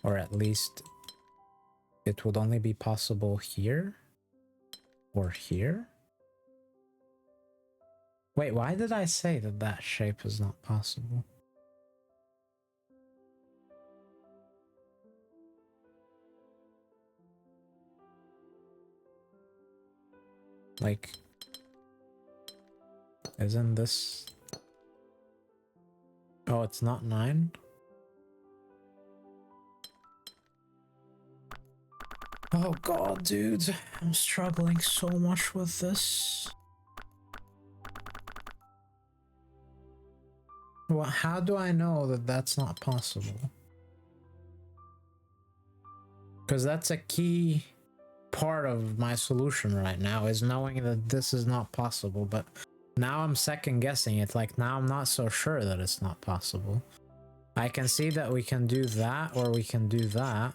[SPEAKER 1] Or at least it would only be possible here or here. Wait, why did I say that that shape is not possible? Like, isn't this... Oh, it's not 9? Oh god, dude. I'm struggling so much with this. Well, how do I know that that's not possible? Because that's a key part of my solution right now, is knowing that this is not possible, but now I'm second guessing it. Like, now I'm not so sure that it's not possible. I can see that we can do that, or we can do that.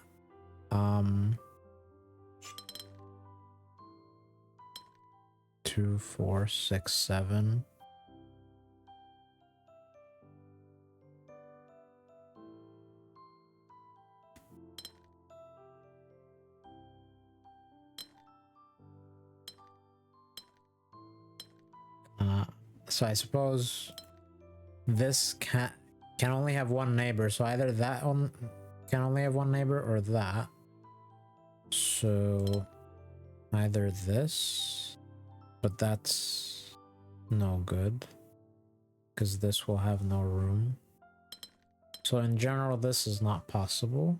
[SPEAKER 1] 2, 4, 6, 7. So I suppose this can only have one neighbor, so either that one can only have one neighbor or that. So either this, but that's no good because this will have no room. So in general, this is not possible.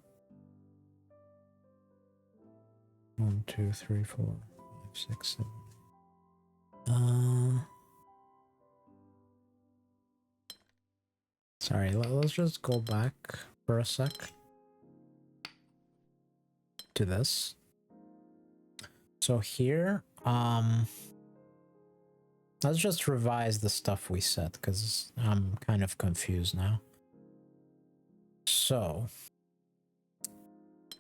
[SPEAKER 1] 1, 2, 3, 4, 5, 6, 7. Sorry, let's just go back for a sec to this. So here, let's just revise the stuff we said because I'm kind of confused now. So,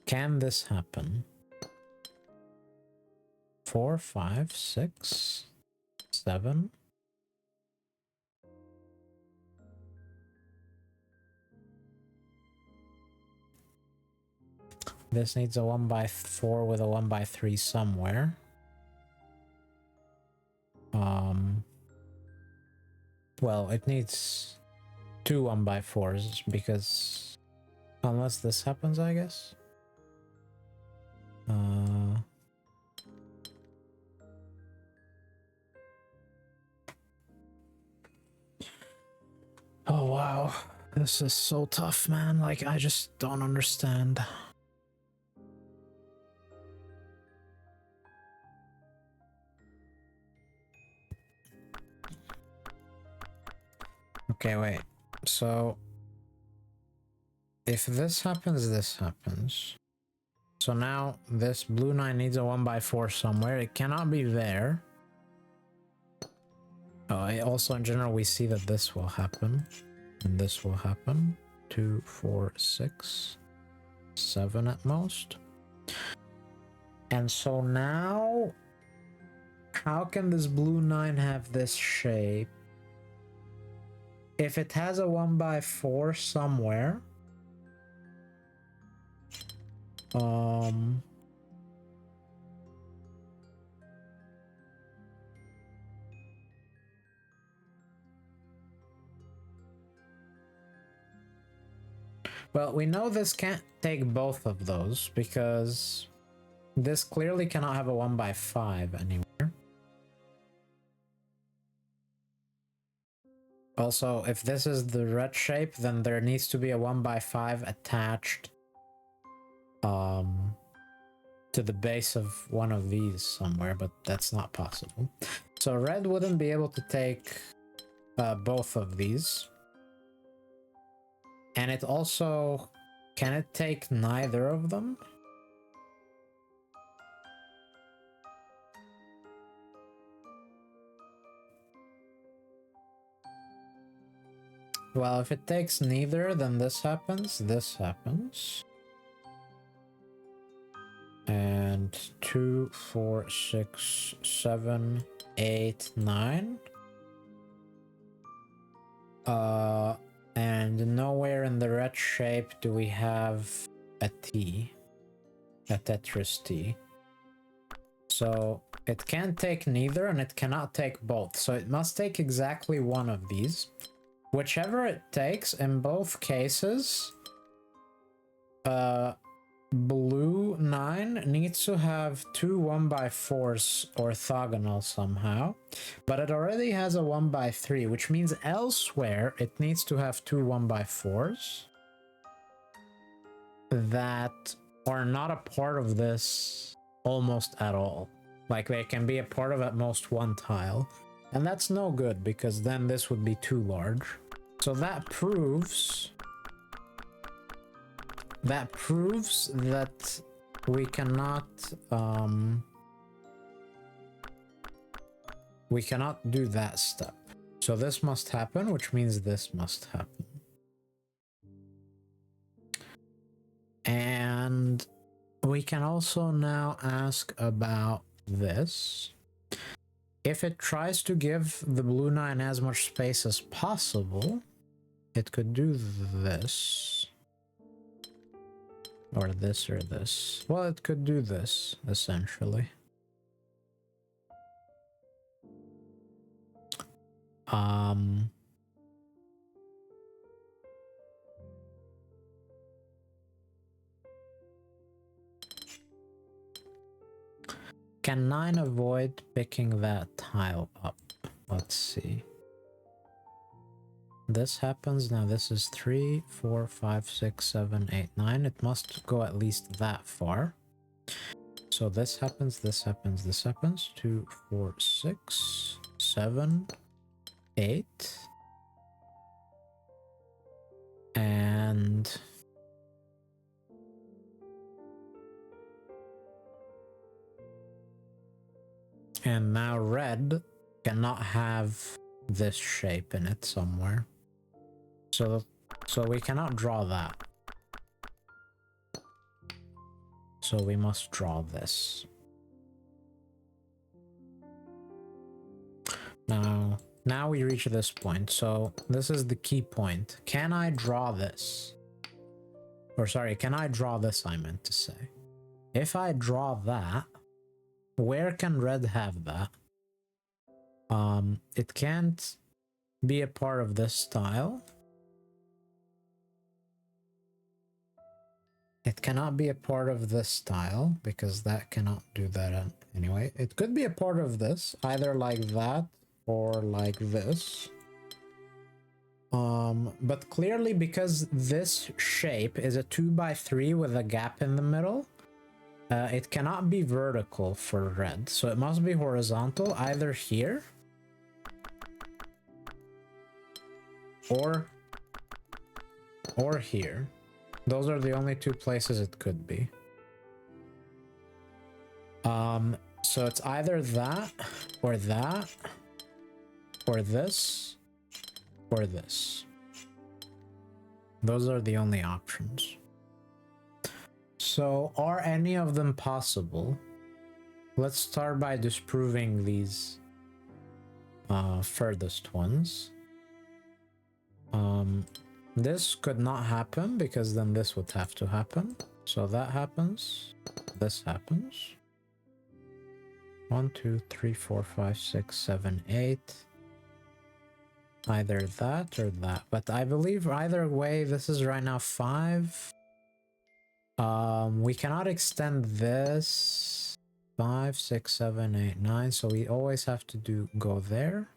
[SPEAKER 1] can this happen? 4, 5, 6, 7. This needs a 1x4 with a 1x3 somewhere. Well, it needs 2 1x4s because unless this happens, I guess. Oh wow, this is so tough, man. Like, I just don't understand. Okay, wait. So if this happens, this happens. So now this blue 9 needs a 1x4 somewhere. It cannot be there. Also, in general, we see that this will happen. And this will happen. 2, 4, 6, 7 at most. And so now, how can this blue 9 have this shape? If it has a 1x4 somewhere, well, we know this can't take both of those because this clearly cannot have a 1x5 anywhere. Also, if this is the red shape, then there needs to be a 1x5 attached to the base of one of these somewhere, but that's not possible. So red wouldn't be able to take both of these. And it also, can it take neither of them? Well, if it takes neither, then this happens, and 2, 4, 6, 7, 8, 9. And nowhere in the red shape do we have a T, a Tetris T. So it can't take neither and it cannot take both. So it must take exactly one of these. Whichever it takes, in both cases, blue 9 needs to have two 1x4s orthogonal somehow, but it already has a 1x3, which means elsewhere it needs to have two 1x4s that are not a part of this almost at all. Like they can be a part of at most one tile, and that's no good because then this would be too large. So that proves that we cannot do that step. So this must happen, which means this must happen. And we can also now ask about this. If it tries to give the blue 9 as much space as possible, it could do this. Or this or this. Well, it could do this, essentially. Can 9 avoid picking that tile up? Let's see. This happens, now this is 3, 4, 5, 6, 7, 8, 9. It must go at least that far. So this happens, this happens, this happens. 2, 4, 6, 7, 8. And now red cannot have this shape in it somewhere. So we cannot draw that. So we must draw this. Now we reach this point. So this is the key point. Can I draw this? Or sorry, can I draw this, I meant to say. If I draw that, where can red have that? It can't be a part of this tile. It cannot be a part of this tile because that cannot do that anyway. It could be a part of this, either like that or like this. But clearly because this shape is a 2x3 with a gap in the middle, it cannot be vertical for red. So it must be horizontal, either here or here. Those are the only two places it could be. So it's either that, or this, or this. Those are the only options. So are any of them possible? Let's start by disproving these furthest ones. This could not happen because then this would have to happen. So that happens. This happens. 1, 2, 3, 4, 5, 6, 7, 8. Either that or that. But I believe either way, this is right now 5. We cannot extend this. 5, 6, 7, 8, 9. So we always have to go there.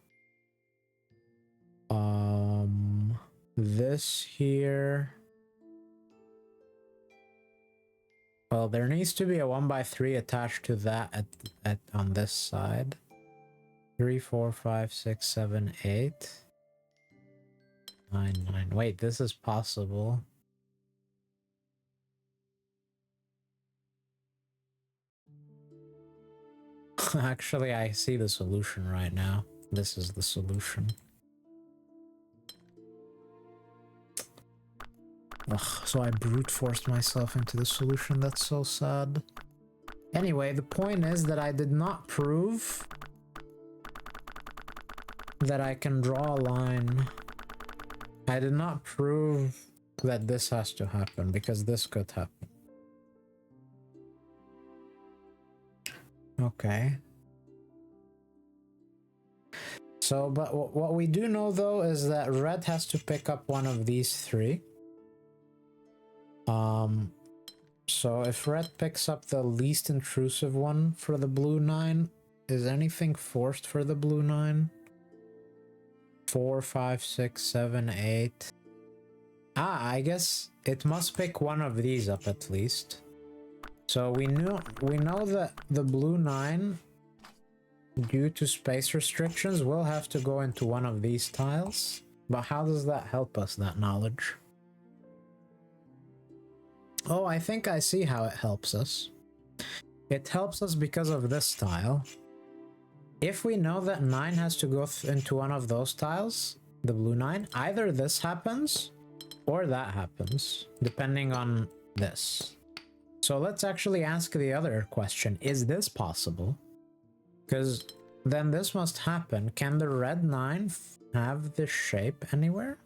[SPEAKER 1] This here. Well, there needs to be a 1x3 attached to that on this side. 3, 4, 5, 6, 7, 8. 9, 9. Wait, this is possible. Actually, I see the solution right now. This is the solution. Ugh, so I brute forced myself into the solution. That's so sad. Anyway, the point is that I did not prove that I can draw a line. I did not prove that this has to happen because this could happen. Okay. So, but what we do know though is that red has to pick up one of these 3. So if red picks up the least intrusive one for the blue 9, is anything forced for the blue 9? 4, 5, 6, 7, 8. I guess it must pick one of these up at least. So we know that the blue 9, due to space restrictions, will have to go into one of these tiles. But how does that help us, that knowledge? Oh, I think I see how it helps us. It helps us because of this tile. If we know that 9 has to go into one of those tiles, the blue 9, either this happens or that happens, depending on this. So let's actually ask the other question. Is this possible? Because then this must happen. Can the red 9 have this shape anywhere?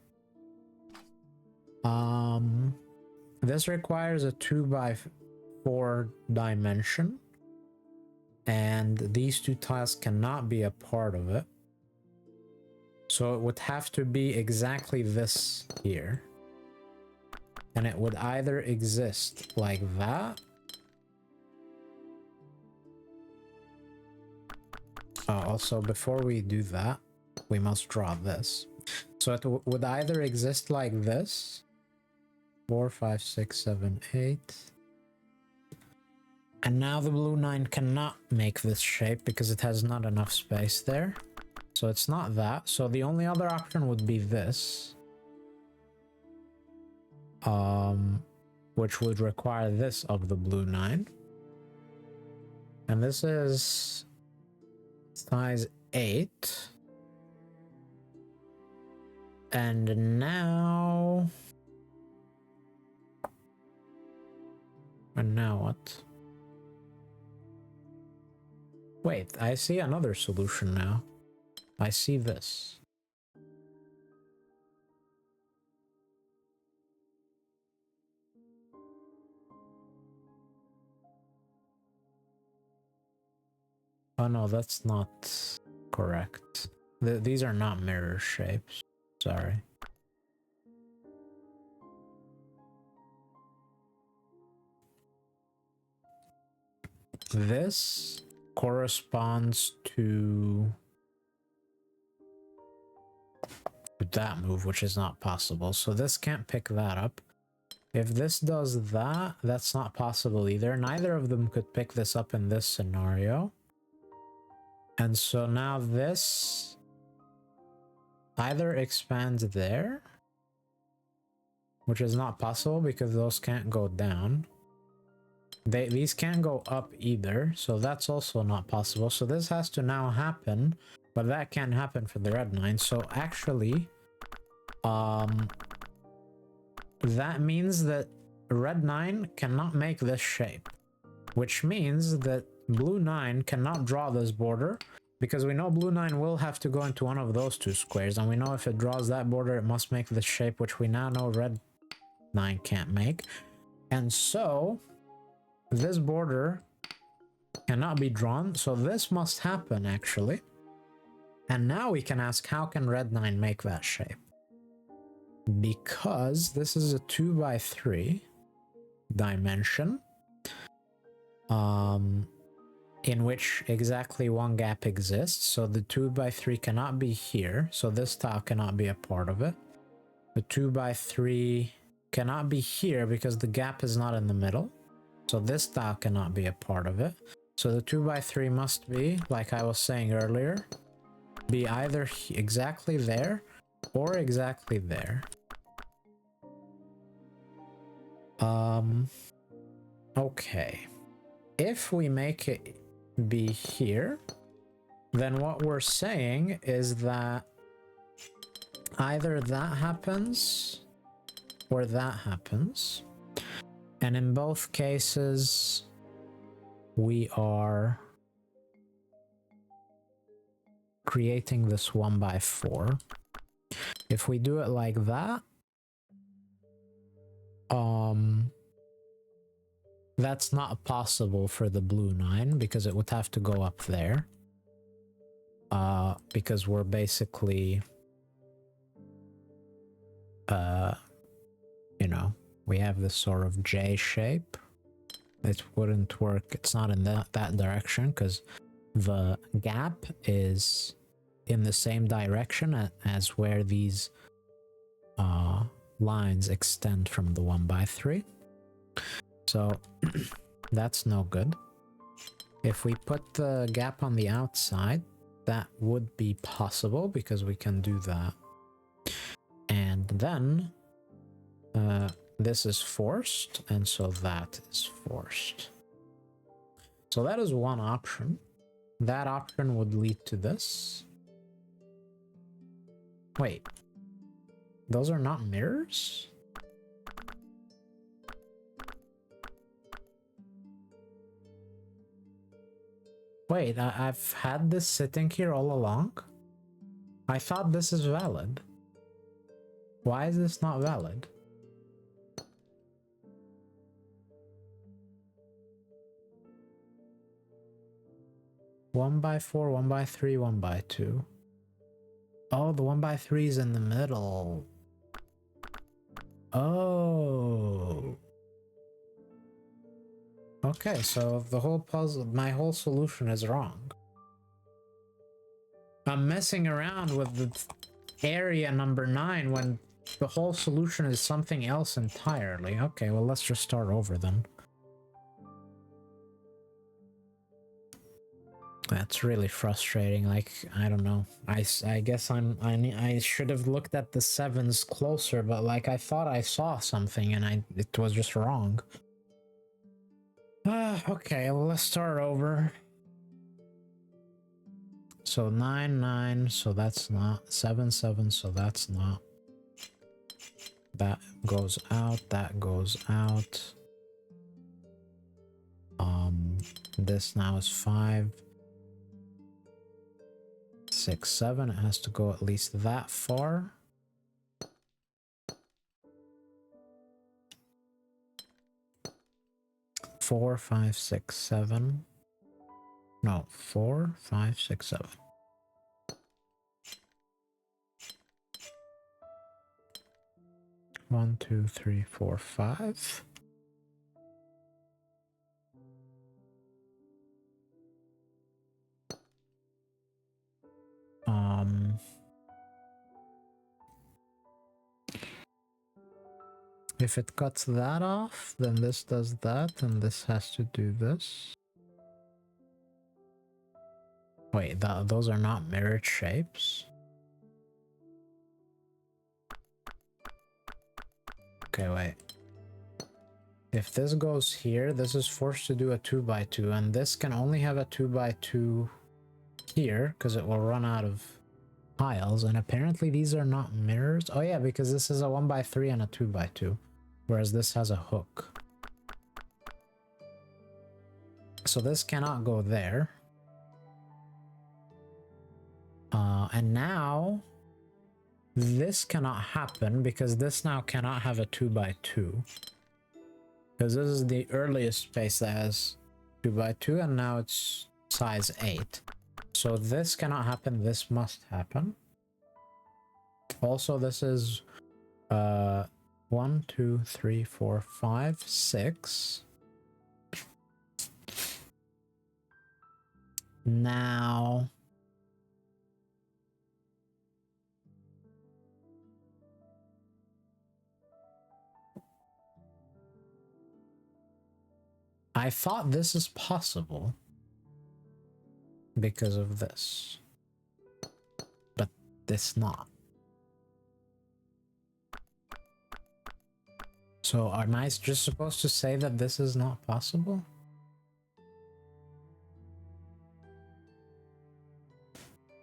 [SPEAKER 1] This requires a 2x4 dimension. And these 2 tiles cannot be a part of it. So it would have to be exactly this here. And it would either exist like that. Also, before we do that, we must draw this. So it would either exist like this. 4, 5, 6, 7, 8. And now the blue 9 cannot make this shape because it has not enough space there. So it's not that. So the only other option would be this. Which would require this of the blue 9. And this is size 8. And now... And now what? Wait, I see another solution now. I see this. Oh no, that's not correct. These are not mirror shapes. Sorry. This corresponds to that move, which is not possible. So this can't pick that up. If this does that, that's not possible either. Neither of them could pick this up in this scenario. And so now this either expands there which is not possible because those can't go down. These can't go up either, so that's also not possible. So this has to now happen, but that can't happen for the red 9. So actually, that means that red 9 cannot make this shape, which means that blue 9 cannot draw this border, because we know blue 9 will have to go into one of those two squares, and we know if it draws that border, it must make this shape, which we now know red 9 can't make. And so this border cannot be drawn, so this must happen actually. And now we can ask, how can red 9 make that shape? Because this is a 2 by 3 dimension, in which exactly one gap exists. So the 2 by 3 cannot be here, so this tile cannot be a part of it. The 2 by 3 cannot be here because the gap is not in the middle, so this tile cannot be a part of it. So the 2 by 3 must be, like I was saying earlier, be either exactly there or exactly there. Okay. If we make it be here, then what we're saying is that either that happens or that happens. And in both cases, we are creating this 1 by 4. If we do it like that, that's not possible for the blue 9 because it would have to go up there. Because we're basically, you know, we have this sort of J shape. It wouldn't work. It's not in that direction because the gap is in the same direction as where these lines extend from the 1 by 3. So that's no good. If we put the gap on the outside, that would be possible because we can do that. And then this is forced, and so that is forced. So that is one option. That option would lead to this. Wait, those are not mirrors? Wait, I've had this sitting here all along? I thought this is valid. Why is this not valid? One by 4, 1 by 3, 1 by 2. Oh, the 1 by 3 is in the middle. Oh. Okay, so the whole puzzle, my whole solution is wrong. I'm messing around with the area number 9 when the whole solution is something else entirely. Okay, well, let's just start over then. That's really frustrating. Like, I don't know. I guess I should have looked at the 7s closer, but like I thought I saw something and it was just wrong. Okay, well, let's start over. So 9, 9, so that's not. 7, 7, so that's not. That goes out, that goes out. This now is 5, 6, 7. It has to go at least that far. Four, 5, 6, 7. No, 4, 5, 6, 7. One, 2, 3, 4, 5. If it cuts that off, then this does that, and this has to do this. Wait, those are not mirrored shapes. Okay, wait. If this goes here, this is forced to do a 2x2, and this can only have a 2x2 here because it will run out of tiles. And apparently these are not mirrors. Oh yeah, because this is a 1x3 and a 2x2, whereas this has a hook. So this cannot go there. And now this cannot happen because this now cannot have a 2x2. Because this is the earliest space that has 2x2, and now it's size 8. So this cannot happen, this must happen. Also, this is 1, 2, 3, 4, 5, 6. Now I thought this is possible because of this, but this not. So am I just supposed to say that this is not possible?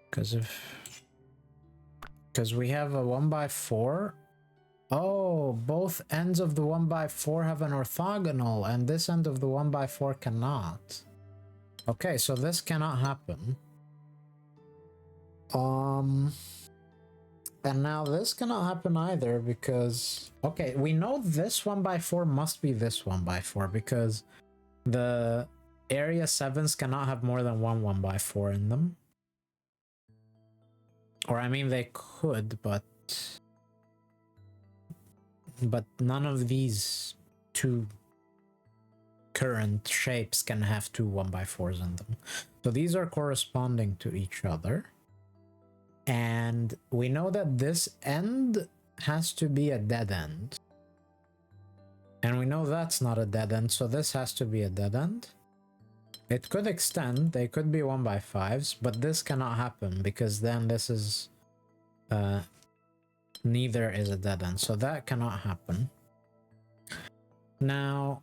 [SPEAKER 1] Because we have a 1x4. Oh, both ends of the 1x4 have an orthogonal, and this end of the 1x4 cannot. Okay, so this cannot happen. And now this cannot happen either because... Okay, we know this 1x4 must be this 1x4 because the area 7s cannot have more than one 1x4 in them. Or I mean, they could, but none of these two current shapes can have two 1x4s in them. So these are corresponding to each other. And we know that this end has to be a dead end. And we know that's not a dead end, so this has to be a dead end. It could extend, they could be 1x5s, but this cannot happen because then this is... neither is a dead end, so that cannot happen. Now,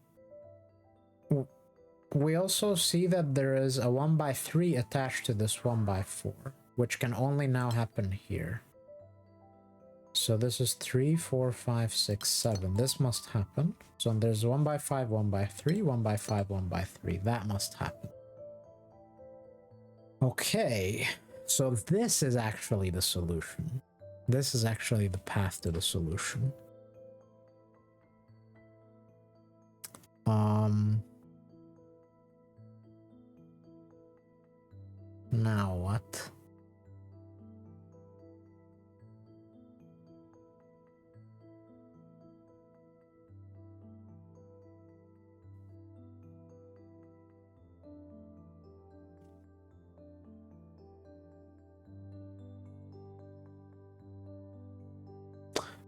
[SPEAKER 1] we also see that there is a 1x3 attached to this 1x4, which can only now happen here. So this is 3, 4, 5, 6, 7. This must happen. So there's 1x5, 1x3, 1x5, 1x3. That must happen. Okay, so this is actually the solution. This is actually the path to the solution. Now what?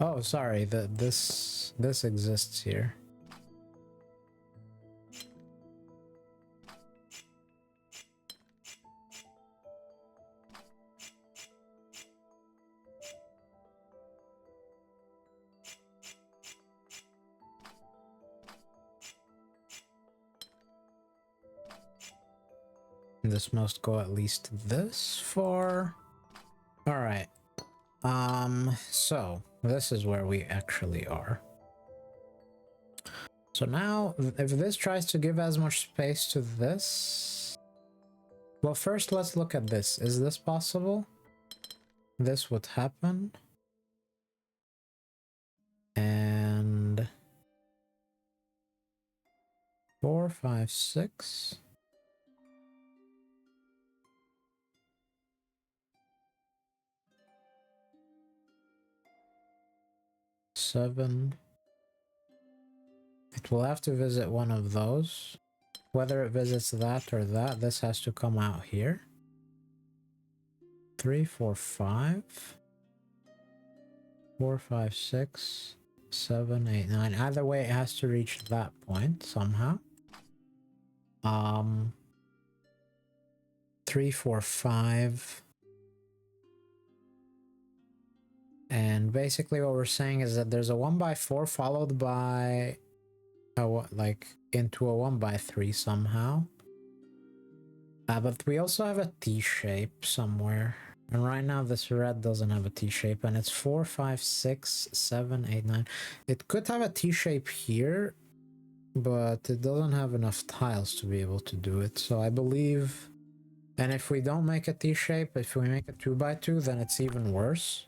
[SPEAKER 1] Oh, sorry, this exists here. This must go at least this far. All right. So this is where we actually are. So now, if this tries to give as much space to this... Well, first let's look at this. Is this possible? This would happen. And... 4, 5, 6... 7. It will have to visit one of those. Whether it visits that or that, this has to come out here. 3, 4, 5. 4, 5, 6, 7, 8, 9. Either way, it has to reach that point somehow. 3, 4, 5. And basically what we're saying is that there's a 1x4 followed by like into a 1x3 somehow. But we also have a T shape somewhere. And right now this red doesn't have a T shape, and it's 4, 5, 6, 7, 8, 9. It could have a T shape here, but it doesn't have enough tiles to be able to do it. So I believe, and if we don't make a T shape, if we make a 2x2, then it's even worse.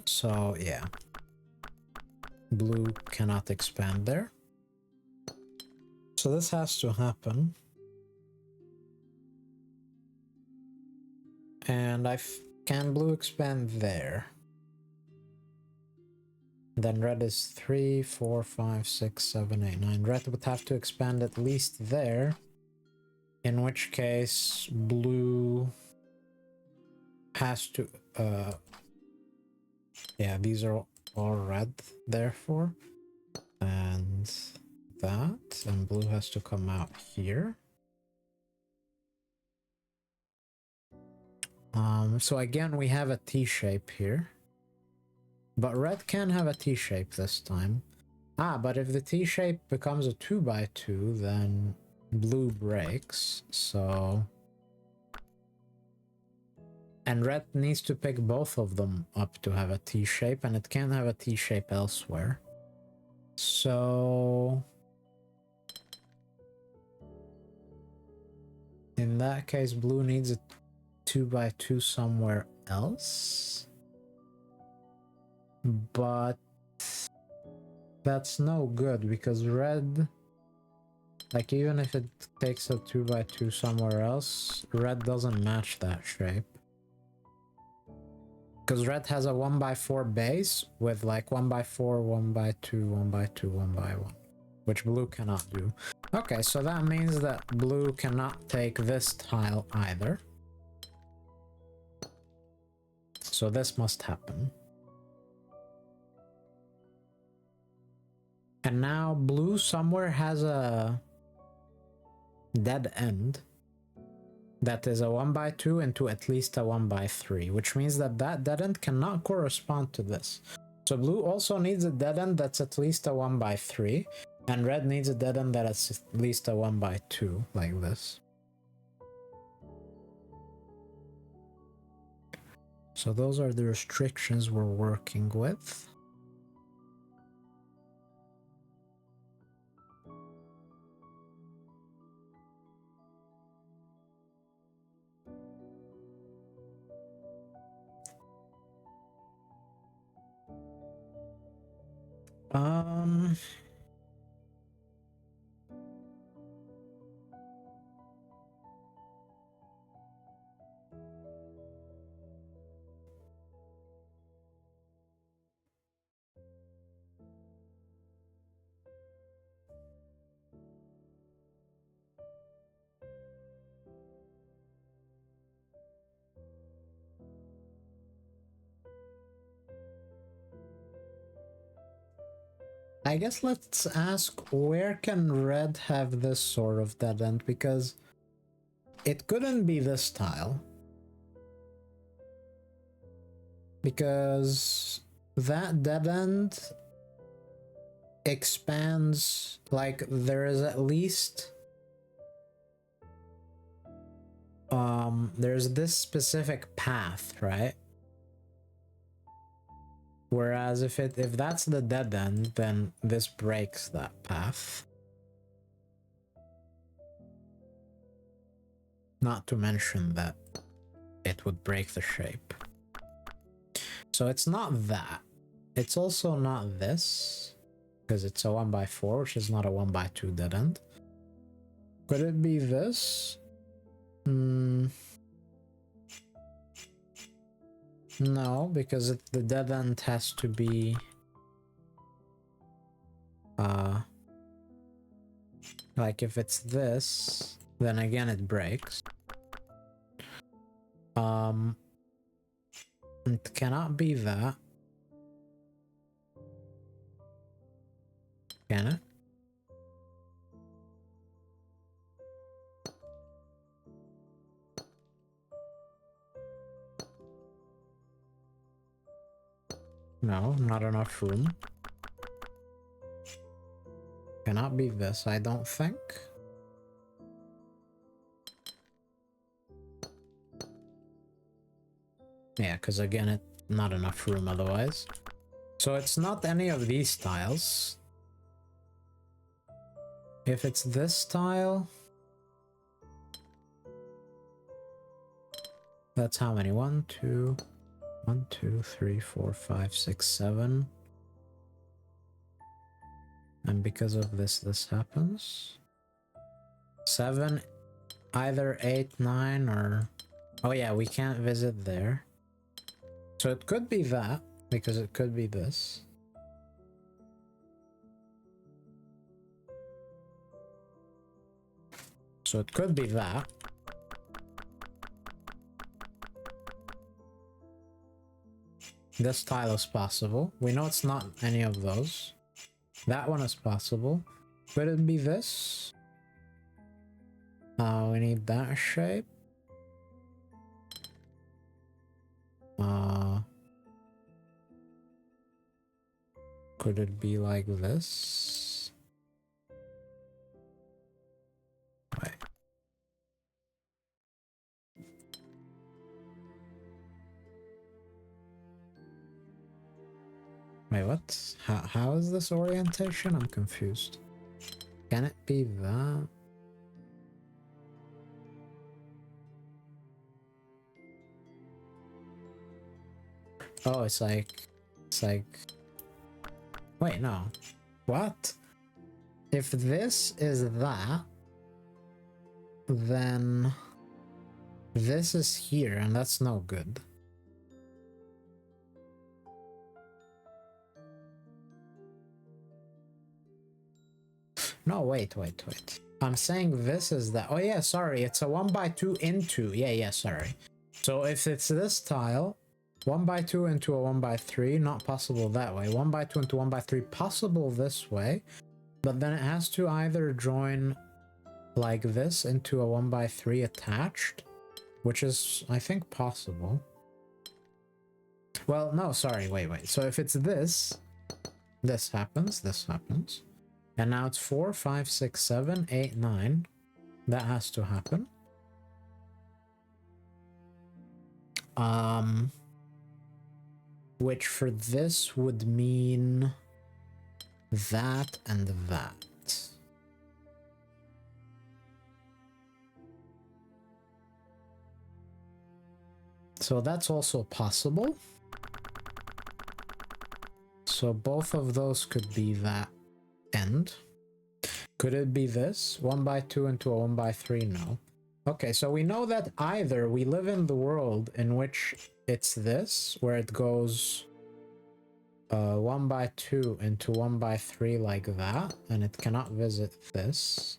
[SPEAKER 1] So yeah, blue cannot expand there. So this has to happen. And can blue expand there? Then red is 3, 4, 5, 6, 7, 8, 9. Red would have to expand at least there. In which case blue has to yeah, these are all red therefore. And that, and blue has to come out here. So again we have a T shape here. But red can have a T shape this time. But if the T shape becomes a 2x2, then blue breaks, so... And red needs to pick both of them up to have a T shape, and it can't have a T shape elsewhere. So... in that case, blue needs a 2x2 somewhere else. But... that's no good, because red... like, even if it takes a 2x2 somewhere else, red doesn't match that shape. Because red has a 1x4 base with like 1x4, 1x2, 1x2, 1x1, which blue cannot do. Okay, so that means that blue cannot take this tile either. So this must happen. And now blue somewhere has a dead end that is a 1x2 into at least a 1x3, which means that that dead end cannot correspond to this. So blue also needs a dead end that's at least a 1x3, and red needs a dead end that's at least a 1x2, like this. So those are the restrictions we're working with. I guess let's ask, where can red have this sort of dead end? Because it couldn't be this tile. Because that dead end expands, like, there is at least... there's this specific path, right? Whereas if that's the dead end, then this breaks that path. Not to mention that it would break the shape. So it's not that. It's also not this, because it's a 1x4, which is not a 1x2 dead end. Could it be this? No, because the dead end has to be... like, if it's this, then again it breaks. It cannot be that. Can it? No, not enough room. Cannot be this, I don't think. Yeah, because again, it's not enough room otherwise. So it's not any of these tiles. If it's this tile... That's how many? 1, 2, 1, 2, 3, 4, 5, 6, 7. And because of this, this happens. 7, either 8, 9, or... Oh yeah, we can't visit there. So it could be that, because it could be this. So it could be that. This tile is possible. We know it's not any of those. That one is possible. Could it be this? We need that shape. Could it be like this? Wait. Wait, what? How is this orientation? I'm confused. Can it be that? Oh, it's like... Wait, no. What? If this is that, then this is here, and that's no good. No, wait. I'm saying this is that. Oh yeah, sorry. It's a 1x2 into. Yeah, sorry. So if it's this tile, 1x2 into a 1x3, not possible that way. 1x2 into 1x3, possible this way. But then it has to either join like this into a 1x3 attached, which is, I think, possible. Well, no, sorry, wait. So if it's this happens, this happens. And now it's 4, 5, 6, 7, 8, 9. That has to happen. Which for this would mean that and that. So that's also possible. So both of those could be that end. Could it be this? 1x2 into a 1x3? No. Okay, so we know that either we live in the world in which it's this, where it goes 1x2 into 1x3 like that, and it cannot visit this.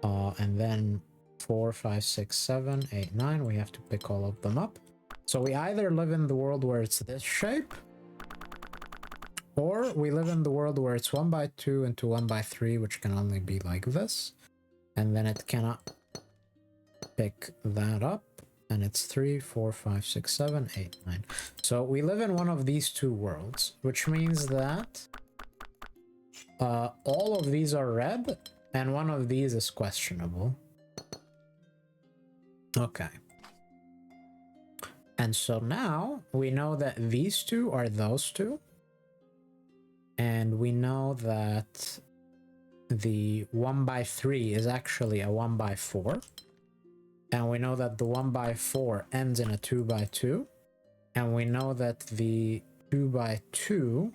[SPEAKER 1] And then 4, 5, 6, 7, 8, 9, we have to pick all of them up. So we either live in the world where it's this shape, or we live in the world where it's 1x2 into 1x3, which can only be like this. And then it cannot pick that up. And it's 3, 4, 5, 6, 7, 8, 9. So we live in one of these two worlds, which means that all of these are red, and one of these is questionable. Okay. And so now we know that these two are those two. And we know that the 1x3 is actually a 1x4. And we know that the 1x4 ends in a 2x2. And we know that the 2x2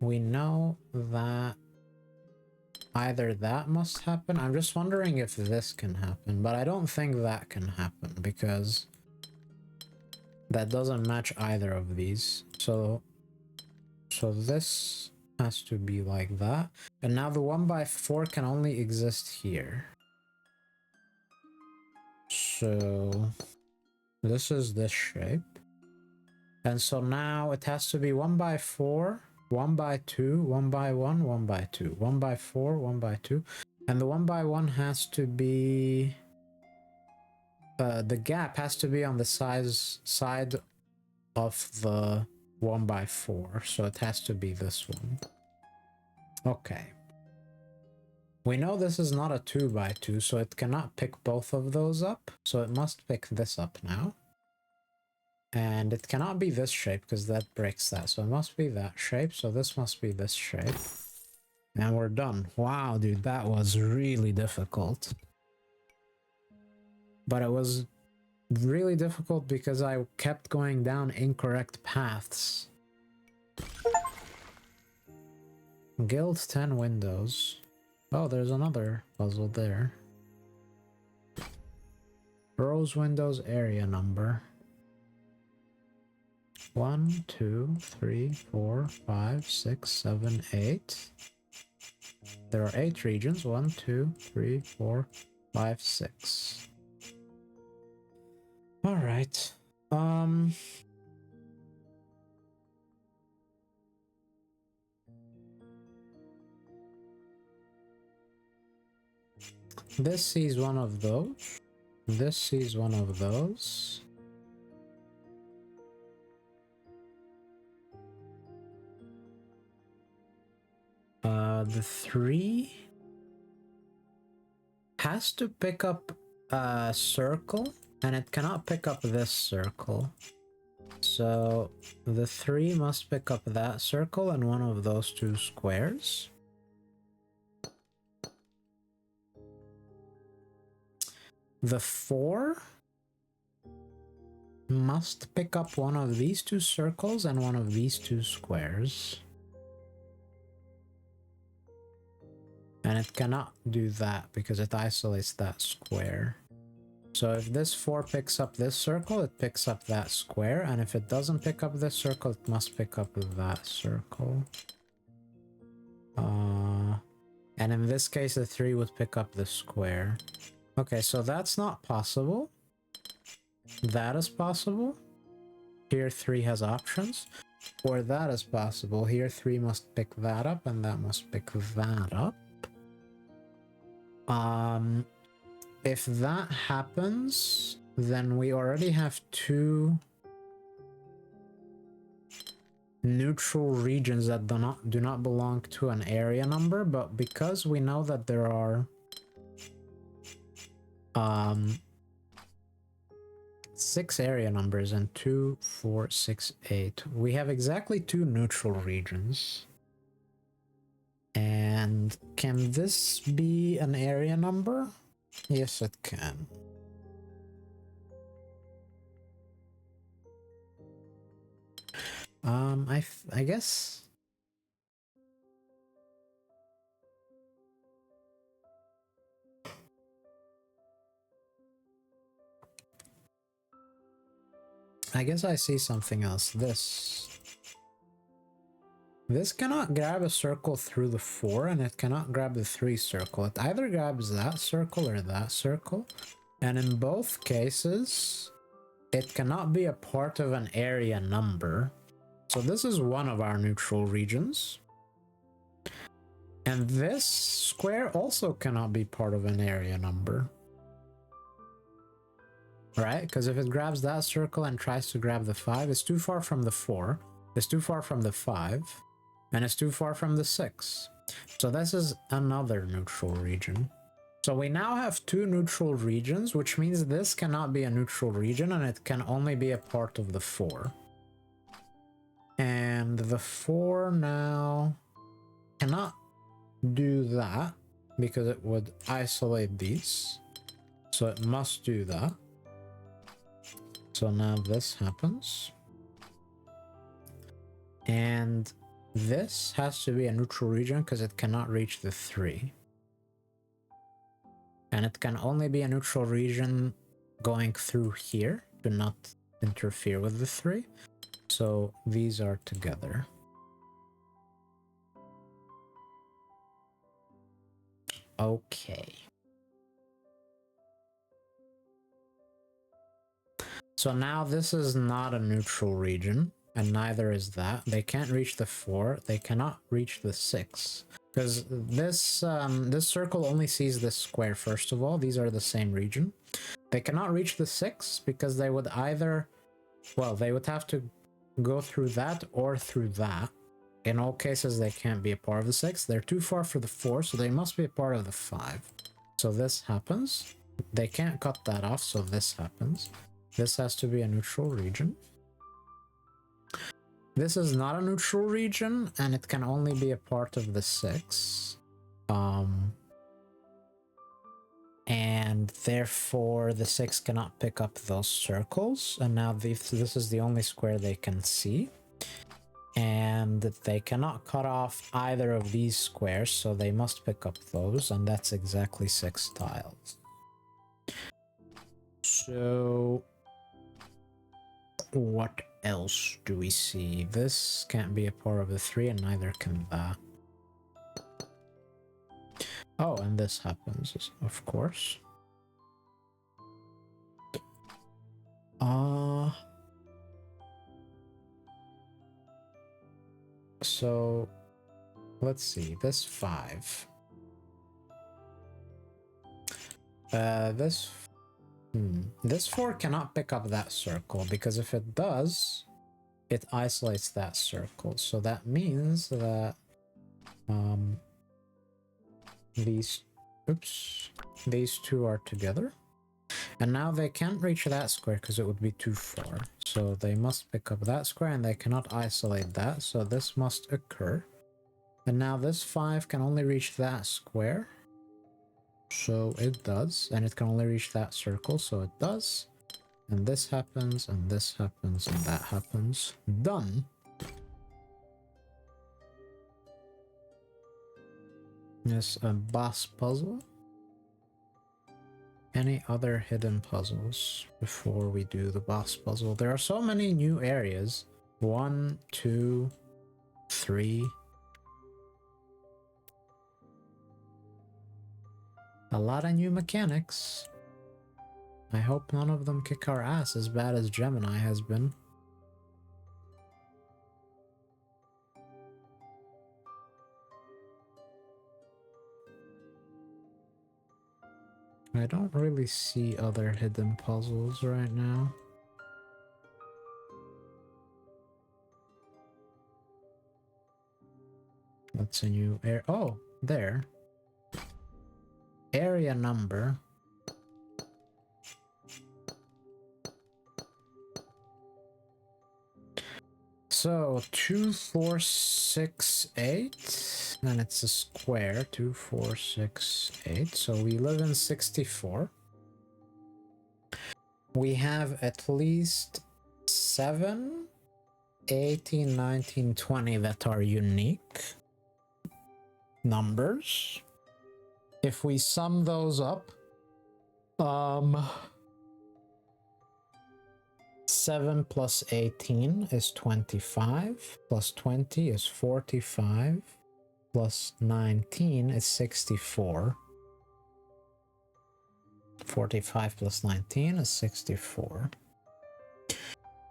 [SPEAKER 1] we know that either that must happen. I'm just wondering if this can happen, but I don't think that can happen because that doesn't match either of these. So this has to be like that. And now the 1x4 can only exist here. So this is this shape. And so now it has to be 1x4 1 by 2, 1 by 1, 1 by 2, 1 by 4, 1 by 2. And the 1 by 1 has to be... the gap has to be on the side of the 1 by 4. So it has to be this one. Okay. We know this is not a 2 by 2, so it cannot pick both of those up. So it must pick this up now. And it cannot be this shape because that breaks that. So it must be that shape. So this must be this shape. And we're done. Wow, dude, that was really difficult. But it was really difficult because I kept going down incorrect paths. Guild 10 windows. Oh, there's another puzzle there. Rose windows area number. 1, 2, 3, 4, 5, 6, 7, 8. There are 8 regions. 1, 2, 3, 4, 5, 6. All right. This sees one of those. This sees one of those. The 3 has to pick up a circle, and it cannot pick up this circle. So the 3 must pick up that circle and one of those 2 squares. The 4 must pick up one of these 2 circles and one of these 2 squares. And it cannot do that because it isolates that square. So if this 4 picks up this circle, it picks up that square. And if it doesn't pick up this circle, it must pick up that circle. And in this case, the 3 would pick up the square. Okay, so that's not possible. That is possible. Here 3 has options. Or that is possible. Here 3 must pick that up and that must pick that up. If that happens, then we already have 2 neutral regions that do not belong to an area number, but because we know that there are 6 area numbers and 2, 4, 6, 8, we have exactly 2 neutral regions. And can this be an area number? Yes, it can. I guess. I guess I see something else. This cannot grab a circle through the 4, and it cannot grab the 3 circle. It either grabs that circle or that circle. And in both cases, it cannot be a part of an area number. So this is one of our neutral regions. And this square also cannot be part of an area number. Right? Because if it grabs that circle and tries to grab the 5, it's too far from the 4. It's too far from the 5. And it's too far from the 6. So this is another neutral region. So we now have 2 neutral regions, which means this cannot be a neutral region and it can only be a part of the 4. And the 4 now cannot do that because it would isolate these. So it must do that. So now this happens. And this has to be a neutral region because it cannot reach the 3. And it can only be a neutral region going through here to not interfere with the 3. So these are together. Okay. So now this is not a neutral region. and neither is that. They can't reach the 4. They cannot reach the 6. Because this circle only sees this square, first of all. These are the same region. They cannot reach the 6 because they would either... Well, they would have to go through that or through that. In all cases, they can't be a part of the 6. They're too far for the 4, so they must be a part of the 5. So this happens. They can't cut that off, so this happens. This has to be a neutral region. This is not a neutral region, and it can only be a part of the 6. And therefore the 6 cannot pick up those circles, and now this is the only square they can see. And they cannot cut off either of these squares, so they must pick up those, and that's exactly 6 tiles. So what else do we see? This can't be a part of the 3, and neither can that. Oh, and this happens, of course. So let's see, this 5. This 4 cannot pick up that circle, because if it does, it isolates that circle. So that means that these two are together. And now they can't reach that square because it would be too far. So they must pick up that square, and they cannot isolate that. So this must occur. And now this 5 can only reach that square. So it does. And it can only reach that circle. So it does. And this happens, and this happens, and that happens. Done. Yes, a boss puzzle. Any other hidden puzzles before we do the boss puzzle? There are so many new areas. 1, 2, 3. A lot of new mechanics. I hope none of them kick our ass as bad as Gemini has been. I don't really see other hidden puzzles right now. That's a new area. Oh, there. Area number. So 2, 4, 6, 8, and it's a square. 2, 4, 6, 8. So we live in 64. We have at least 7, 18, 19, 20 that are unique numbers. If we sum those up, 7 plus 18 is 25, plus 20 is 45, plus 19 is 64. 45 plus 19 is 64.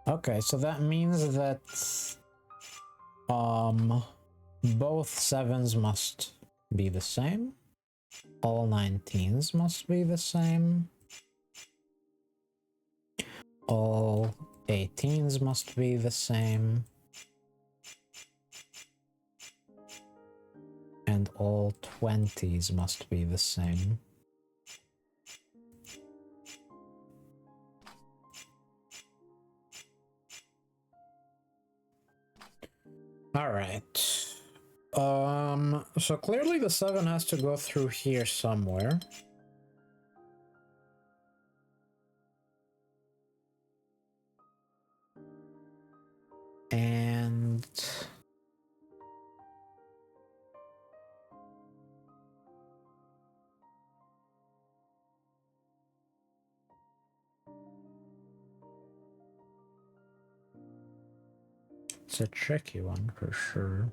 [SPEAKER 1] Okay, so that means that both 7s must be the same. All 19s must be the same. All 18s must be the same. And all 20s must be the same. All right. So clearly the 7 has to go through here somewhere. And it's a tricky one for sure.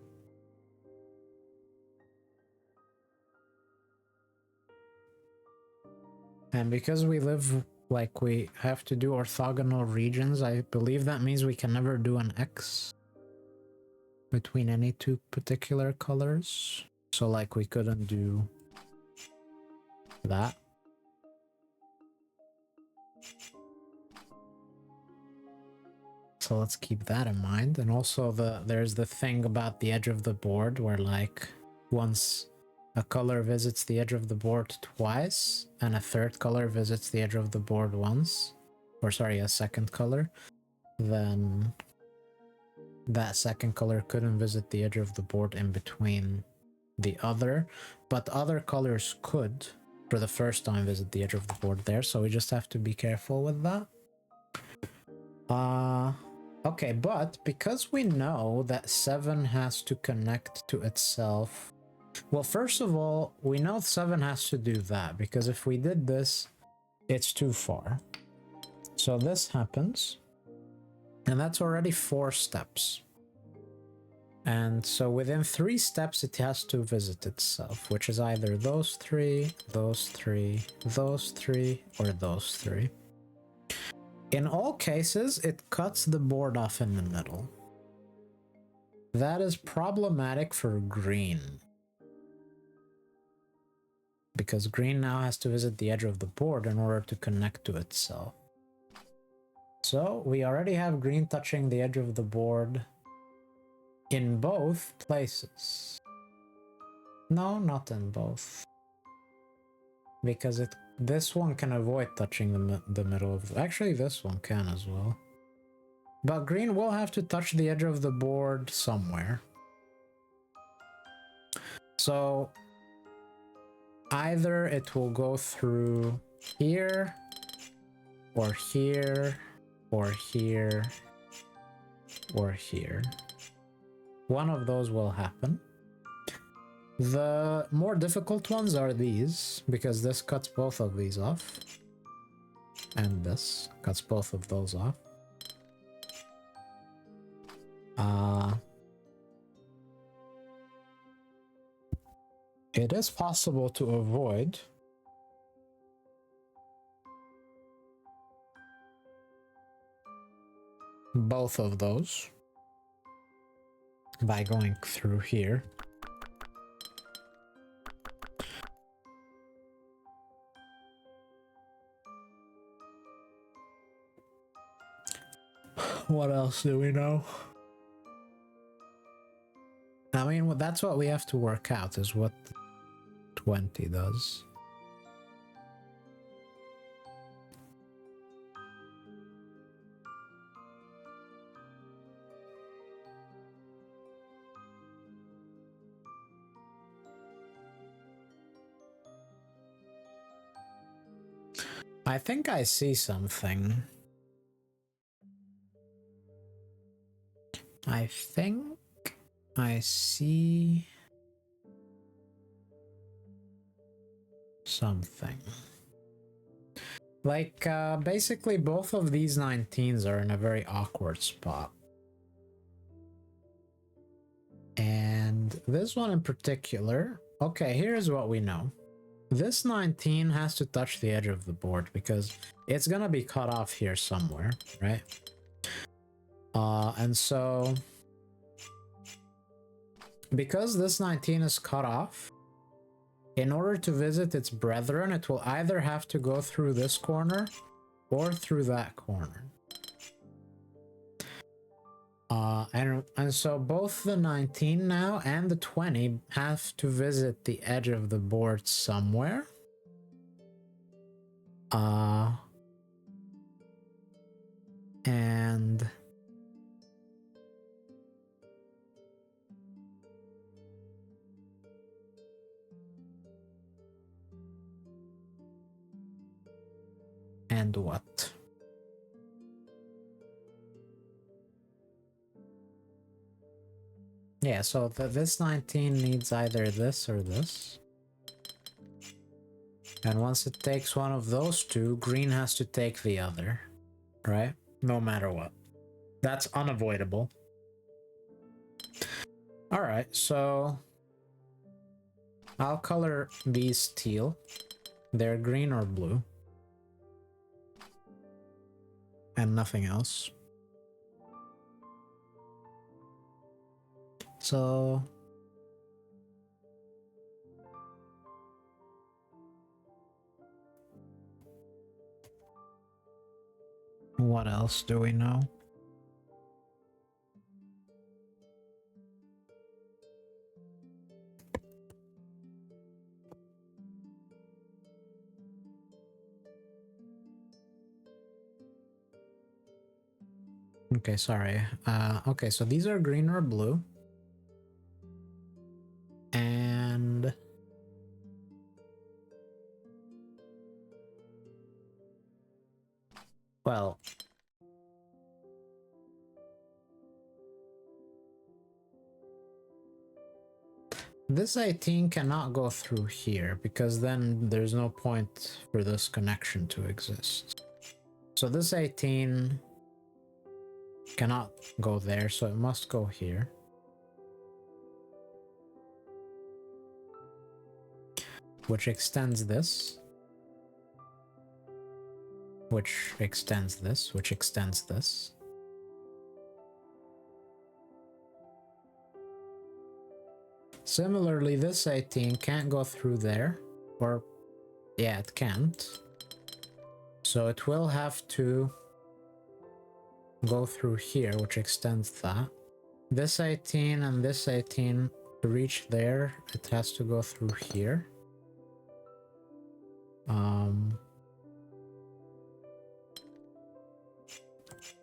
[SPEAKER 1] And because we live Like we have to do orthogonal regions. I believe that means we can never do an X between any two particular colors. So like we couldn't do that. So let's keep that in mind. And also there's the thing about the edge of the board where like once a color visits the edge of the board twice and a third color visits the edge of the board once, or sorry, a second color, then that second color couldn't visit the edge of the board in between the other, but other colors could for the first time visit the edge of the board there, so we just have to be careful with that. Okay, but because we know that 7 has to connect to itself, well, first of all, we know 7 has to do that, because if we did this, it's too far. So this happens, and that's already 4 steps. And so within 3 steps, it has to visit itself, which is either those 3, those 3, those 3, or those 3. In all cases, it cuts the board off in the middle. That is problematic for green, because green now has to visit the edge of the board in order to connect to itself. So we already have green touching the edge of the board in both places. No, not in both. Because this one can avoid touching the middle of... Actually, this one can as well. But green will have to touch the edge of the board somewhere. So either it will go through here, or here, or here, or here. One of those will happen. The more difficult ones are these, because this cuts both of these off. And this cuts both of those off. It is possible to avoid both of those by going through here. What else do we know? I mean, that's what we have to work out, is what 20 does. I think I see something. I think I see something. Like, basically both of these 19s are in a very awkward spot. And this one in particular, okay, here's what we know. This 19 has to touch the edge of the board because it's gonna be cut off here somewhere, right? And so because this 19 is cut off, in order to visit its brethren, it will either have to go through this corner or through that corner. And so both the 19 now and the 20 have to visit the edge of the board somewhere. And what? Yeah, so this 19 needs either this or this. And once it takes one of those two, green has to take the other, right? No matter what. That's unavoidable. Alright, so I'll color these teal. They're green or blue. and nothing else. So what else do we know? Okay, sorry. Okay, so these are green or blue. And well, this 18 cannot go through here because then there's no point for this connection to exist. So this 18 cannot go there, so it must go here. Which extends this. Which extends this, which extends this. Similarly, this 18 can't go through there, or yeah, it can't. So it will have to go through here, which extends that. This 18 and this 18, to reach there, it has to go through here.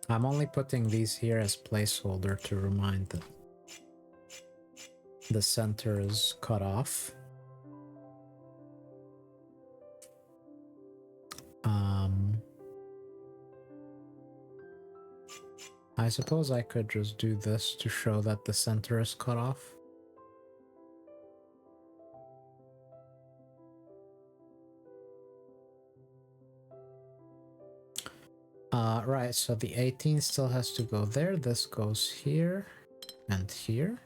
[SPEAKER 1] I'm only putting these here as placeholder to remind that the center is cut off. I suppose I could just do this to show that the center is cut off. Right, so the 18 still has to go there. This goes here and here.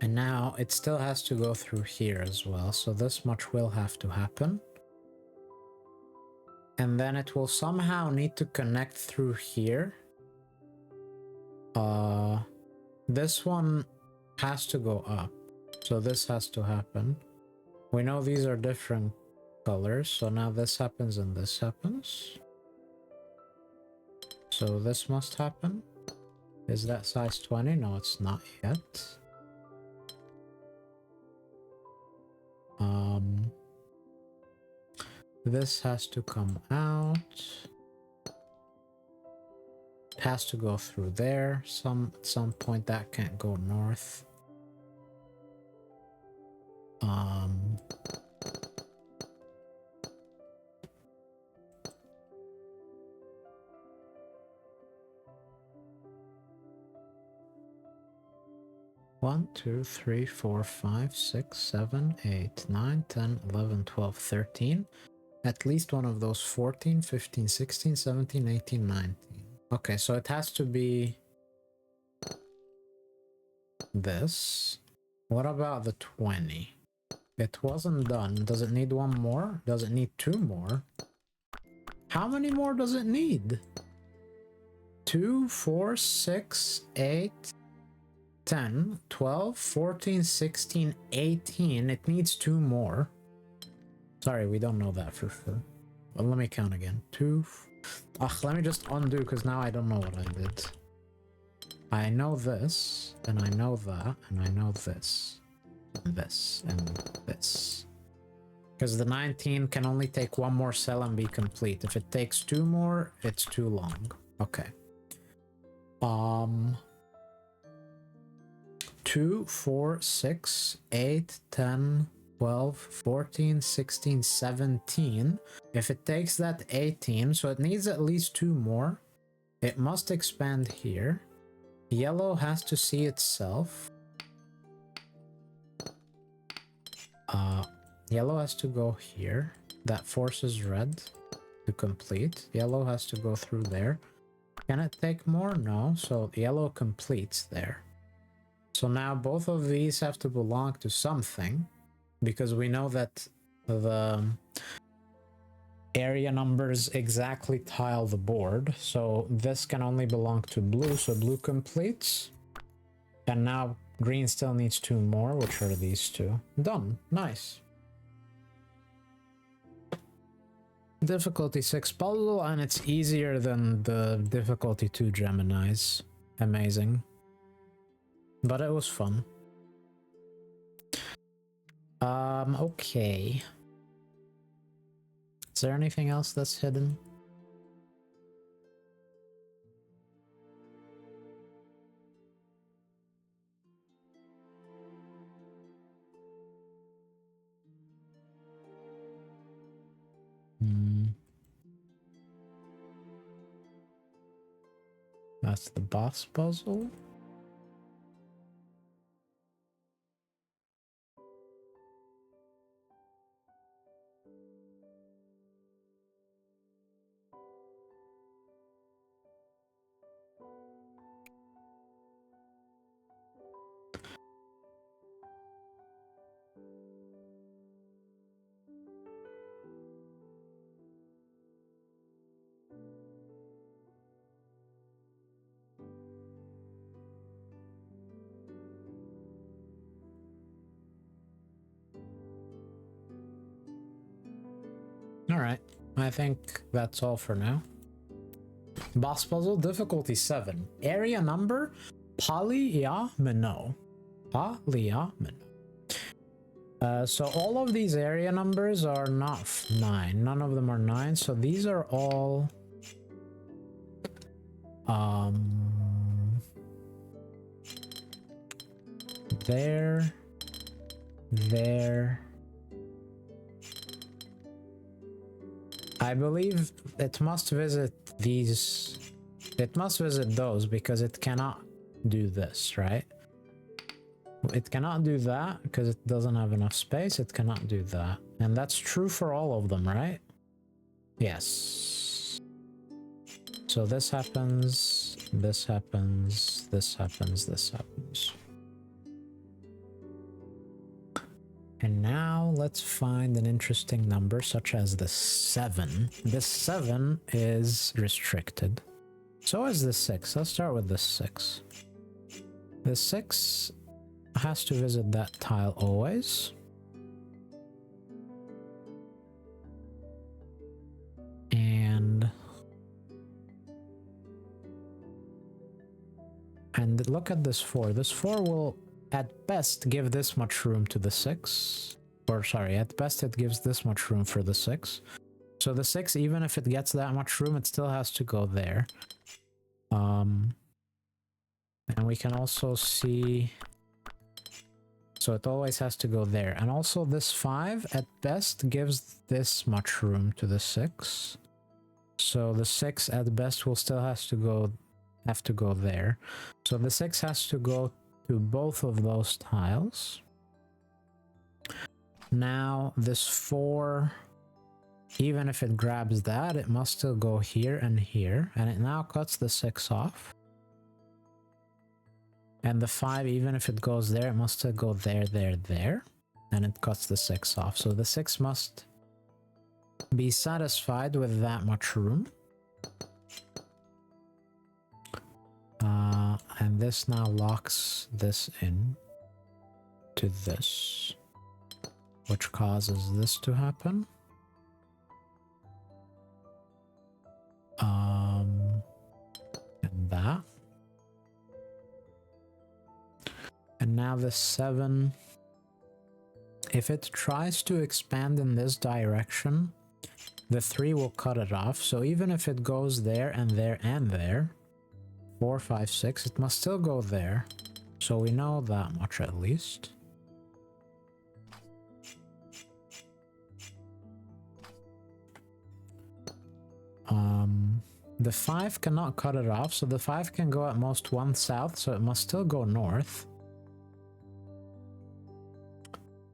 [SPEAKER 1] And now it still has to go through here as well, so this much will have to happen. And then it will somehow need to connect through here. This one has to go up, so this has to happen. We know these are different colors, so now this happens and this happens. So this must happen. Is that size 20? No, it's not yet. This has to come out. It has to go through there. At some point that can't go north. 1, 2, 3, 4, 5, 6, 7, 8, 9, 10, 11, 12, 13. At least one of those 14, 15, 16, 17, 18, 19. Okay, so it has to be this. What about the 20? It wasn't done. Does it need one more? Does it need 2 more? How many more does it need? 2, 4, 6, 8, 10, 12, 14, 16, 18. It needs 2 more. Sorry, we don't know that for sure. Well, let me count again. 2. Let me just undo because now I don't know what I did. I know this, and I know that, and I know this, and this, and this. Because the 19 can only take 1 more cell and be complete. If it takes 2 more, it's too long. Okay. 2, 4, 6, 8, 10, 12, 14, 16, 17. If it takes that 18, so it needs at least 2 more. It must expand here. Yellow has to see itself. Yellow has to go here. That forces red to complete. Yellow has to go through there. Can it take more? No, so yellow completes there. So now both of these have to belong to something. because we know that the area numbers exactly tile the board. So this can only belong to blue, so blue completes. And now green still needs 2 more, which are these 2. Done. Nice. Difficulty 6 puzzle, and it's easier than the difficulty 2 Geminis. Amazing. But it was fun. Okay. Is there anything else that's hidden? That's the boss puzzle. Alright, I think that's all for now. Boss puzzle, difficulty 7. Area number, Polyamino. Polyamino. So all of these area numbers are not 9. None of them are 9, so these are all... There... I believe it must visit these... It must visit those because it cannot do this, right? It cannot do that because it doesn't have enough space. It cannot do that. And that's true for all of them, right? Yes. So this happens, this happens, this happens, this happens. And now let's find an interesting number such as the 7. This 7 is restricted. So is the 6. Let's start with the 6. The 6 has to visit that tile always. And look at this 4. This 4 will at best give this much room to the 6. Or sorry, at best it gives this much room for the 6. So the 6, even if it gets that much room, it still has to go there. And we can also see... So it always has to go there. And also this 5 at best gives this much room to the 6. So the 6 at best will still have to go there. So the 6 has to go to both of those tiles. Now this 4, even if it grabs that, it must still go here and here. And it now cuts the 6 off. And the 5, even if it goes there, it must still go there, there, there. And it cuts the 6 off. So the 6 must be satisfied with that much room. And this now locks this in to this, which causes this to happen. And that. And now the 7, if it tries to expand in this direction, the 3 will cut it off. So even if it goes there and there and there, 4, 5, 6, it must still go there. So we know that much at least. The 5 cannot cut it off, so the 5 can go at most 1 south, so it must still go north.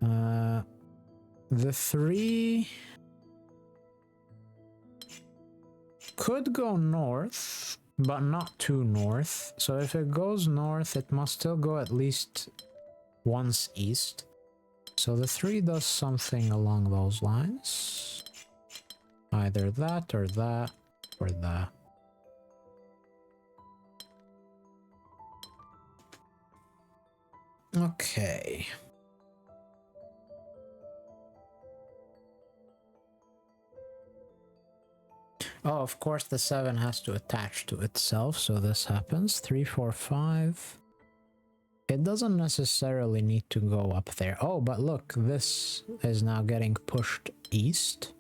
[SPEAKER 1] The 3 could go north, but not too north. So if it goes north, it must still go at least once east. So the 3 does something along those lines. Either that or that or that. Okay. Oh, of course the 7 has to attach to itself, so this happens. 3, 4, 5. It doesn't necessarily need to go up there. Oh, but look, this is now getting pushed east.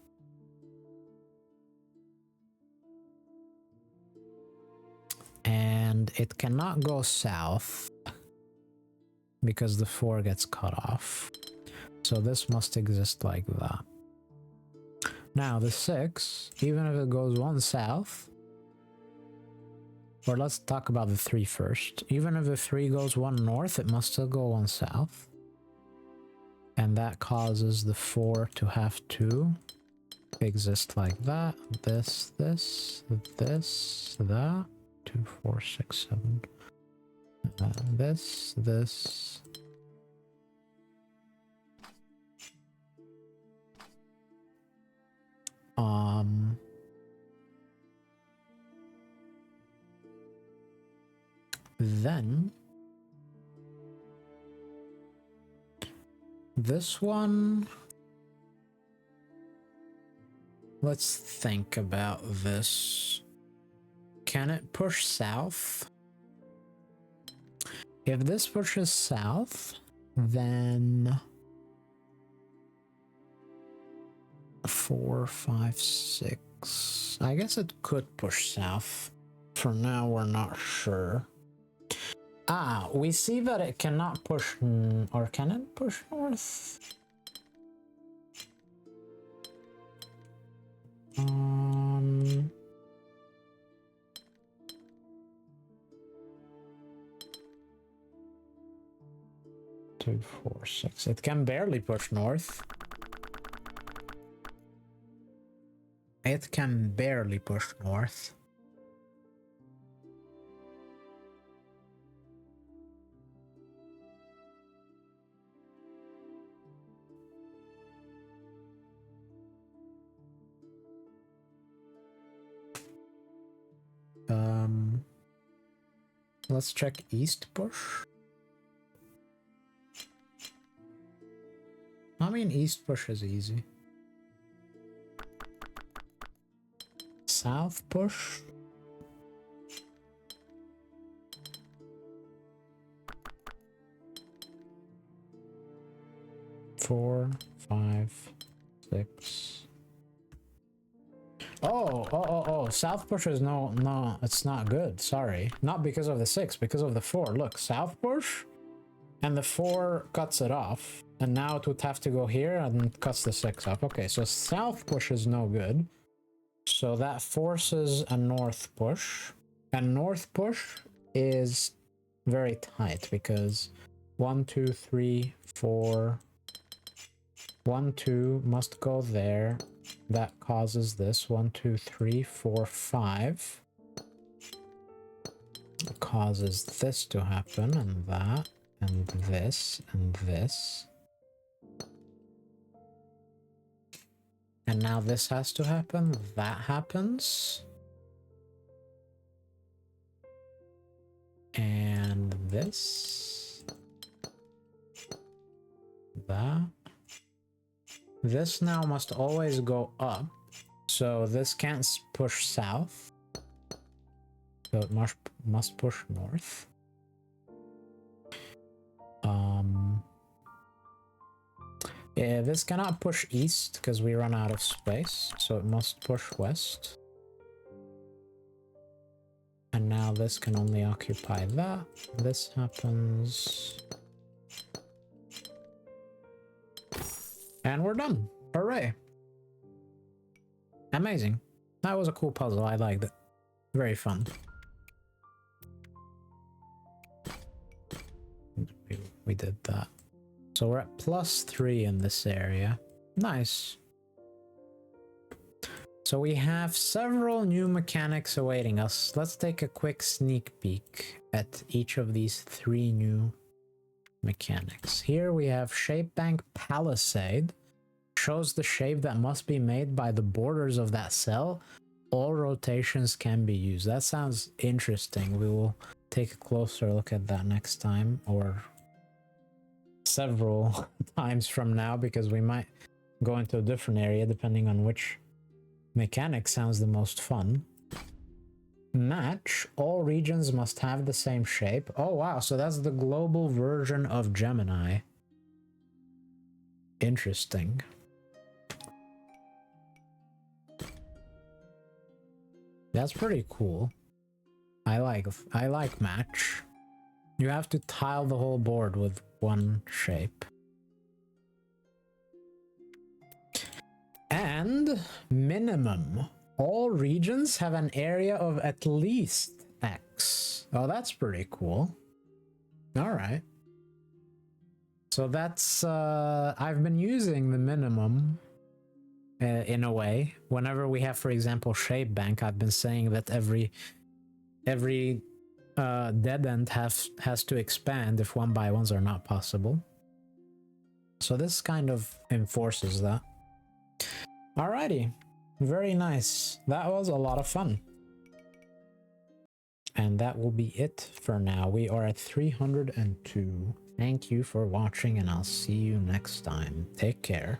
[SPEAKER 1] And it cannot go south because the 4 gets cut off. So this must exist like that. Now the 6, even if it goes 1 south, or let's talk about the 3 first. Even if the 3 goes 1 north, it must still go 1 south. And that causes the 4 to have to exist like that. This, that. 2, 4, 6, 7. This. Then this one, let's think about this. Can it push south? If this pushes south, then 4, 5, 6. I guess it could push south. For now, we're not sure. Ah, we see that it cannot push, or can it push north? 2, 4, 6. It can barely push north. It can barely push north. Let's check east push. I mean, east push is easy. South push. Four, 5, 6. Oh, south push is no, it's not good. Sorry. Not because of the 6, because of the 4. Look, south push, and the 4 cuts it off. And now it would have to go here and cuts the 6 off. Okay, so south push is no good. So that forces a north push. And north push is very tight because 1, 2, 3, 4. 1, 2 must go there. That causes this. 1, 2, 3, 4, 5. It causes this to happen, and that, and this, and this. And now this has to happen. That happens. And this. That. This now must always go up, so this can't push south, so it must push north. Yeah, this cannot push east because we run out of space, so it must push west. And now this can only occupy that. This happens. And we're done. Hooray. Amazing. That was a cool puzzle. I liked it. Very fun. We did that. So we're at +3 in this area. Nice. So we have several new mechanics awaiting us. Let's take a quick sneak peek at each of these 3 new mechanics. Here we have shape bank palisade. Shows the shape that must be made by the borders of that cell. All rotations can be used. That sounds interesting. We will take a closer look at that next time, or several times from now, because we might go into a different area depending on which mechanic sounds the most fun. Match. All regions must have the same shape. Oh wow, so that's the global version of Gemini. Interesting. That's pretty cool. I like match. You have to tile the whole board with one shape. And minimum. All regions have an area of at least X. Oh, that's pretty cool. All right. So that's, I've been using the minimum in a way. Whenever we have, for example, shape bank, I've been saying that every dead end has to expand if 1x1s are not possible. So this kind of enforces that. Alrighty, very nice. That was a lot of fun. And that will be it for now. We are at 302. Thank you for watching, and I'll see you next time. Take care.